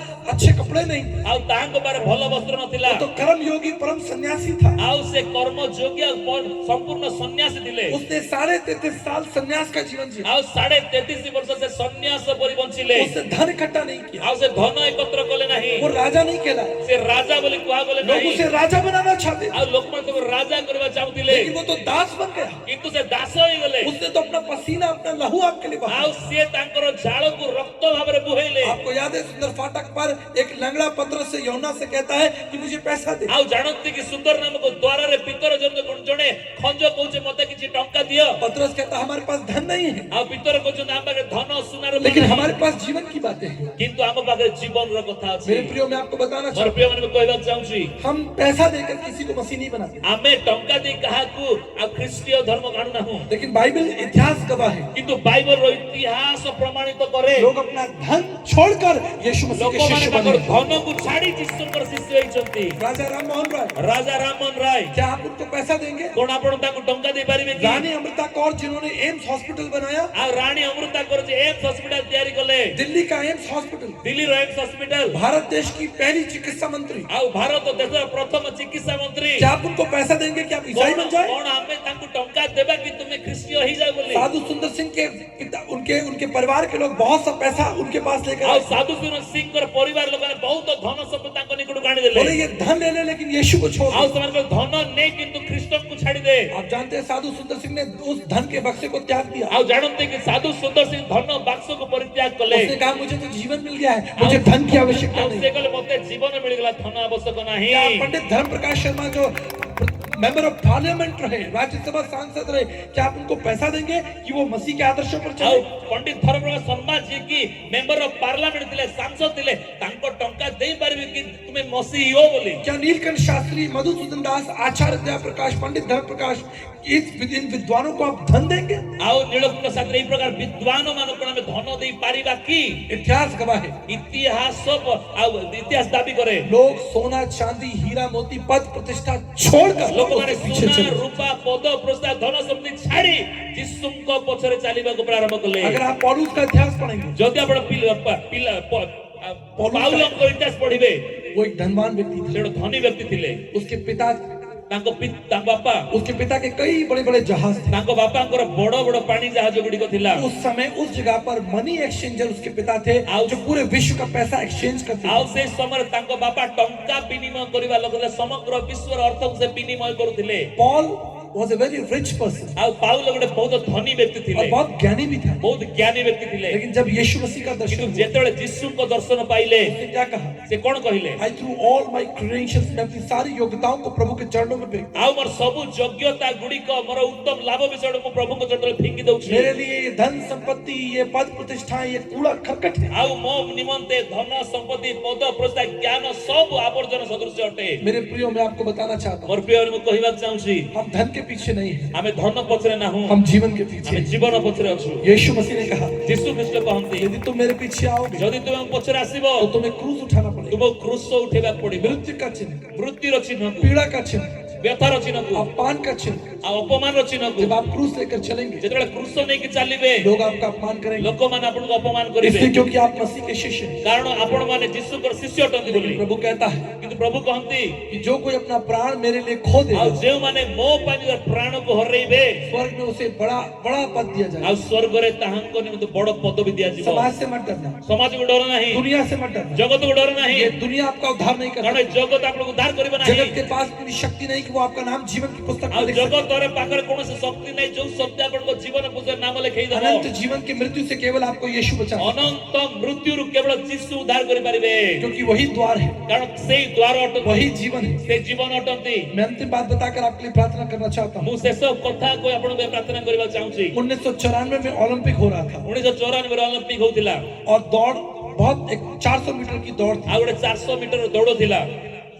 अच्छे कपड़े नहीं थे, ଆଉ ତାଙ୍କ ପାଖରେ ଭଲ ବସ୍ତ୍ର ନଥିଲା। वो तो कर्म योगी परम सन्यासी था। ଆଉ ସେ କର୍ମ ଯୋଗ୍ୟ ସମ୍ପୂର୍ଣ୍ଣ ସନ୍ନ୍ୟାସୀ ଥିଲେ। उसने 33.5 साल सन्यास का जीवन जिया। ଆଉ 33.5 ବର୍ଷ ସେ ସନ୍ନ୍ୟାସ ପରି ବଞ୍ଚିଲେ। उसने धन इकट्ठा नहीं किया, ଆଉ ସେ ଧନ एकत्र କଲେ ନାହିଁ। वो राजा नहीं कहला, ସେ ରାଜା ବୋଲି କୁହାଗଲେ लोग ନାହିଁ। उसे राजा बनाना चाहते थे, ଆଉ ଲୋକମାନେ ତାକୁ ରାଜା କରିବା ଚାହୁଁଥିଲେ। लेकिन वो तो दास बन गया। କିନ୍ତୁ ସେ ଦାସ ହେଇଗଲେ। उसने तो अपना पसीना, अपना लहू आपके लिए बहाया। ଆଉ ସିଏ ତାଙ୍କର ଝାଳକୁ ରକ୍ତ ଭାବରେ ବୁହେଇଲେ। आपको याद है सुंदर फाटक पर एक लंगड़ा पत्र से यौना से कहता है कि मुझे पैसा दे। ଆଉ ଜାଣନ୍ତି କି ସୁନ୍ଦର ନାମକ ଦ୍ୱାରରେ ପିତର ଜଣେ ଖଞ୍ଜ କହୁଛି ମତେ କିଛି ଟଙ୍କା ଦିଅ। पत्रस कहता है हमारे पास धन नहीं है, ଆଉ ପିତର କହୁଛନ୍ତି ଆମ ପାଖରେ ଧନ ସୁନାର लेकिन ନାହିଁ। हमारे पास जीवन की बातें हैं। କିନ୍ତୁ ଆମ ପାଖରେ ଜୀବନର କଥା ଅଛି। मेरे प्रियो, मैं आपको बताना ମୋର चाहता हूं, ପ୍ରିୟ ମାନଙ୍କୁ କହିବାକୁ ଚାହୁଁଛି हम पैसा देकर किसी को मसीह नहीं बनाते, ଆମେ ଟଙ୍କା ଦେଇ କାହାକୁ ଆଉ ଖ୍ରୀଷ୍ଟୀୟ ଧର୍ମ ଆଣୁନାହୁଁ। लेकिन बाइबल इतिहास गवाह है, କିନ୍ତୁ ବାଇବଲର ଇତିହାସ ପ୍ରମାଣିତ କରେ लोग अपना धन छोड़कर यीशु मसीह के ଲୋକମାନେ शिष्य ତାଙ୍କର बने। ଧନକୁ ଛାଡି ଯୀଶୁଙ୍କର ଶିଷ୍ୟ ହେଇଛନ୍ତି। राजा राम मोहन राय, ରାଜା ରାମମୋହନ ରାୟ क्या आप उनको पैसा देंगे? କଣ ଆପଣ ତାଙ୍କୁ ଟଙ୍କା ଦେଇପାରିବେ କି? रानी अमृता कौर जिन्होंने एम्स हॉस्पिटल बनाया, ଆଉ ରାଣୀ ଅମୃତା କର ଯେ ଏମ୍ସ ହସ୍ପିଟାଲ ତିଆରି କଲେ। दिल्ली का एम्स हॉस्पिटल, ଦିଲ୍ଲୀର ଏମ୍ସ ହସ୍ପିଟାଲ भारत देश की पहली चिकित्सा मंत्री, ଆଉ ଭାରତ ଦେଶର ପ୍ରଥମ ଚିକିତ୍ସା ମନ୍ତ୍ରୀ। क्या आप उनको पैसा देंगे कि आप ईसाई बन जाए? କଣ ଆମେ ତାଙ୍କୁ ଟଙ୍କା ଦେବା କି ତୁମେ ଖ୍ରୀଷ୍ଟୀୟ ହେଇଯାଅ ବୋଲି? साधु सुंदर सिंह के पिता, उनके परिवार के लोग बहुत सा पैसा उनके पास लेकर ଆଉ आए। ସାଧୁ ସିଂଙ୍କର ପରିବାର ଲୋକମାନେ ବହୁତ ଧନ ସମ୍ପତ୍ତି ତାଙ୍କ ନିକଟକୁ ଆଣିଦେଲେ। बोले ये धन ले ले लेकिन यीशु को छोड़ ଆଉ दो। ସେମାନଙ୍କର ଧନ ନେଇ କିନ୍ତୁ ଖ୍ରୀଷ୍ଟଙ୍କୁ ଛାଡିଦେ। आप जानते हैं साधु सुंदर सिंह ने उस धन के बक्से को त्याग दिया। ଆଉ ଜାଣନ୍ତି କି ସାଧୁ ସୁନ୍ଦର ସିଂ ଧନ ବାକ୍ସକୁ ପରିତ୍ୟାଗ କଲେ। उसने कहा मुझे तो जीवन मिल गया है, मुझे धन की आवश्यकता ଆଉ नहीं। ସେ କହିଲେ ମତେ ଜୀବନ ମିଳିଗଲା, ଧନ ଆବଶ୍ୟକ ନାହିଁ। क्या पंडित धर्म प्रकाश शर्मा जो मेंबर ऑफ पार्लियामेंट रहे, राज्यसभा सांसद रहे, क्या आप उनको पैसा देंगे कि वो मसीह के आदर्शों पर ଆଉ चले? ପଣ୍ଡିତ ଧର୍ମପ୍ରକାଶ ଶର୍ମା ଯିଏ କି ମେମ୍ବର ଅଫ ପାର୍ଲାମେଣ୍ଟ ଥିଲେ, ସାଂସଦ ଥିଲେ, ତାଙ୍କ ଟଙ୍କା ଦେଇପାରିବେ କି ତୁମେ ମସିହ ହୋ ବୋଲି? क्या नीलकंठ शास्त्री, मधुसूदन दास, आचार्य प्रकाश, पंडित धर्म प्रकाश, इन विद्वानों को आप धन देंगे? ଆଉ ନୀଳକଣ୍ଠ ଶାସ୍ତ୍ରୀ ଏଇ ପ୍ରକାର ବିଦ୍ୱାନ ମାନଙ୍କୁ ଆମେ ଧନ ଦେଇ ପାରିବା କି? इतिहास गवाह है, ଇତିହାସ ଦାବି କରେ लोग सोना चांदी हीरा मोती पद प्रतिष्ठा छोड़कर ଲୋକ ଆପଣମାନେ उसके पीछे ସୁନା चले। ରୂପା ପଦ ପ୍ରସ୍ତାବ ଧନ ସମ୍ପତ୍ତି ଛାଡି ଯୀଶୁଙ୍କ ପଛରେ ଚାଲିବାକୁ ପ୍ରାରମ୍ଭ କଲେ। अगर आप पौलुस का इतिहास पढ़ेंगे, ଯଦି ଆପଣ ପାଉଲଙ୍କ ଇତିହାସ ପଢିବେ, वो एक धनवान व्यक्ति ସେ थे। ଗୋଟେ ଧନୀ ବ୍ୟକ୍ତି ଥିଲେ। उसके पिता ତାଙ୍କ ବାପା उसके पिता के कई बड़े बड़े जहाज थे। ତାଙ୍କ ବାପାଙ୍କର ବଡ ବଡ ପାଣି ଜାହାଜ ଗୁଡିକ ଥିଲା। उस समय उस जगह पर मनी एक्सचेंजर उसके पिता थे, जो पूरे विश्व का पैसा एक्सचेंज करते ଆଉ थे। ସେ ସମୟରେ ତାଙ୍କ ବାପା ଟଙ୍କା ବିନିମୟ କରିବା ଲୋକ ଥିଲେ। ସମଗ୍ର ବିଶ୍ୱର ଅର୍ଥକୁ ସେ ବିନିମୟ କରୁଥିଲେ। Paul was a very rich person ଆଉ ପାଉଲ ଗୋଟେ ବହୁତ ଧନୀ ବ୍ୟକ୍ତି ଥିଲେ, और बहुत ज्ञानी भी था। ବହୁତ ଜ୍ଞାନୀ ବ୍ୟକ୍ତି ଥିଲେ। लेकिन जब यीशु मसीह का କିନ୍ତୁ दर्शन हुआ, ଯେତେବେଳେ ଯୀଶୁଙ୍କ ଦର୍ଶନ ପାଇଲେ उसने क्या कहा? ସେ କଣ କହିଲେ? I threw all my credentials, मैं अपनी सारी योग्यताओं को प्रभु के चरणों में फेंकता हूं। ଆଉ ମୋର ସବୁ ଯୋଗ୍ୟତା ଗୁଡିକ, ମୋର ଉତ୍ତମ ଲାଭ ବିଷୟରେ ମୁଁ ପ୍ରଭୁଙ୍କ ଚରଣରେ ଫିଙ୍ଗି ଦଉଛି। मेरे लिए ये धन संपत्ति, ये पद प्रतिष्ठा, ये कूड़ा करकट है। ଆଉ ମୋ ନିମନ୍ତେ ଧନ ସମ୍ପତ୍ତି ପଦ ପ୍ରସ୍ତାବ ଜ୍ଞାନ ସବୁ ଆବର୍ଜନା ସଦୃଶ ଅଟେ। मेरे प्रियो, मैं आपको बताना चाहता हूँ, ମୋର ପ୍ରିୟ, ମୁଁ କହିବାକୁ ଚାହୁଁଛି, हम धन के पीछे नहीं हैं, ଆମେ ଧନ ପଛରେ ନାହୁଁ, हम जीवन के ଆମେ पीछे हैं। ଜୀବନ ପଛରେ ଅଛୁ। यीशु मसीह ने कहा, ଯୀଶୁ ଖ୍ରୀଷ୍ଟ କହନ୍ତି, यदि तुम मेरे पीछे आओगे ଯଦି ତୁମେ ମୋ ପଛରେ ଆସିବ, तो तुम्हें क्रूज उठाना पड़ेगा, ତୁମକୁ କ୍ରୁଶ ଉଠେଇବାକୁ ପଡିବ। मृत्यु का चिन्ह, ମୃତ୍ୟୁର ଚିହ୍ନକୁ, पीड़ा का चिन्ह, ବ୍ୟଥାର ଚିହ୍ନକୁ, अपमान का चिन्ह। ଆଉ ଅପମାନର ଚିହ୍ନକୁ। जब आप क्रूज लेकर चलेंगे, ଯେତେବେଳେ କ୍ରୁଶ ନେଇକି ଚାଲିବେ, लोग आपका अपमान करेंगे, ଲୋକମାନେ ଆପଣଙ୍କୁ ଅପମାନ କରିବେ, इसलिए क्योंकि आप मसीह के शिष्य हैं। କାରଣ ଆପଣମାନେ ଯୀଶୁଙ୍କର ଶିଷ୍ୟ ଅଟନ୍ତି ବୋଲି। लेकिन प्रभु कहता है କିନ୍ତୁ ପ୍ରଭୁ କହନ୍ତି, कि जो कोई अपना प्राण मेरे लिए खो ଆଉ देगा, ଯେଉଁମାନେ ମୋ ପାଇଁ ନିଜର ପ୍ରାଣକୁ ହରେଇବେ, स्वर्ग में उसे बड़ा बड़ा पद दिया ଆଉ जाएगा। ସ୍ୱର୍ଗରେ ତାହାଙ୍କ ନିମନ୍ତେ ବଡ ପଦବୀ ଦିଆଯିବ। समाज से मत डरना, ସମାଜକୁ ଡର ନାହିଁ, दुनिया से मत डरना। ଜଗତକୁ ଡର ନାହିଁ, ये दुनिया आपका उद्धार नहीं कर କାରଣ ଏ सकती। ଜଗତ ଆପଣଙ୍କୁ ଉଦ୍ଧାର କରିବ ନାହିଁ। जगत के पास पूरी शक्ति नहीं कि वो आपका नाम जीवन की पुस्तक ଆଉ में लिख सके। ଜଗତର ପାଖରେ କୌଣସି ଶକ୍ତି ନାହିଁ ଯୋଉ ଶକ୍ତି ଆପଣଙ୍କ ଜୀବନ ପୁସ୍ତକରେ ନାମ ଲେଖେଇ ଦେବ। अनंत जीवन की मृत्यु से केवल आपको यीशु बचा सकता है, ଅନନ୍ତ ମୃତ୍ୟୁରୁ କେବଳ ଯୀଶୁ ଉଦ୍ଧାର କରିପାରିବେ, क्योंकि वही द्वार है, କାରଣ ସେଇ ଦ୍ୱାର ଅଟନ୍ତି, वही जीवन है। ସେ ଜୀବନ ଅଟନ୍ତି। मैं अंतिम बात बताकर आपके लिए प्रार्थना करना चाहता हूँ। ମୁଁ ଶେଷ କଥା କହି ଆପଣଙ୍କ ପାଇଁ ପ୍ରାର୍ଥନା କରିବାକୁ ଚାହୁଁଛି। 1994 में ओलंपिक हो रहा था 1994 ଅଲିମ୍ପିକ ହଉଥିଲା, और दौड़ बहुत, एक 400 मीटर की दौड़ थी। ଆଉ ଗୋଟେ 400 ମିଟର ଦୌଡ଼ ଥିଲା।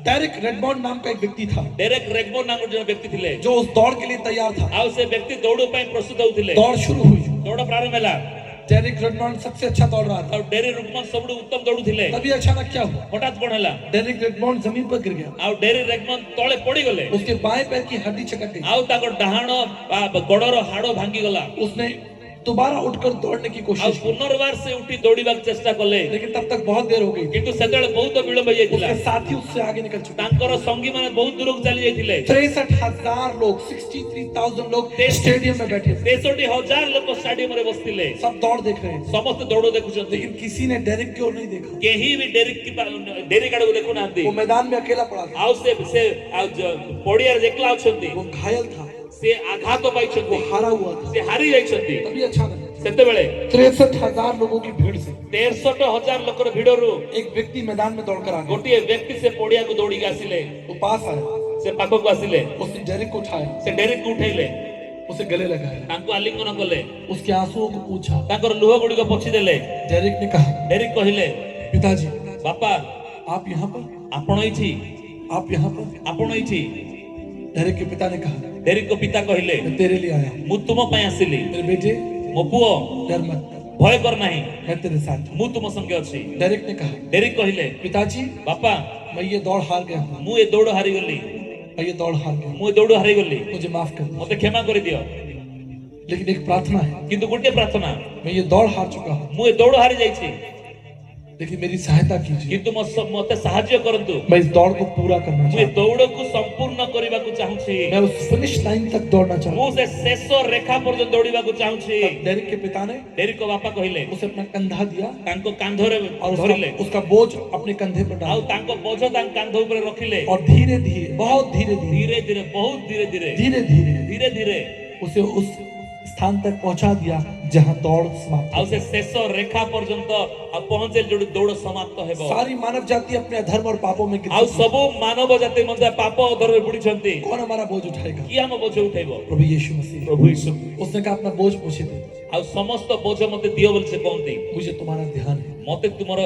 डेरिक रेडमोंड नाम का एक व्यक्ति था, ଡେରେକ୍ ରେଗମୋର ନାମର ଜଣେ ବ୍ୟକ୍ତି ଥିଲେ, जो उस दौड़ के लिए तैयार था। ଆଉ ସେ ବ୍ୟକ୍ତି ଦୌଡ଼ ପାଇଁ ପ୍ରସ୍ତୁତ ହେଉଥିଲେ। दौड़ शुरू हुई, ଦୌଡ଼ ପ୍ରାରମ୍ଭ ହେଲା, डेरिक रेडमोंड सबसे अच्छा दौड़ रहा था। ଆଉ ଡେରି ରୁକମନ ସବୁଠୁ ଉତ୍ତମ ଦୌଡୁଥିଲେ। तभी अचानक क्या हुआ, ହଠାତ୍ କଣ ହେଲା, डेरिक रेडमोंड जमीन पर गिर गया, ଆଉ ଡେରି ରେଗମନ ତଳେ ପଡିଗଲେ, उसके बाएं पैर की हड्डी चकट गई। ଆଉ ତାଙ୍କ ଡାହାଣ ଗୋଡର ହାଡ ଭାଙ୍ଗିଗଲା। उसने दोबारा उठकर दौड़ने की ଆଉ कोशिश की, ପୁନର୍ବାର ସେ ଉଠି ଦୌଡିବାକୁ ଚେଷ୍ଟା କଲେ, लेकिन तब तक बहुत देर हो गई। କିନ୍ତୁ ସେତେବେଳେ ବହୁତ ବିଳମ୍ବ ହେଇଯାଇଥିଲା। उसके साथी उससे आगे निकल चुके। ତାଙ୍କର ସଙ୍ଗୀ ମାନେ ବହୁତ ଦୂରକୁ ଚାଲି ଯାଇଥିଲେ। 63,000 लोग, 63,000 लोग स्टेडियम में बैठे थे, 63,000 ଲୋକ ଷ୍ଟାଡିୟମରେ ବସିଥିଲେ, सब दौड़ देख रहे थे, ସମସ୍ତେ ଦୌଡ଼ ଦେଖୁଛନ୍ତି। लेकिन किसी ने डेरिक की ओर नहीं देखा। କେହି ବି ଡେରିକ୍ ଆଡକୁ ଦେଖୁନାହାନ୍ତି। वो मैदान में अकेला पड़ा था, ଆଉ ସେ ପଡିଆରେ ଏକଲା ଅଛନ୍ତି, वो घायल था, ସେ ଆଘାତ वो ପାଇଛନ୍ତି, हारा हुआ था। ସେ ହାରି ଯାଇଛନ୍ତି। तभी अचानक ସେତେବେଳେ 63,000 लोगों की भीड़ से 63,000 ଲୋକର ଭିଡରୁ एक व्यक्ति मैदान में दौड़कर आ गया। ଗୋଟିଏ ବ୍ୟକ୍ତି ସେ ପଡିଆକୁ ଦୌଡ଼ିକି ଆସିଲେ, वो पास आया, ସେ ପାଖକୁ ଆସିଲେ, उसने डेरिक को उठाया, ସେ ଡେରିକ୍ ଉଠେଇଲେ, उसे गले लगाया, ତାଙ୍କୁ ଆଲିଙ୍ଗନ କଲେ, उसके आंसुओं को पूछा। ତାଙ୍କର ଲୁହ ଗୁଡିକ ପୋଛିଦେଲେ। डेरिक ने कहा, ଡେରିକ୍ କହିଲେ, पिताजी ବାପା आप यहाँ पर, ଆପଣ ଏଇଠି, आप यहाँ पर। ଆପଣ ଏଇଠି। डेरिक के पिता ने कहा, ଡେରିକ୍ଙ୍କ ପିତା କହିଲେ, मैं तेरे लिए आया हूँ, ମୁଁ ତୁମ ପାଇଁ ଆସିଲି, मेरे बेटे ମୋ ପୁଅ डर मत, ଭୟ କର ନାହିଁ, मैं तेरे साथ हूँ। ମୁଁ ତୁମ ସଙ୍ଗେ ଅଛି। डेरिक ने कहा, ଡେରିକ୍ କହିଲେ, पिताजी ବାପା मैं ये दौड़ हार गया हूँ, ମୁଁ ଏ ଦୌଡ଼ ହାରିଗଲି, मैं ये दौड़ हार गया हूँ, ମୁଁ ଏ ଦୌଡ଼ ହାରିଗଲି, मुझे माफ कर दो। ମତେ କ୍ଷମା କରିଦିଅ। लेकिन एक प्रार्थना है, କିନ୍ତୁ ଗୋଟିଏ ପ୍ରାର୍ଥନା, मैं ये दौड़ हार चुका हूँ, ମୁଁ ଏ ଦୌଡ଼ ହାରି ଯାଇଛି, लेकिन मेरी सहायता कीजिए, କିନ୍ତୁ ମତେ ସାହାଯ୍ୟ କରନ୍ତୁ। मैं इस दौड़ को पूरा करना ମୁଁ ଏ चाहता हूँ, ଦୌଡ଼କୁ ସମ୍ପୂର୍ଣ୍ଣ କରିବାକୁ ଚାହୁଁଛି, मैं उस फिनिश लाइन तक दौड़ना चाहता ମୁଁ हूँ। ସେ ଶେଷ ରେଖା ପର୍ଯ୍ୟନ୍ତ ଦୌଡ଼ିବାକୁ ଚାହୁଁଛି। डेरिक के पिता ने ଡେରିକ୍ଙ୍କ ବାପା କହିଲେ, उसे अपना कंधा दिया ତାଙ୍କ କାନ୍ଧରେ और ଧରିଲେ, उसका बोझ अपने कंधे पर ଆଉ डाला, ତାଙ୍କ ବୋଝ ତାଙ୍କ କାନ୍ଧ ଉପରେ ରଖିଲେ। और धीरे धीरे, बहुत धीरे धीरे, ଧୀରେ ଧୀରେ, ବହୁତ ଧୀରେ ଧୀରେ, धीरे धीरे ଧୀରେ ଧୀରେ उसे उस स्थान तक पहुंचा दिया जहां दौड़ समाप्त ଆଉ हुई। ସେ ଶେଷ ରେଖା ପର୍ଯ୍ୟନ୍ତ ଆଉ ପହଞ୍ଚେ ଯୋଉଠି ଦୌଡ଼ ସମାପ୍ତ ହେବ। सारी मानव जाति अपने अधर्म और पापों में गिर ଆଉ चुकी है। ସବୁ ମାନବ ଜାତି ମଧ୍ୟ ପାପ ଅଧରରେ ବୁଡିଛନ୍ତି। कौन हमारा बोझ उठाएगा? କିଏ ଆମ ବୋଝ ଉଠେଇବ? प्रभु यीशु मसीह। ପ୍ରଭୁ ଯୀଶୁ। उसने कहा अपना बोझ मुझे दे, ଆଉ ସମସ୍ତ ବୋଝ ମତେ ଦିଅ ବୋଲି ସେ କହନ୍ତି। मुझे तुम्हारा ध्यान है। ମତେ ତୁମର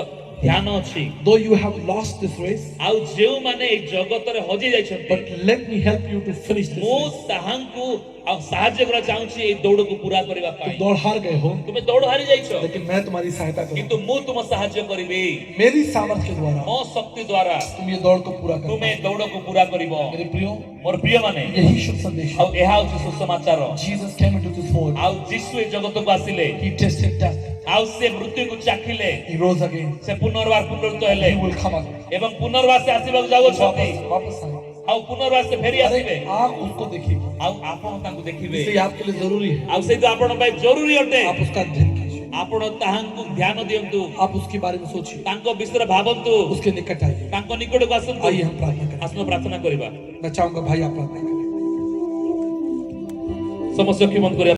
ଧ୍ୟାନ ଅଛି Though you have lost this race, ଆଉ ଯେଉଁମାନେ ଏଇ ଜଗତରେ ହଜି ଯାଇଛନ୍ତି but let me help you to finish this ମୁଁ race. ତାହାଙ୍କୁ ଆଉ ସାହାଯ୍ୟ କରିବାକୁ ଚାହୁଁଛି ଏଇ ଦୌଡ଼କୁ ପୁରା କରିବା तुम ପାଇଁ दौड़ हार गए हो, ତୁମେ ଦୌଡ଼ ହାରି ଯାଇଛ लेकिन मैं तुम्हारी सहायता କିନ୍ତୁ करूंगा। ମୁଁ ତୁମ ସାହାଯ୍ୟ କରିବି मेरी सामर्थ्य के द्वारा ମୋ ଶକ୍ତି ଦ୍ୱାରା तुम ये दौड़ को पूरा करो। ତୁମେ ଦୌଡ଼କୁ ପୁରା କରିବ मेरे प्रियो, ମୋର ପ୍ରିୟ ମାନେ यही शुभ संदेश ଆଉ है। ଏହା ହଉଛି ସୁସମାଚାର Jesus came into this world. ଆଉ ଯୀଶୁ ଏ ଜଗତକୁ ଆସିଲେ He tasted death. ଆଉ ସେ ମୃତ୍ୟୁକୁ ଚାଖିଲେ He rose again. ସେ ପୁନର୍ବାର ପୁନରୁତ ହେଲେ He will come again. ଏବଂ ପୁନର୍ବାର ସେ ଆସିବାକୁ ଯାଉଅଛନ୍ତି वापस आए। ଆଉ ପୁନର୍ବାର ସେ ଫେରି ଆସିବେ अरे आप उसको देखिए, ଆଉ ଆପଣ ତାଙ୍କୁ ଦେଖିବେ इसलिए आपके लिए जरूरी है ଆଉ ସେଇଟା ଆପଣଙ୍କ ପାଇଁ ଜରୁରୀ ଅଟେ आप उसका अध्ययन कीजिए, ଆପଣ ତାହାଙ୍କୁ ଧ୍ୟାନ ଦିଅନ୍ତୁ आप उसके बारे में सोचिए, ତାଙ୍କ ବିଷୟରେ ଭାବନ୍ତୁ उसके निकट आइए। ତାଙ୍କ ନିକଟକୁ ଆସନ୍ତୁ आइए हम प्रार्थना करें। ଆସନ୍ତୁ ପ୍ରାର୍ଥନା କରିବା मैं चाहूंगा भाई आप प्रार्थना करें। ସମସ୍ତ ଅକ୍ଷି ବନ୍ଦ କରିବା